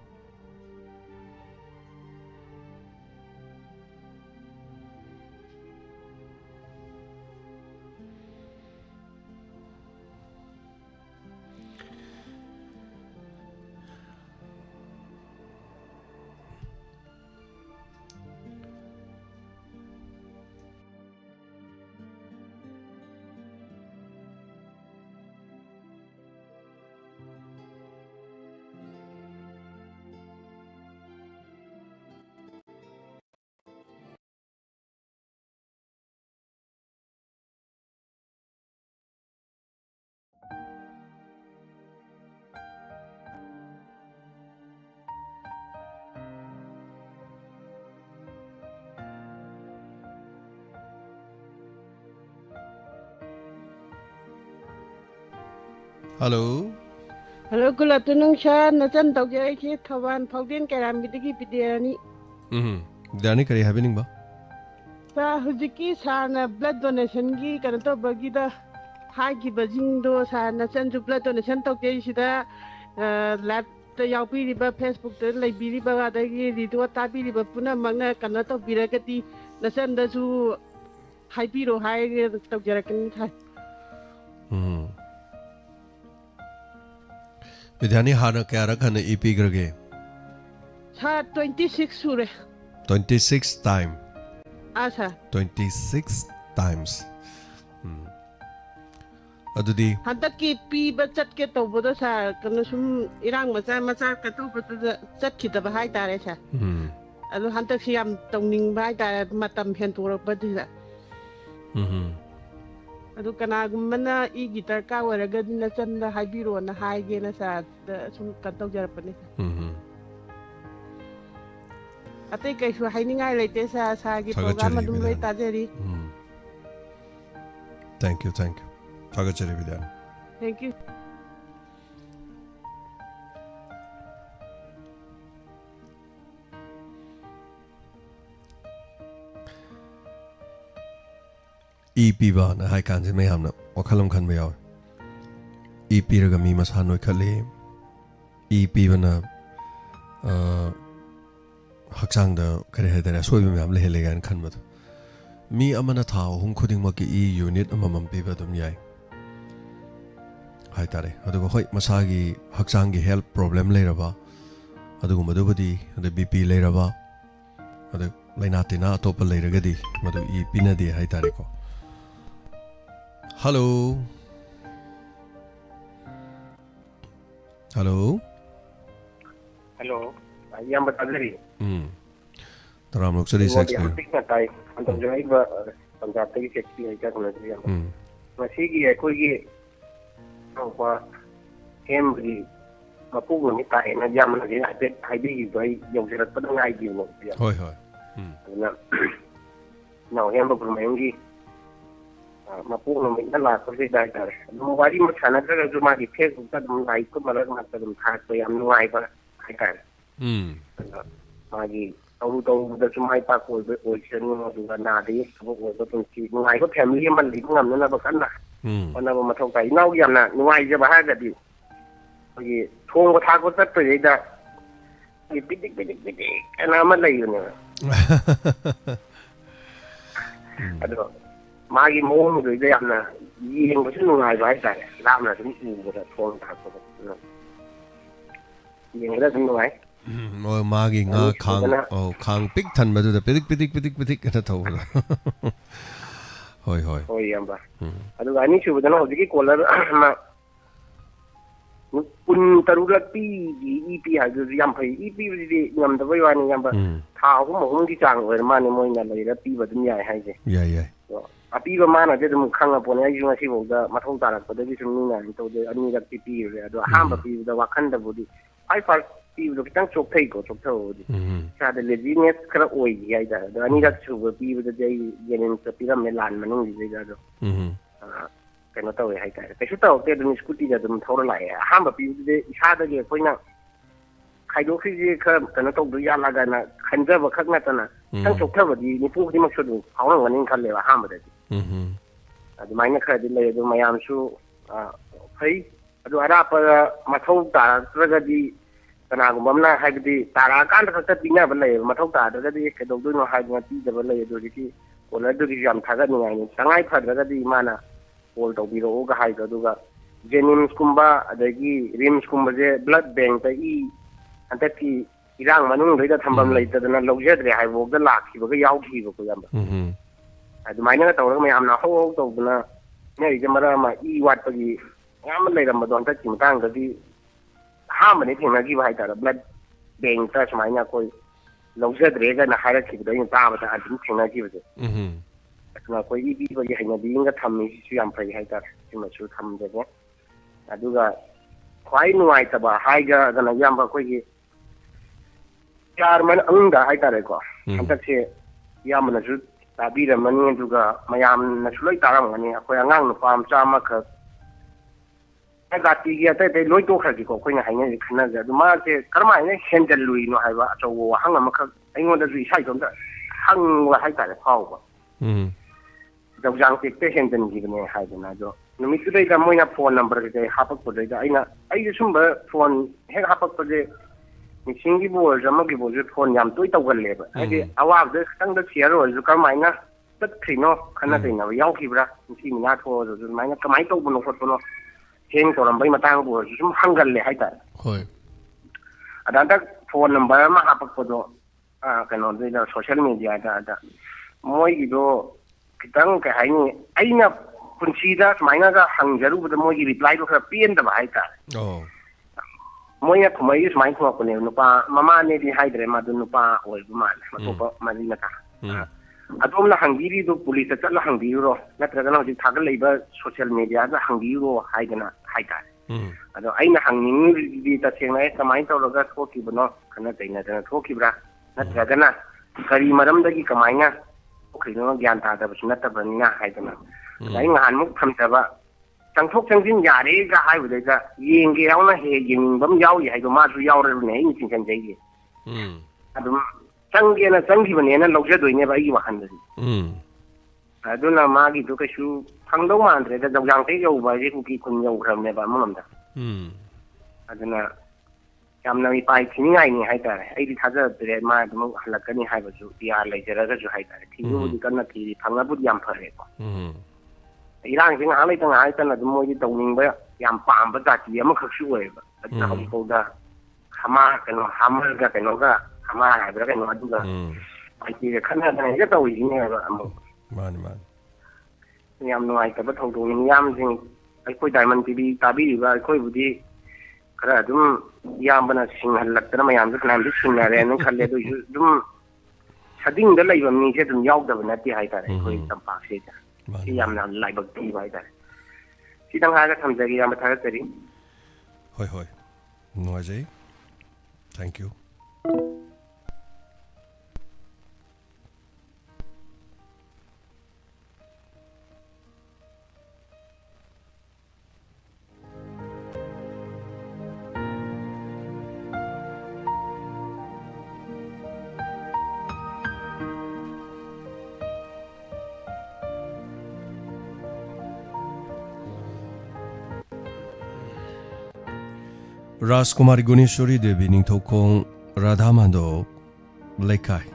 Hello. Hello, good afternoon, sir. Najan tawjai ki Thawan Phawdin Karam bidigi bidiani. Dani kari happening ba? Sa hujiki sa na blood donation gi kana to bagi da hai ki bajing do sa na chan ju blood donation tawjai sida lab ta yapi ri ba Facebook ta lai bi ri ba da gi ri to ta bi ri ba puna magna kana to birakati na chan da su hai bi ro hai tawjara kan thai. Vidhani hana kya rakhana EP grage? Sa 26 sure. 26 time. Asa. 26 times. ꯑꯗꯨꯗꯤ ꯍꯟꯗꯛꯀꯤ ꯄꯤꯕ ꯆꯠꯀꯦ ꯇꯧꯕꯗꯣ ꯁꯥꯔ ꯀꯩꯅꯣ ꯁꯨꯝ ꯏꯔꯥꯡ ꯃꯆꯥ ꯇꯧꯕꯗꯨꯗ ꯆꯠꯈꯤꯗꯕ ꯍꯥꯏꯇꯥꯔꯦ ꯁꯥꯔ ꯑꯗꯣ ꯍꯟꯗꯛꯁꯤ ꯌꯥꯝ ꯇꯧꯅꯤꯡꯕ ꯍꯥꯏꯇꯥꯔꯦ ꯃꯇꯝ ꯍꯦꯟꯇꯣꯔꯛꯄꯗꯨꯗ ꯑꯗꯨ ꯀꯅꯥꯒꯨꯝꯕꯅ ꯏꯒꯤ ꯗꯔꯀꯥꯔ ꯑꯣꯏꯔꯒꯗꯤ ꯅꯆꯟꯗ ꯍꯥꯏꯕꯤꯔꯣꯅ ꯍꯥꯏꯒꯦꯅ ꯁꯥꯔꯗ ꯁꯨꯝ ꯀꯩꯅꯣ ꯇꯧꯖꯔꯛꯄꯅꯤ ꯑꯇꯩ ꯀꯩꯁꯨ ꯍꯥꯏꯅꯤꯡꯉꯥꯏ ꯂꯩꯇꯦ ꯁꯥꯔꯒꯤ ꯄ꯭ꯔꯣꯒ꯭ꯔꯥꯝ ꯑꯗꯨꯝ ꯂꯣꯏ ꯇꯥꯖꯔꯤ ꯊꯦꯡꯛ ꯌꯨ ꯊꯥꯒꯠꯆꯔꯤ ꯕꯤꯗ꯭ꯌꯥ ꯊꯦꯡꯛ ꯌꯨ ꯄꯤꯕꯅ ꯍꯥꯏ ꯀꯥꯟꯁꯤ ꯃꯌꯥꯝꯅ ꯋꯥꯈꯜ ꯑꯃ ꯈꯟꯕ ꯌꯥꯎꯋꯦ ꯄꯤꯔꯒ ꯃꯤ ꯃꯁꯥ ꯅꯣꯏꯈꯠꯂꯤ ꯄꯤꯕꯅ ꯍꯛꯆꯥꯡꯗ ꯀꯔꯤ ꯍꯥꯏꯇꯥꯔꯦ ꯑꯁꯣꯏꯕ ꯃꯌꯥꯝ ꯂꯩꯍꯜꯂꯦ ꯀꯥꯏꯅ ꯈꯟꯕꯗꯣ ꯃꯤ ꯑꯃꯅ ꯊꯥ 3 ꯈꯨꯗꯤꯡꯃꯛꯀꯤ ꯌꯨꯅꯤꯠ ꯑꯃꯃꯝ ꯄꯤꯕ ꯑꯗꯨꯝ ꯌꯥꯏ ꯍꯥꯏꯇꯥꯔꯦ ꯑꯗꯨꯒ ꯍꯣꯏ ꯃꯁꯥꯒꯤ ꯍꯛꯆꯥꯡꯒꯤ ꯍꯦꯜꯊ ꯄ꯭ꯔꯣꯕ꯭ꯂꯦꯝ ꯂꯩꯔꯕ ꯑꯗꯨꯒꯨꯝꯕꯗꯨꯕꯨꯗꯤ ꯑꯗꯩ BP ꯂꯩꯔꯕ ꯑꯗꯩ ꯂꯩꯅꯥ ꯇꯤꯟꯅꯥ ꯑꯇꯣꯞꯄ ꯂꯩꯔꯒꯗꯤ ꯃꯗꯨ ꯄꯤꯅꯗꯦ ꯍꯥꯏꯇꯥꯔꯦꯀꯣ Hello. Hello. Yang bertadiri. Dalam lokasi seks ni. Yang tay. Antam jangan iba Punjab tadi seksi aja kalau tu yang. Masih gini, aku gini. Apa? Hembri. Apa pun ni tay. Nak jam nak jadi ada iba yang serat pada ngai dia nak. Hoi. Nah, nah yang bermain gini. Mapung no min la ko sei dai dar no wari ma chana da ju ma di phe ku ta dum lai ko ma la ma ta dum tha ko yam no ai ba ai ka ma gi au da ju mai pa ko be o chen no du na de ko ko to tum chi no ai ko family man li ngam na ba kan na ona ba ma thau tai nau yam na no ai je ba ha ga di gi thong ko tha ko ta pe da gi bidik ana ma lai ne ado Magi mohon tu dia amna, yang macam nungai baik saya, lama tu muda phone tak apa, yang ada tu nungai. Magi ngah khang pik than baju dah pidik kata tahu lah. Hoi. Hoi amba. Aduh, ani cuba tu nak jadi caller, na pun terulat pi EP aja yang pai EP jadi ngam tu bayi wani amba. Tahu mohon dicang, mana mohon nak lagi pi betul ni ai je. Ya. Apiba mana dia tu khang apa ni aja masih boleh matang tarak pada di sini ni itu dia ani dah pipi dia ada hamba pipi dah wakan dah budi ai far pipi tu kita cok thai ko cok thau di ada laziness kera oi dia dah ani dah cuba pipi tu dia jenis sepira melan manung di dia dah kena tahu ya hai kai tapi tahu dia tu skuti dia tu thau lai hamba pipi tu dia isa dia koi na khai do khi je kena tahu dia laga na khanja ba khak na tana kan cok thau di ni pu di maksud tu hau na nganing kan lewa hamba dia Adu mainnya kerja di layar mayam su, hey, adu ada apa matau tar, terjadi karena aku mana hai di tarakan terus tinggal berlayar matau tar, terjadi kedua tu no hai mati dah berlayar tu jadi, kalau tu jam thagat ni ini, sangai pada terjadi mana, kalau tu biro oga hai tu juga, jenis kumba, ada lagi rims kumba je blood bank tu antara ki irang manung mereka tambam layar tu dengan logistik dia hai, woga laki, woga yau ki, woga jam. Adu mainnya tahu orang macam nak tahu tahu na, ni je mana ma iwat pergi, yang mana dalam badan tu cuma kan jadi, ham ni tinggal lagi bahaya tak, blood bank tu semuanya koi, logistik mereka nak hire kita yang tahu betul ada tinggal lagi betul. Kalau koi ibi bagi hanya dia ingat kami sih yang pergi hire cuma suruh kami je. Adu ga, koi nuai tu bah hire kan yang bah koi jar mana enggak hire tak ko, antar si yang mana suruh tapi dah mana juga mayam nasulai tarang ni aku yang ngang faham sama ke agak tinggi atau loi tu kerja kau kau yang hanya di kana jadi macam kerana ini handle lui no hai ba atau wahang amak ingat dari saya tu dah hang wah hai tak kau ba jauh jang kita handle ni ni hai tu na jo numi tu dah kau yang phone number kita hapak tu dah ina ai sumber phone hek hapak tu dah Singi bol, zaman kita bol phone yang tu itu kan leba. Jadi awak tu sekarang tu share orang tu kalau mainnya, tak kena, kena tu yau kibra, mesti minat tu, tu mainnya kemai tu pun nak tu, heng tu orang bayi matang bol, cuma hanggal le, hai tak. Ada phone number mah apa tu, kena tu social media ada. Moi itu kita kan hai ni, ai na ꯄꯨꯟꯁꯤꯗ ꯁꯨꯃꯥꯏꯅꯒ ꯍꯪꯖꯔꯨꯕꯗ ꯃꯣꯏꯒꯤ ꯔꯤꯄ꯭ꯂꯥꯏꯗꯣ ꯈꯔ ꯄꯦꯟꯗꯕ ꯍꯥꯏꯇꯥꯔꯦ ꯃꯣꯏꯅ ꯈꯨꯝꯃꯛꯏ ꯁꯨꯃꯥꯏꯅ ꯈꯨꯝꯃꯛꯄꯅꯦꯕ ꯅꯨꯄꯥ ꯃꯃꯥꯅꯦꯗꯤ ꯍꯥꯏꯗ꯭ꯔꯦ ꯃꯗꯨ ꯅꯨꯄꯥ ꯑꯣꯏꯕ ꯃꯥꯜꯂꯦ ꯑꯇꯣꯞꯄ ꯃꯔꯤ ꯃꯇꯥ ꯑꯗꯣꯝꯅ ꯍꯪꯕꯤꯔꯤꯗꯣ ꯄꯨꯂꯤꯁꯇ ꯆꯠꯂ ꯍꯪꯕꯤꯔꯨꯔꯣ ꯅꯠꯇ꯭ꯔꯒꯅ ꯍꯧꯖꯤꯛ ꯊꯥꯒꯠꯂꯛꯏꯕ ꯁꯣꯁꯤꯌꯦꯜ ꯃꯦꯗꯤꯌꯥꯗ ꯍꯪꯕꯤꯔꯨꯔꯣ ꯍꯥꯏꯗꯅ ꯍꯥꯏꯇꯥꯔꯦ ꯑꯗꯣ ꯑꯩꯅ ꯍꯪꯅꯤꯡꯉꯤꯗꯤ ꯇꯁꯦꯡꯅ ꯀꯃꯥꯏꯅ ꯇꯧꯔꯒ ꯊꯣꯛꯈꯤꯕꯅꯣ ꯈꯟꯅ ꯆꯩꯅꯗꯅ ꯊꯣꯛꯈꯤꯕ꯭ꯔꯥ ꯅꯠꯇ꯭ꯔꯒꯅ ꯀꯔꯤ ꯃꯔꯝꯗꯒꯤ ꯀꯃꯥꯏꯅ ꯊꯣꯛꯈꯤꯕꯅꯣ ꯒ꯭ꯌꯥꯟ ꯇꯥꯗꯕꯁꯨ ꯅꯠꯇꯕꯅꯤꯅ ꯍꯥꯏꯗꯅ ꯑꯗ ꯑꯩ ꯅꯍꯥꯟꯃꯨꯛ ꯊꯝꯖꯕ ꯆꯪꯊꯣꯛ ꯆꯪꯁꯤꯟ ꯌꯥꯔꯦꯒ ꯍꯥꯏꯕꯗꯩꯗ ꯌꯦꯡꯒꯦ ꯌꯥꯎꯅ ꯍꯦꯛ ꯌꯦꯡꯅꯤꯡꯕ ꯑꯃ ꯌꯥꯎꯔꯤ ꯍꯥꯏꯗꯣ ꯃꯥꯁꯨ ꯌꯥꯎꯔꯕꯅꯦ ꯑꯩꯅ ꯆꯤꯡꯁꯤꯟꯖꯩꯁꯦ ꯑꯗꯨꯝ ꯆꯪꯒꯦꯅ ꯆꯪꯈꯤꯕꯅꯦꯅ ꯂꯧꯖꯗꯣꯏꯅꯦꯕ ꯑꯩꯒꯤ ꯋꯥꯈꯜꯗꯗꯤ ꯑꯗꯨꯅ ꯃꯥꯒꯤꯗꯣ ꯀꯩꯁꯨ ꯐꯪꯗꯧ ꯃꯥꯟꯗ꯭ꯔꯦꯗ ꯖꯧꯖꯥꯡꯇꯩ ꯌꯧꯕ ꯍꯥꯏꯁꯦ ꯀꯨꯀꯤ ꯈꯨꯟ ꯌꯧꯈ꯭ꯔꯕꯅꯦꯕ ꯑꯃꯔꯣꯝꯗ ꯑꯗꯨꯅ ꯌꯥꯝꯅ ꯏꯄꯥꯏ ꯊꯤꯅꯤꯡꯉꯥꯏꯅꯤ ꯍꯥꯏꯇꯥꯔꯦ ꯑꯩꯗꯤ ꯊꯥꯖꯗ꯭ꯔꯦ ꯃꯥ ꯑꯗꯨꯝ ꯍꯜꯂꯛꯀꯅꯤ ꯍꯥꯏꯕꯁꯨ ꯂꯩꯖꯔꯒꯁꯨ ꯍꯥꯏꯇꯥꯔꯦ ꯊꯤꯕꯕꯨꯗꯤ ꯀꯟꯅ ꯊꯤꯔꯤ ꯐꯪꯉꯕꯨꯗꯤ ꯌꯥꯝ ꯐꯔꯦꯀꯣ ꯏꯔꯥꯡꯁꯦ ꯉꯥꯏꯍꯥꯛ ꯂꯩꯇ ꯉꯥꯏꯍꯥꯛ ꯂꯩꯇꯅ ꯑꯗꯨꯝ ꯃꯣꯏꯗꯤ ꯇꯧꯅꯤꯡꯕ ꯌꯥꯝ ꯄꯥꯝꯕ ꯖꯥꯇꯤ ꯑꯃꯈꯛꯁꯨ ꯑꯣꯏꯌꯦꯕ ꯑꯗꯨꯅ ꯍꯧꯖꯤꯛꯐꯥꯎꯗ ꯍꯥꯃꯔꯒ ꯀꯩꯅꯣꯒ ꯍꯥꯃꯔ ꯍꯥꯏꯕ꯭ꯔꯥ ꯀꯩꯅꯣ ꯑꯗꯨꯒ ꯃꯩꯇꯩꯒ ꯈꯠꯅꯗꯅ ꯍꯦꯛꯇ ꯇꯧꯔꯤꯁꯤꯅꯦꯕ ꯑꯃꯨꯛ ꯌꯥꯝ ꯅꯨꯡꯉꯥꯏꯇꯕ ꯊꯧꯗꯣꯛꯅꯤ ꯃꯤꯌꯥꯝꯁꯤꯡ ꯑꯩꯈꯣꯏ ꯗꯥꯏꯃꯟ ꯇꯤꯚꯤ ꯇꯥꯕꯤꯔꯤꯕ ꯑꯩꯈꯣꯏꯕꯨꯗꯤ ꯈꯔ ꯑꯗꯨꯝ ꯏꯌꯥꯝꯕꯅ ꯁꯤꯡꯍꯜꯂꯛꯇꯅ ꯃꯌꯥꯝꯁꯨ ꯐꯅꯌꯥꯝꯁꯨ ꯁꯤꯡꯅꯔꯦꯅ ꯈꯜꯂꯦ ꯑꯗꯨꯏꯁꯨ ꯑꯗꯨꯝ ꯁꯗꯤꯡꯗ ꯂꯩꯕ ꯃꯤꯁꯦ ꯑꯗꯨꯝ ꯌꯥꯎꯗꯕ ꯅꯠꯇꯦ ꯍꯥꯏꯇꯥꯔꯦ ꯑꯩꯈꯣꯏ ꯇꯝꯄꯥꯛꯁꯤꯗ ꯁꯤ ꯌꯥꯝꯅ ꯂꯥꯏꯕꯛ ꯊꯤꯕ ꯍꯥꯏꯇꯥꯔꯦ ꯁꯤꯗꯪ ꯍꯥꯏꯔꯒ ꯊꯝꯖꯒꯦ ꯌꯥꯝꯅ ꯊꯥꯒꯠꯆꯔꯤ ꯍꯣꯏ ꯍꯣꯏ ꯅꯨꯡꯉꯥꯏꯖꯩ ꯊꯦꯡꯛ ꯌꯨ राजकुमारी गुणेश्वरी देवी निंथौखों राधा माधव लेखाई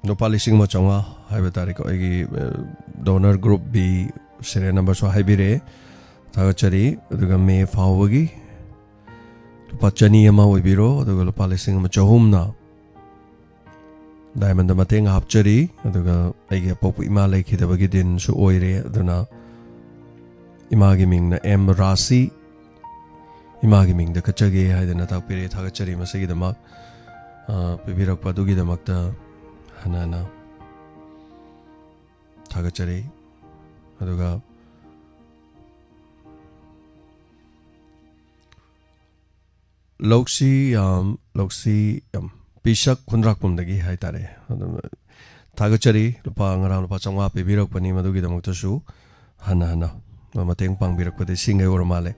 नुपा लिसिंग मा चौंगा हाइबा तारिख अगी donor group B serial number सो हाइबिरे थागचरी अदुगा मे फावगी लुपा चनी अमा ओइबिरो अदुगा लुपा लिसिंग मा चहुमना डायमंड मतेंग हापचरी अदुगा अैगे पोपु इमा लेखिदबगी दिन सु ओइरे अदुना इमागी मिंगना एम राशि इमागी मिंगदा कचगे हाइदना ताकपिरे थागचरी मसेगिदमक पिबिरकपा दुगिदमकता हनाना थागचरी अदुगा लोक्सी पिशक खुंद्राकपुमदगी हाइतारे थागचरी लुपा ngara लुपा चंगा पिबिरकपनी मदुगिदमकतसु हना हना मतेंग पांगबिरकपदि सिंगै ओरमाले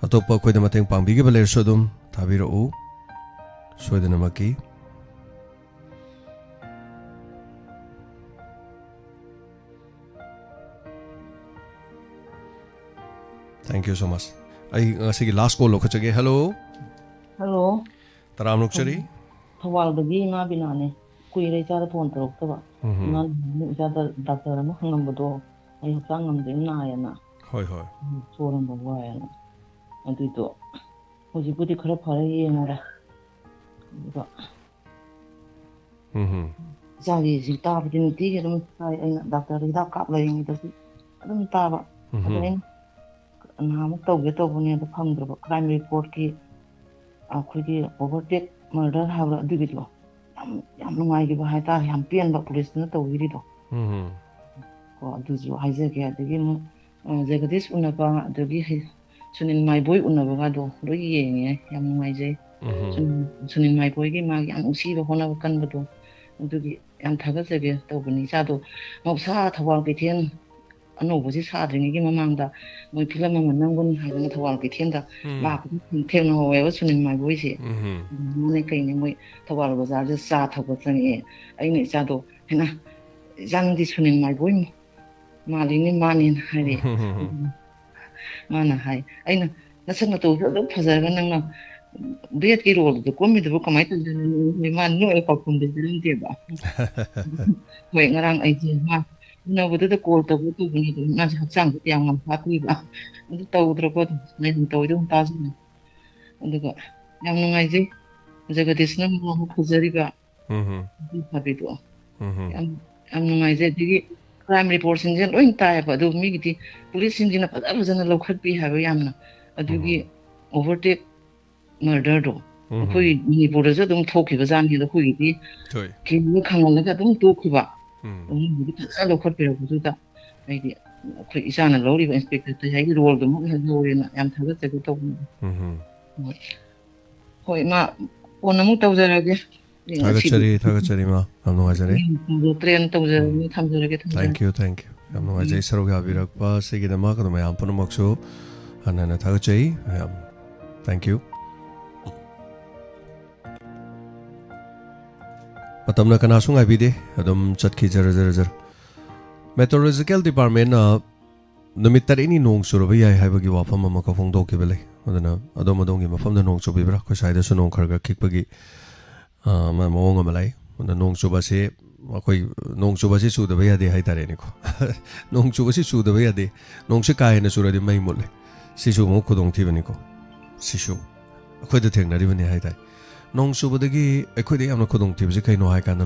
अतोप्पा खोइदा मतेंग पांगबिगिबा लेरसु अदुम थाबिरउ सोइदनमकी थैंक यू सो मच आई ngasi last call lokachage hello hello taram nukchari थवालदगी ꯉꯥ ꯕꯤꯅꯥꯅꯦ ꯀꯨꯏꯔꯦ ꯏꯆꯥꯗ ꯐꯣꯟ ꯇꯧꯔꯛꯇꯕ ꯉꯥ ꯏꯆꯥꯗ ꯗꯥꯛꯇꯔ ꯑꯃ ꯍꯪꯉꯝꯕꯗꯣ ꯑꯩ ꯍꯛꯆꯥꯡ ꯉꯝꯗꯦ ꯅꯥꯏꯌꯦꯅ ꯍꯣꯏ ꯍꯣꯏ ꯁꯣꯔꯍꯣꯟꯕ ꯋꯥꯏꯌꯦꯅ ꯑꯗꯨꯏꯗꯣ ꯍꯧꯖꯤꯛꯄꯨꯗꯤ ꯈꯔ ꯐꯔꯦ ꯌꯦꯡꯉꯨꯔꯦ ꯑꯗꯨꯒ ꯏꯆꯥꯒꯤ ꯍꯧꯖꯤꯛ ꯇꯥꯕꯗꯤ ꯅꯨꯡꯇꯤꯒꯤ ꯑꯗꯨꯝ ꯇꯥꯏ ꯑꯩꯅ ꯗꯥꯛꯇꯔꯗ ꯍꯤꯗꯥꯛ ꯀꯥꯞ ꯂꯩꯔꯤꯉꯩꯗꯁꯨ ꯑꯗꯨꯝ ꯇꯥꯕ ꯑꯗꯣ ꯑꯩꯅ ꯅꯍꯥꯟꯃꯨꯛ ꯇꯧꯒꯦ ꯇꯧꯕꯅꯦ ꯑꯗꯣ ꯐꯪꯗ꯭ꯔꯕ ꯀ꯭ꯔꯥꯏꯝ ꯔꯤꯄꯣꯔꯠꯀꯤ ꯑꯩꯈꯣꯏꯒꯤ ꯑꯣꯚꯔꯇꯦꯛ ꯃꯔꯗꯔ ꯍꯥꯏꯕ꯭ꯔꯥ ꯑꯗꯨꯒꯤꯗꯣ ꯌꯥꯝ ꯅꯨꯡꯉꯥꯏꯈꯤꯕ ꯍꯥꯏꯇꯥꯔꯦ ꯌꯥꯝ ꯄꯦꯟꯕ ꯄꯨꯂꯤꯁꯇꯨꯅ ꯇꯧꯕꯤꯔꯤꯗꯣ ꯀꯣ ꯑꯗꯨꯁꯨ ꯍꯥꯏꯖꯒꯦ ꯑꯗꯒꯤ ꯑꯃꯨꯛ ꯖꯒꯗꯤꯁ ꯎꯅꯕ ꯑꯗꯒꯤ ꯁꯨꯅꯤꯜ ꯃꯥꯏꯕꯣꯏ ꯎꯅꯕꯒꯗꯣ ꯂꯣꯏ ꯌꯦꯡꯉꯦ ꯌꯥꯝ ꯅꯨꯡꯉꯥꯏꯖꯩ ꯁꯨꯅꯤꯜ ꯃꯥꯏꯕꯣꯏꯒꯤ ꯃꯥꯒꯤ ꯌꯥꯝ ꯅꯨꯡꯁꯤꯕ ꯍꯣꯠꯅꯕ ꯀꯟꯕꯗꯣ ꯑꯗꯨꯒꯤ ꯌꯥꯝ ꯊꯥꯒꯠꯆꯒꯦ ꯇꯧꯕꯅꯤ ꯏꯆꯥꯗꯣ ꯃꯍꯧꯁꯥ ꯊꯧꯕꯥꯜ ꯀꯩꯊꯦꯜ ꯑꯅꯧꯕꯁꯤ ꯁꯥꯗ꯭ꯔꯤꯉꯩꯒꯤ ꯃꯃꯥꯡꯗ ꯃꯣꯏ ꯐꯤꯂꯝ ꯑꯃ ꯅꯝꯒꯅꯤ ꯍꯥꯏꯗꯅ ꯊꯧꯕꯥꯜ ꯀꯩꯊꯦꯜꯗ ꯂꯥꯛꯄꯗ ꯊꯦꯡꯅꯍꯧꯋꯦꯕ ꯁꯨꯅꯤꯜ ꯃꯥꯏꯕꯣꯏꯁꯦ ꯃꯣꯏ ꯀꯩꯅꯤ ꯃꯣꯏ ꯊꯧꯕꯥꯜ ꯕꯖꯥꯔꯗ ꯆꯥ ꯊꯧꯕ ꯆꯪꯉꯛꯑꯦ ꯑꯩꯅ ꯏꯆꯥꯗꯣ ꯍꯦꯟꯅ ꯏꯆꯥ ꯅꯪꯗꯤ ꯁꯨꯅꯤꯜ ꯃꯥꯏꯕꯣꯏ ꯃꯥꯜꯂꯤꯅꯤ ꯃꯥꯅꯤꯅ ꯍꯥꯏꯔꯛꯑꯦ ꯃꯥꯅ ꯍꯥꯏ ꯑꯩꯅ ꯅꯁꯛ ꯅꯇꯧꯁꯨ ꯑꯗꯨꯝ ꯐꯖꯔꯒ ꯅꯪꯅ ꯕꯦꯠꯀꯤ ꯔꯣꯜꯗꯨ ꯀꯨꯝꯃꯤꯗꯨꯕꯨ ꯀꯃꯥꯏꯅ ꯇꯧꯗꯣꯏꯅꯣ ꯃꯥ ꯅꯣꯛꯑꯦ ꯄꯥꯎꯈꯨꯝꯗꯤ ꯄꯤꯔꯝꯗꯦꯕ ꯍꯣꯏ ꯉꯔꯥꯡ ꯑꯩꯁꯦ ꯃꯥ ꯎꯅꯕꯗꯨꯗ ꯀꯣꯜ ꯇꯧꯕꯅꯤ ꯑꯗꯨꯝ ꯃꯥꯁꯦ ꯍꯛꯆꯥꯡꯁꯦ ꯀꯌꯥꯝ ꯉꯝ ꯐꯥꯠꯇꯣꯏꯕ ꯑꯗꯨ ꯇꯧꯗ꯭ꯔꯕ ꯑꯗꯨꯝ ꯑꯗꯨꯝ ꯇꯧꯋꯤꯗ ꯑꯗꯨꯝ ꯇꯥꯁꯤꯅꯦ ꯑꯗꯨꯒ ꯌꯥꯝ ꯅꯨꯡꯉꯥꯏꯖꯩ ꯖꯒꯗꯤꯁꯅ ꯃꯃꯥ ꯐꯖꯔꯤꯕ ꯐꯕꯤꯗꯣ ꯌꯥꯝ ꯅꯨꯡꯉꯥꯏꯖꯩ ꯑꯗꯒꯤ ꯀ꯭ꯔꯥꯏꯝ ꯔꯤꯄꯣꯔꯠꯁꯤꯡꯁꯦ ꯂꯣꯏ ꯇꯥꯏꯌꯦꯕ ꯑꯗꯨ ꯃꯤꯒꯤꯗꯤ ꯄꯨꯂꯤꯁꯁꯤꯡꯁꯤꯅ ꯐꯖꯅ ꯂꯧꯈꯠꯄꯤ ꯍꯥꯏꯕ ꯌꯥꯝꯅ ꯑꯗꯨꯒꯤ ꯑꯣꯚꯔꯇꯦꯛ ꯃꯔꯗꯔꯗꯣ ꯑꯩꯈꯣꯏ ꯃꯅꯤꯄꯨꯔꯗꯁꯨ ꯑꯗꯨꯝ ꯊꯣꯛꯈꯤꯕꯖꯥꯠꯅꯤ ꯑꯗꯣ ꯑꯩꯈꯣꯏꯒꯤꯗꯤ ꯀꯤꯝꯒ ꯈꯪꯍꯜꯂꯒ ꯑꯗꯨꯝ ꯇꯣꯛꯈꯤꯕ ꯃꯤꯒꯤꯗꯤ ꯐꯖꯅ ꯂꯧꯈꯠꯄꯤꯔꯛꯄꯗꯨꯗ ꯑꯩꯗꯤ ꯑꯩꯈꯣꯏ ꯏꯆꯥꯅ ꯂꯧꯔꯤꯕ ꯏꯟꯁꯄꯦꯛꯇꯔ ꯇꯌꯥꯏꯒꯤ ꯔꯣꯜꯗꯨꯃꯛ ꯂꯧꯔꯦꯅ ꯌꯥꯝ ꯊꯥꯒꯠꯆꯕ ꯇꯧꯕꯅꯤ ꯍꯣꯏ ꯃꯥ ꯀꯣꯟꯅ ꯑꯃꯨꯛ ꯇꯧꯖꯔꯒꯦ ꯊꯥꯒꯠꯆꯔꯤ ꯃꯥ ꯌꯥꯝ ꯅꯨꯡꯉꯥꯏꯖꯔꯦ ꯇ꯭ꯔꯦꯟ ꯇꯧꯖꯔꯒꯦ ꯊꯝꯖꯔꯒꯦ ꯊꯦꯡꯛ ꯌꯨ ꯌꯥꯝ ꯅꯨꯡꯉꯥꯏꯖꯩ ꯁꯔꯨꯛ ꯌꯥꯕꯤꯔꯛꯄ ꯁꯤꯒꯤꯗꯃꯛ ꯑꯗꯨ ꯃꯌꯥꯝ ꯄꯨꯝꯅꯃꯛꯁꯨ ꯍꯟꯅ ꯊꯥꯒꯠꯆꯩ ꯌꯥꯝ ꯊꯦꯡꯛ ꯌꯨ ꯃꯇꯝꯅ ꯀꯅꯥꯁꯨ ꯉꯥꯏꯕꯤꯗꯦ ꯑꯗꯨꯝ ꯆꯠꯈꯤ ꯖꯔ ꯃꯦꯇ꯭ꯔꯣꯂꯣꯖꯤꯀꯦꯜ ꯗꯤꯄꯥꯔꯠꯃꯦꯟꯅ ꯅꯨꯃꯤꯠ 8ꯅꯤ ꯅꯣꯡ ꯆꯨꯔꯕ ꯌꯥꯏ ꯍꯥꯏꯕꯒꯤ ꯋꯥꯐꯝ ꯑꯃꯈꯛ ꯐꯣꯡꯗꯣꯛꯈꯤꯕ ꯂꯩ ꯑꯗꯨꯅ ꯑꯗꯣꯝꯒꯤ ꯃꯐꯝꯗ ꯅꯣꯡ ꯆꯨꯕꯤꯕ꯭ꯔꯥ ꯑꯩꯈꯣꯏ ꯁ꯭ꯋꯥꯏꯗꯁꯨ ꯅꯣꯡ ꯈꯔ ꯈꯤꯛꯄꯒꯤ ꯃꯑꯣꯡ ꯑꯃ ꯂꯩ ꯑꯗꯨꯅ ꯅꯣꯡ ꯆꯨꯕꯁꯤ ꯑꯩꯈꯣꯏ ꯅꯣꯡ ꯆꯨꯕꯁꯤ ꯆꯨꯗꯕ ꯌꯥꯗꯦ ꯍꯥꯏꯇꯥꯔꯦꯅꯦꯀꯣ ꯅꯣꯡ ꯆꯨꯕꯁꯤ ꯆꯨꯗꯕ ꯌꯥꯗꯦ ꯅꯣꯡꯁꯤ ꯀꯥ ꯍꯦꯟꯅ ꯆꯨꯔꯗꯤ ꯃꯩ ꯃꯨꯠꯂꯦ ꯁꯤꯁꯨ ꯑꯃꯨꯛ ꯈꯨꯗꯣꯡꯊꯤꯕꯅꯤꯀꯣ ꯁꯤꯁꯨ ꯑꯩꯈꯣꯏꯗ ꯊꯦꯡꯅꯔꯤꯕꯅꯤ ꯍꯥꯏꯇꯥꯔꯦ ꯅꯣꯡ ꯆꯨꯕꯗꯒꯤ ꯑꯩꯈꯣꯏꯗ ꯌꯥꯝꯅ ꯈꯨꯗꯣꯡꯊꯤꯕꯁꯤ ꯀꯩꯅꯣ ꯍꯥꯏꯀꯥꯟꯗ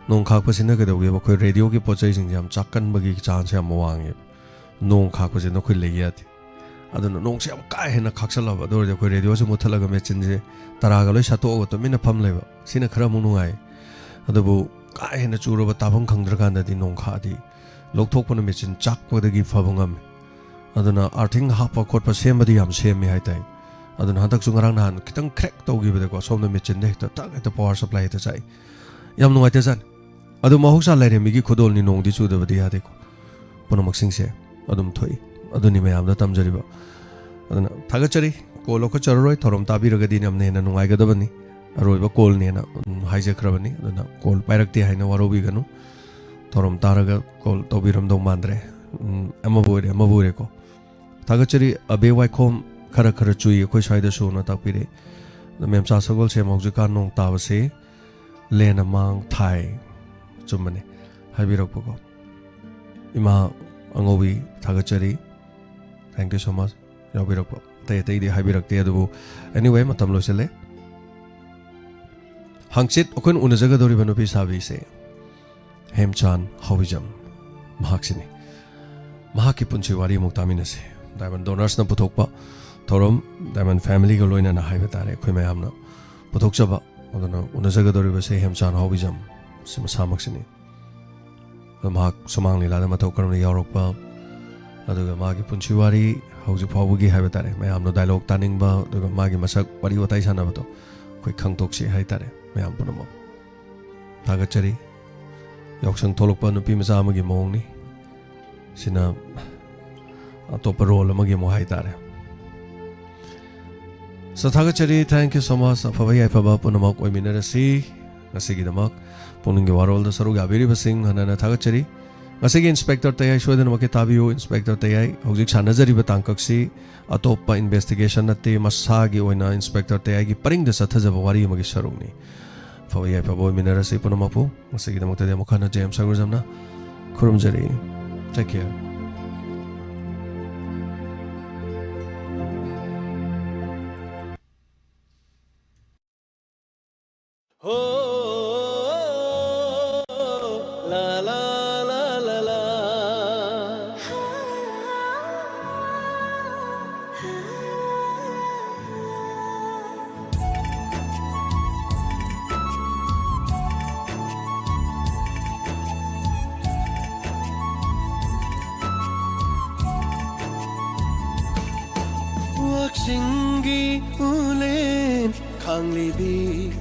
ꯅꯣꯡ ꯈꯥꯛꯄꯁꯤꯅ ꯀꯩꯗꯧꯒꯦꯕ ꯑꯩꯈꯣꯏ ꯔꯦꯗꯤꯑꯣꯒꯤ ꯄꯣꯠ ꯆꯩꯁꯤꯡꯁꯦ ꯌꯥꯝ ꯆꯥꯛꯀꯟꯕꯒꯤ ꯆꯥꯟꯁ ꯌꯥꯝ ꯋꯥꯡꯉꯦꯕ ꯅꯣꯡ ꯈꯥꯛꯄꯁꯤꯅ ꯑꯩꯈꯣꯏ ꯂꯩ ꯌꯥꯗꯦ ꯑꯗꯨꯅ ꯅꯣꯡꯁꯦ ꯌꯥꯝ ꯀꯥ ꯍꯦꯟꯅ ꯈꯥꯛꯆꯜꯂꯕ ꯑꯗꯨ ꯑꯣꯏꯔꯗꯤ ꯑꯩꯈꯣꯏ ꯔꯦꯗꯤꯑꯣꯁꯦ ꯃꯨꯠꯊꯠꯂꯒ ꯃꯦꯆꯤꯟꯁꯦ ꯇꯔꯥꯒ ꯂꯣꯏ ꯁꯠꯇꯣꯛꯑꯒ ꯇꯨꯃꯤꯟꯅ ꯐꯝ ꯂꯩꯕ ꯁꯤꯅ ꯈꯔ ꯑꯃꯨꯛ ꯅꯨꯡꯉꯥꯏ ꯑꯗꯨꯕꯨ ꯀꯥ ꯍꯦꯟꯅ ꯆꯨꯔꯕ ꯇꯥꯐꯝ ꯈꯪꯗ꯭ꯔꯀꯥꯟꯗꯗꯤ ꯅꯣꯡ ꯈꯥꯛꯑꯗꯤ ꯂꯧꯊꯣꯛꯄꯅ ꯃꯦꯆꯤꯟ ꯆꯥꯛꯄꯗꯒꯤ ꯐꯕ ꯉꯝꯃꯤ ꯑꯗꯨꯅ ꯑꯥꯔꯊꯤꯡ ꯍꯥꯞꯄ ꯈꯣꯠꯄ ꯁꯦꯝꯕꯗꯤ ꯌꯥꯝ ꯁꯦꯝꯃꯤ ꯍꯥꯏꯇꯥꯔꯦ ꯑꯗꯨꯅ ꯍꯟꯗꯛꯁꯨ ꯉꯔꯥꯡ ꯅꯍꯥꯟ खितंग क्रैक तौगिबदको सोमना machine hecto power supply hecto चाइ याम नुंगाइते जान अदु महौसा लाइरेमिगी खुदोलनि नोंगदि चुदबदि यादेको पुनमक्सिंगसे अदुम थोइ अदुनि मयामदा तमजरिबा अदुना थागचरी कोलोको चररोय थोरम ताबिरगदि नमने हेना नुंगाइगदबनि अरोइबा कोलनेना हाइजख्रबनि अदुना कोल पाइरक्ते हाइना वारोबिगनु थोरम तारगा कोल तौबिरमदौ मांद्रे अमबोरेको थागचरी अबे वाइखोम खर खर चुई अखोइ स्वाइदसु न तापिरे मेमचा सगोल से मौजुका नोंग ताबसे लेना मांग थाई चुमने हाइबिरकपको इमा अंगोबी थागचरी थैंक यू सो मच याबिरकपो तै तैदि हाइबिरकते अदुबु एनीवे मतम लोसेले हंगचित अखोइन उनजगदोरिबा नुपि साबिसे हेमचान हाविजम महाक्सिनी महाकी पुंची वारी मुक्तामिनसे डायमंड डोनर्स न पुथोकपा थोरम डायमंड फैमिली को लोइना ना हाइबा तारे अखोइ मयामना पुथोकचबा अदुना उनजगदोरिबसे हेमचान हाविजम सिमा सामक्सिनी महाक सुमांग लीलादा मथौ करमनि यावरकपा अदुगा मागी पुंची वारी हौजि फावबगी हाइबा तारे मयामनो डायलॉग तानिंगबा अदुगा मागी मसक वारी वताइ सानाबतो अखोइ खंगतोक्सि हाइ तारे मयाम पुनम थागचरी यावसंग थोलकपा नुपि मचा अमगी मोंगनि सिना अतोप रोल अमगी मो हाइ तारे सथागचरी थैंक यू सो मच अफबा याफबा पुनमक ओइमिनरसी ngasigidamak पुनिंग वारोल द सरुग याबिरिबसिंग हनना थागचरी ngasigi इंस्पेक्टर तयाई सोदनमके ताबियो इंस्पेक्टर तयाई हौजिक सानजरिबा तांकक्सी अतोप्पा इन्वेस्टिगेशन नते मसागी ओइना इंस्पेक्टर तयाई परिंग द सथजबा वारी अमगी सरुगनी अफबा याफबा ओइमिनरसी पुनमपु ngasigidamakte मखना जेम सगुरजमना खुरुमजरी take care Waksingi ulen khanglibi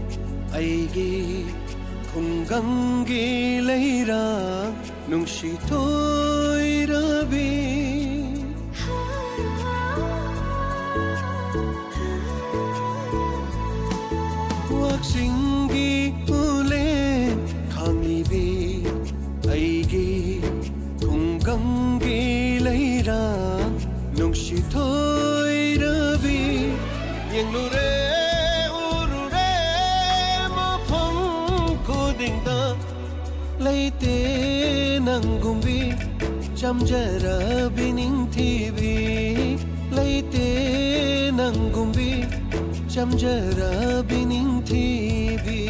aigi khunggangi leira nungshi toirabi Waksingi ulen khanglibi aigi khunggangi leira nungshi toirabi yenglure urure mafam kodingda leite nangumbi jamjara bining thibi leite nangumbi jamjara bining thibi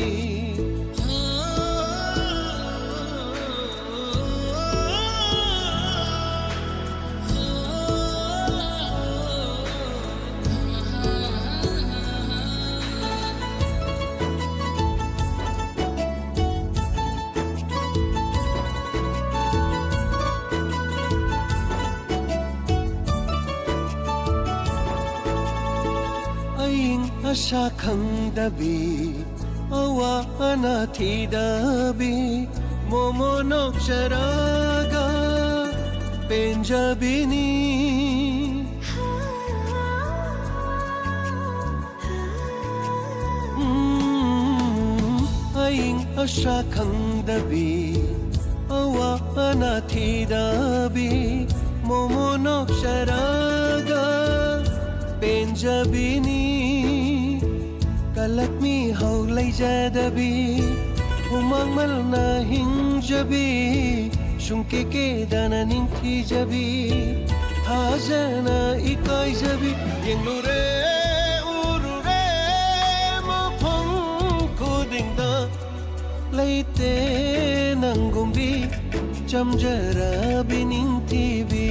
asha khangdabi awa anathi momo nokcharaga penjabini aing asha khangdabi awa anathi momo nokcharaga penjabini kalakmi hau laijadabi umang malna hinjabi shunke ke dana ningthi jabi hajana ikai jabi yenglure urure mafang kodingda laite nangumbi chamjara biningthi bi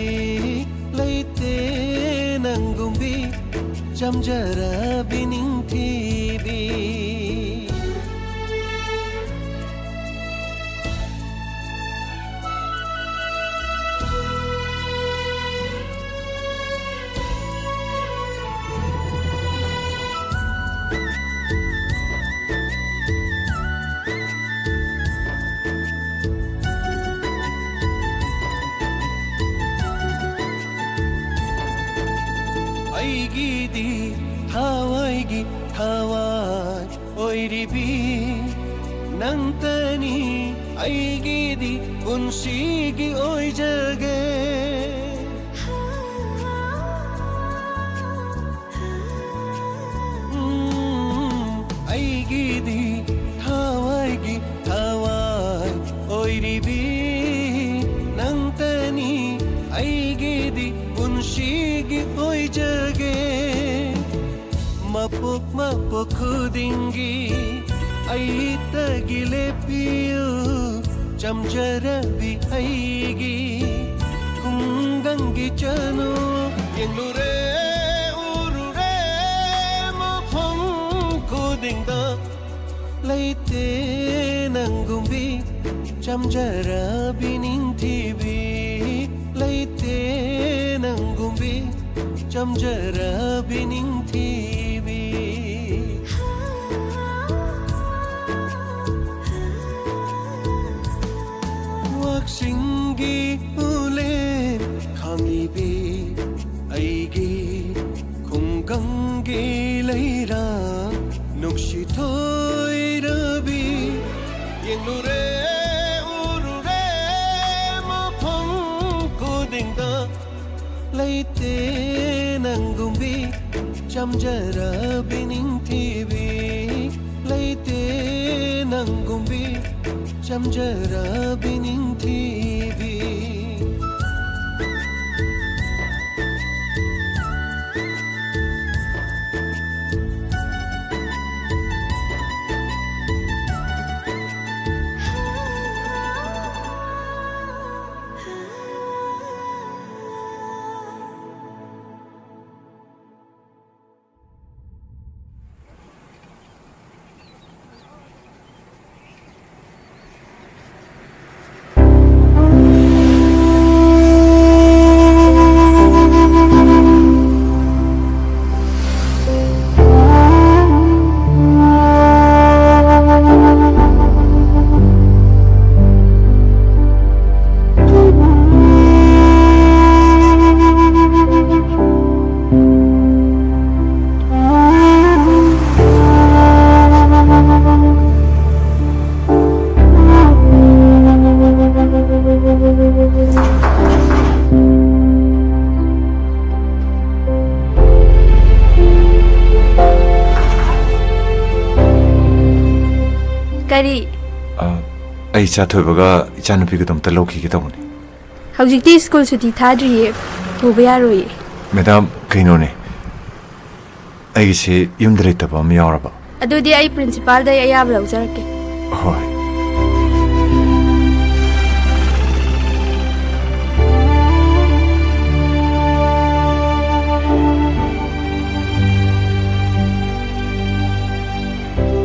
laite nangumbi chamjara biningthi bi aigidi thawai oiribi nantani aigidi unsigi oijage aigidi thawai oiribi nantani aigidi unsigi oijage mapuk khudingi aitagile piu chamjarabi aigi kungangi chanu yenglure urure mafam khudingda laite nangumbi chamjarabi ningthi bi laite nangumbi chamjara biningthi bi waksingi ule khangibi aigi khunggangi leira nukshi thoirabi yenglure urure mafam kodingda laite nangumbi chamjara biningthi bi laite nangumbi chamjara biningthi bi Kari ai cha thoibaga ichanupi ga domta lokhi ge tawni hawjikti school suti thadriye puba yaroye madam kaino ne ai se yumdre taba mi yaraba adudi ai principal da ayab lawjarake hoy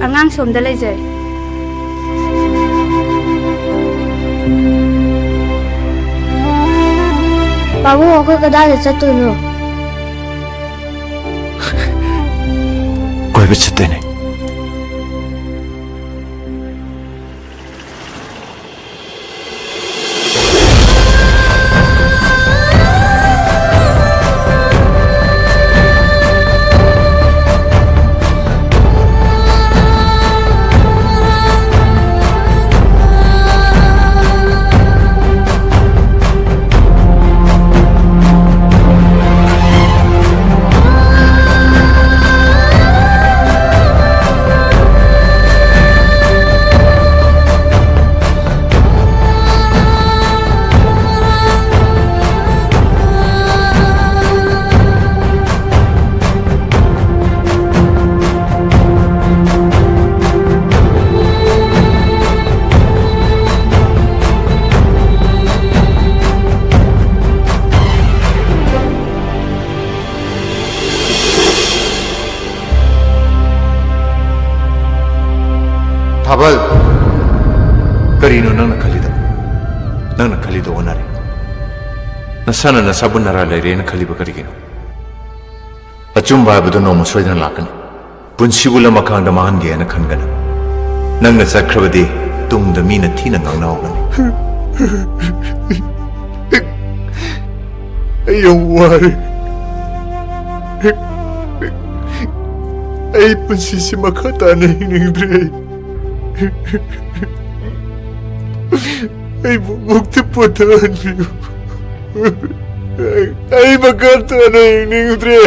angang somda lejare Babu aku ke dalam satu no. Koi ꯀꯣꯏꯕ ꯆꯠꯇꯣꯏꯅꯦ थाबल करीनो नंगना खलीदो ओनारे नसाना नसाबु नरा Liren खलीब करिगिनो अचुम्बा हाबदो Nom सोयदन लाकनी पुंसिबु लमखांग the महानगे न खनगना नंगना चक्रबदी तुंग the Meena थीना ngang नावगनी अयो वारे आई पुंसिसि मखता नहीं निद्रे ay mukti potan biyo ay magkanta na yung tre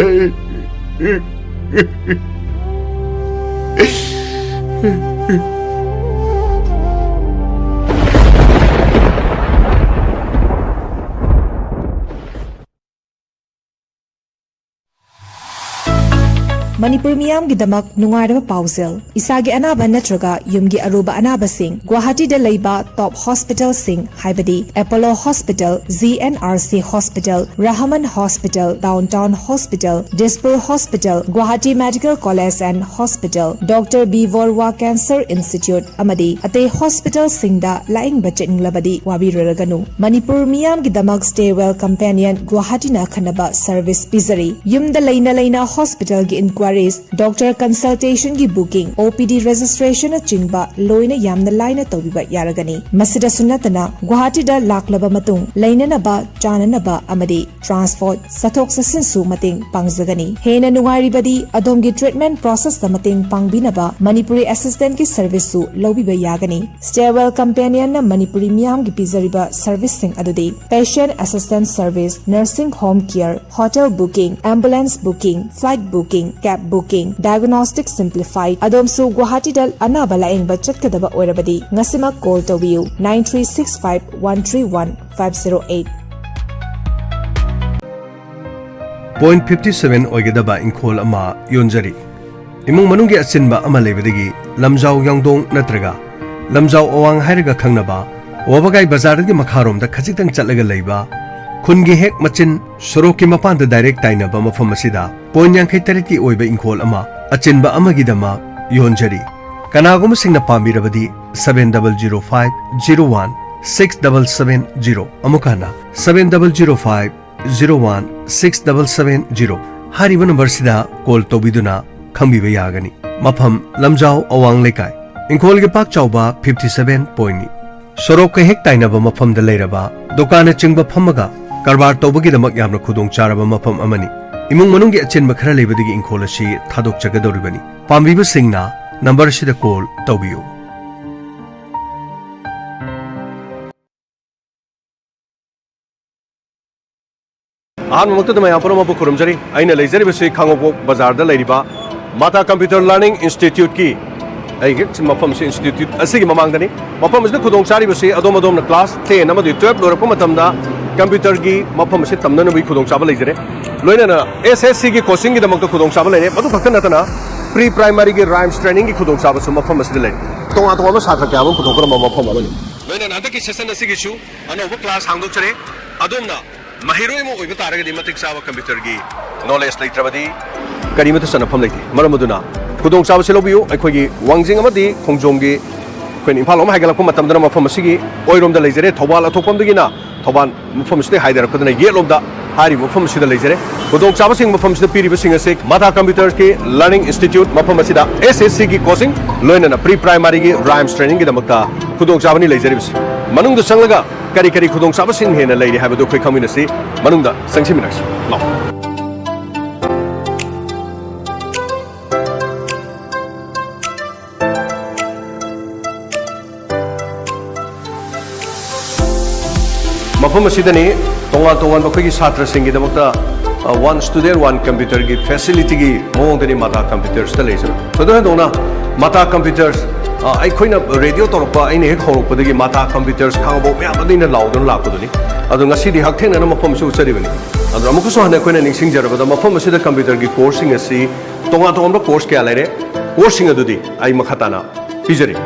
Manipur miyam gidamak nungaraba pausel isagi anaba natraga yumgi aruba anaba sing Guwahati da leiba top hospital sing haibadi Apollo Hospital, ZNRC Hospital, Rahman Hospital, Downtown Hospital, Dispur Hospital, Guwahati Medical College and Hospital, Dr. B. Warwa Cancer Institute amadi ate hospital singda laing bachening labadi wabiraganu Manipur miyam gidamak stay well companion Guwahati na khanaba service pizari yumda leina hospital gi inquiry Doctor consultation gi booking OPD registration chingba loina yamna laina tobiba yaragani masida sunatana Guwahati da laklaba matung lainana ba chanana ba amadi transport sathok sasin su mating pangjagani hena nungari badi adomgi treatment process da mating pangbina ba Manipuri assistant ki service su lobiba yagani stairwell companion na Manipuri miyam gi pizariba service sing adudi patient assistance service nursing home care hotel booking ambulance booking flight booking cab booking diagnostic simplified adom su Guwahati dal anaba laeng ba chatkadaba oirabadi ngasima call to view 9365131508 Point 57 oigedaba inkhol ama yonjari imung manunggi achinba ama lebadigi lamjau yangdong natraga lamjau awang hairaga khangnaba wabagai bazar gi makharom da khajitang chatlaga leiba Khungi hek machin soroki mapan da direct taina ba mafam asida point yang khaitari ki oiba inkhol ama achinba amagi dama yonjari kanagum singna pamirabadi 7005016770 amukana 7005016770 hariba number sida call tobiduna khangbiba yagani mafam lamjau awang lekai inkhol ge pak chauba 57 point sorok hek taina ba mafam da leiraba dokana chingba phamaga Karbar tobagi damak yamna khudong charaba mafam amani imung manunggi achinba khara lebadigi inkhol asi thadok chagadoribani pambiba singna number sida call tobiyo Ahan mukta dama yapura mabu kurumjari aina leizari basi khangobok bazar da leiriba Mata Computer Learning Institute ki ai gik mafam si institute asigi mamangdani mafam isna khudong chari basi adom na class 10 amadi 12 lorakpa matamda computer gi mafam se tamna nabi khudong chaba leijare loina na SSC gi coaching gi damak khudong chaba leire madu khakna natana pre primary gi rhymes training gi khudong chaba su mafam asde leire tonga tonga satra kya bam khudong kora mafam amani loina na ki session asigi chu anoba class hangdok chare adom na mahiroi mo oiba taraga di matik chaba computer gi knowledge leitrabadi karimatu sanafam leite maramaduna khudong chaba se lobiyo aikhogi wangjing amadi khongjong gi khoin imphal om haigalakpa matamdana mafam asigi oirom da leijare thobal athopam dagina thoban mufam ste haidar khadna yelom da hari mafam sida leijare khudong chaba sing mafam sida piri basing ase Mata Computer ki Learning Institute mafam sida SSC ki coaching loina na pre primary ki rhymes training ki damakta khudong chaba ni leijare bis manung da changlaga kari kari khudong chaba sing hena leiri habadu khoi khaminasi manung da sangsiminax law mafam asidani tongan tongan bakoi ki chhatra sing gi damakta one student one computer ki facility ki mong dani Mata Computers ta leisar so da dona Mata Computers ai khoina radio torpa ai ne hek horok padagi Mata Computers khangbo me amadina laudon lakuduni adu ngasi di hak thena na mafam su chari bani adu amuku so hana khoina ningsing jaraba da mafam asida computer ki coursing asi tongan tongan ba course kya laire coursing adudi ai makhatana pijari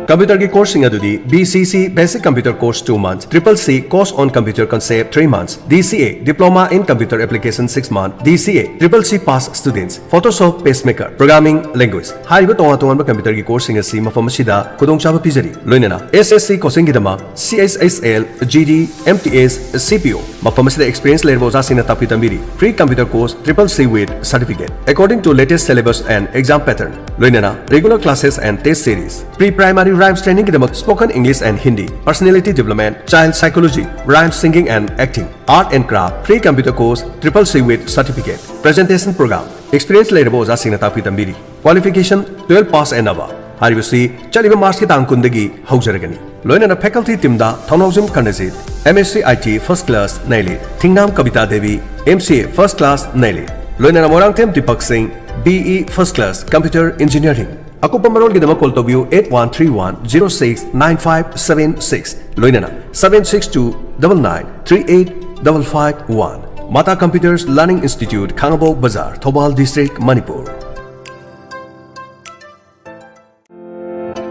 Computer ki coursing adudi BCC Basic Computer Course 2 months, CCC Course on Computer Concept 3 months, DCA Diploma in Computer Application 6 months, DCA CCC Pass Students, Photoshop Pacemaker, Programming Language. Hariba tonga tonga computer ki coursing asi mafam asida khudong chaba pijari. Loinana SSC coaching gidama CSSL, GD, MTS, CPO. Mafam asida experience level asina tapi tambiri. Free computer course CCC with certificate. According to latest syllabus and exam pattern. Loinana regular classes and test series. Pre-primary rhymes training kidamak spoken English and Hindi, personality development, child psychology, rhyme singing and acting, art and craft, free computer course, CCC with certificate, presentation program, experience level asina tapi tambiri, qualification 12 pass and above. Haribasi chaliba March ki tang kundagi haujaragani. Loinana faculty team da Thanaujim Kanajit, MSc IT first class naili, Thingnam Kabita Devi, MCA first class naili. Loinana Morang Tem Deepak Singh, BE first class computer engineering. Akupa marol ki dama call to view 8131069576 Loinana 76299385551 Mata Computers Learning Institute Khangabo Bazar Thobal District Manipur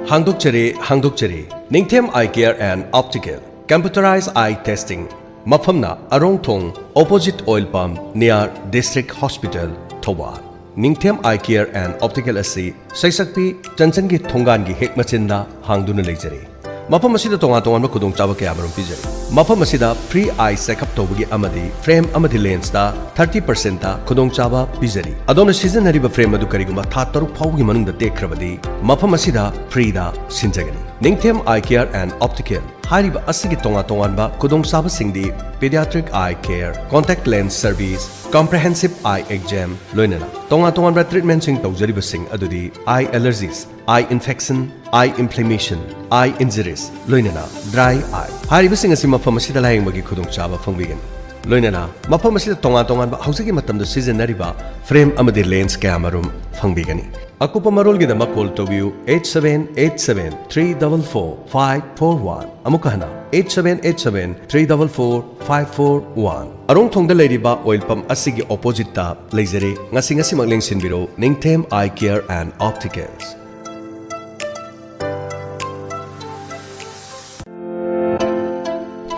Hangdokchare Ningthem Eye Care and Optical Computerized Eye Testing Mafamna Arong Thong Opposite Oil Pump near District Hospital Thobal Ningthem Eye Care and Optical asi Saisakpi Chanchan ki Thongan ki hek machinda hangduna leijare mafam asida tonga tonga ma khudong chaba kaya marum pijari mafam asida free eye checkup tobagi amadi frame amadi lens da 30% ta khudong chaba pijari adona season hariba frame adu kariguma tha taruk phawgi manungda tekrabadi mafam asida free da sinjagani Ningthem Eye Care and Optical hariba asigi tonga tonga ba khudong chaba singdi pediatric eye care contact lens service comprehensive eye exam loinana tonga tonga ba treatment sing tawjariba sing adudi eye allergies eye infection eye inflammation eye injuries loinana dry eye hariba sing asi mafam asida layeng bagi khudong chaba phangbigan loinana mafam asida tonga tonga ba hausigi matam da season nariba frame amadi lens camera phangbigani Akupa marol gi dama call to view 8787344541 amukahana 8787344541 Arong thongda leiriba oil pump asigi opposite ta leijare ngasi ngasi makleng sinbiro Ningthem Eye Care and Opticals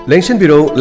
Lengsin Bureau,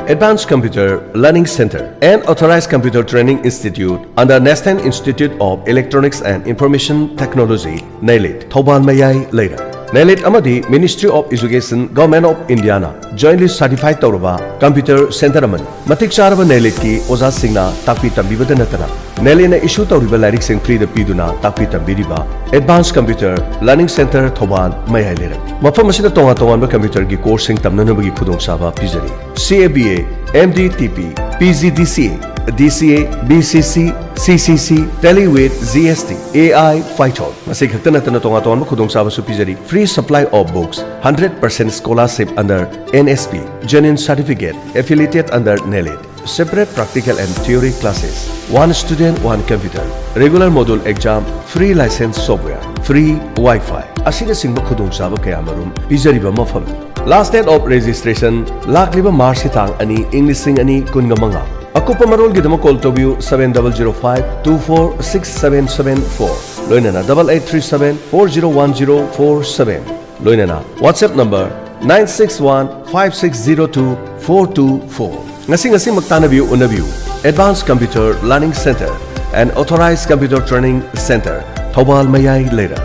Advanced Computer Learning Center, and Authorized Computer Training Institute under National Institute of Electronics and Information Technology, NILIT, Thobal Mayai, Leira. NILIT Amadi, Ministry of Education, Government of Indiana, jointly certified Tauraba, Computer Center Amani. Matik Charaba NILIT ki Oza Singna, Takpi Tambibada Natana. NILIT issue Tauriba Lyric Sing Free the Piduna, Takpi Tambiriba, Advanced Computer Learning Center, Thobal Mayai, Leira. Mafamasida Tonga Tonga Computer ki coursing Tamnanabagi Kudong Saba Pizari. CABA, MDTP, PGDCA, DCA, BCC, CCC, Teleweight, GST, AI, Phyton. Masih khaktan na tonga tonga khudong saba su pijari. Free supply of books, 100% scholarship under NSP, genuine certificate, affiliated under NELIT. Separate practical and theory classes. One student, one computer. Regular module exam, free license software, free Wi-Fi. Asina singba khudong saba kaya marum pijari ba mafam. Last date of registration, lakliba March hitang ani English sing ani kungamanga. Akupa marol gidama call to view 7005246774. Loinana 8837401047. Loinana WhatsApp number 96156024424. Ngasi magtana view una view. Advanced Computer Learning Center and Authorized Computer Training Center. Thobal Mayai Leira.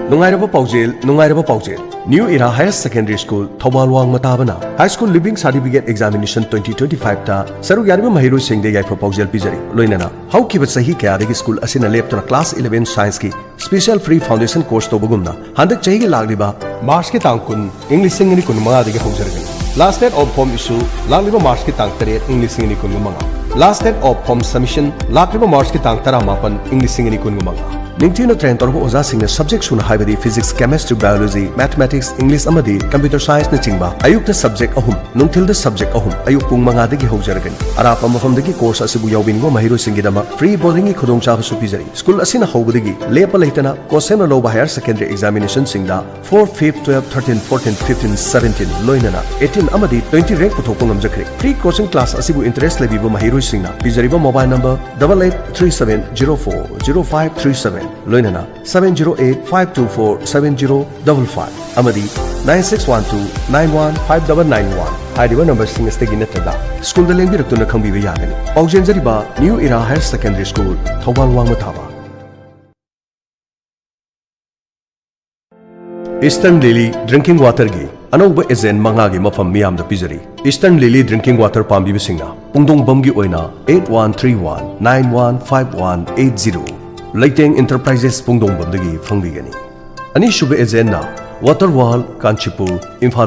Nungairaba Paujel, New Era Higher Secondary School, Thobalwang Matabana, High School Living Certificate Examination 2025 ta, Saru Yarima Mahiru Singh de Yai Proposal Pizari, Loinana, how keep it Sahi Kayadigi School as in a left on a class 11 science ki, special free foundation course to Bugumna, Handak Chahi Lagriba, Mars ki Tankun, English singing Kunmanga de Hausergan. Last date of form issue, Lagliba Mars ki Tankare, English singing Kunmanga. Last date of form submission, Lagliba Mars ki Tankara Mapan, English singing Kunmanga. Ningtino train torbo oza singna subject suna haibadi physics, chemistry, biology, mathematics, English amadi computer science na chingba ayukta subject ahum nungthilda subject ahum ayuk pung manga dagi haujaragani arapa mafamdagi course asibu yawbingo mahiro singidama free boarding gi khudongchaba su pizari school asina hawbadagi lepa leitana kosem loba higher secondary examination singda 4 5th 12th 13th 14th 15th 17th loinana 18 amadi 20 rank puthokpa ngamjakre free coaching class asibu interest lebibo mahiro singna pizariba mobile number 8837040537 Loinana 708-524-7055 Amadi 9612-915991 Haidiba number sing stegi netada School da lengbi raktuna khambi ba yagani Paujen jariba New Era Higher Secondary School Thobalwang Mathaba Eastern Lily Drinking Water gi Anauba ezen manga gi mafam miyam da pizari Eastern Lily Drinking Water pambi bisingna Pungdong bamgi oina 8131-915180 Lighting Enterprises Pungdong Bandagi Fangbigani. Ani Shube Ezenna, Waterwall, Kanchipur, Imphal.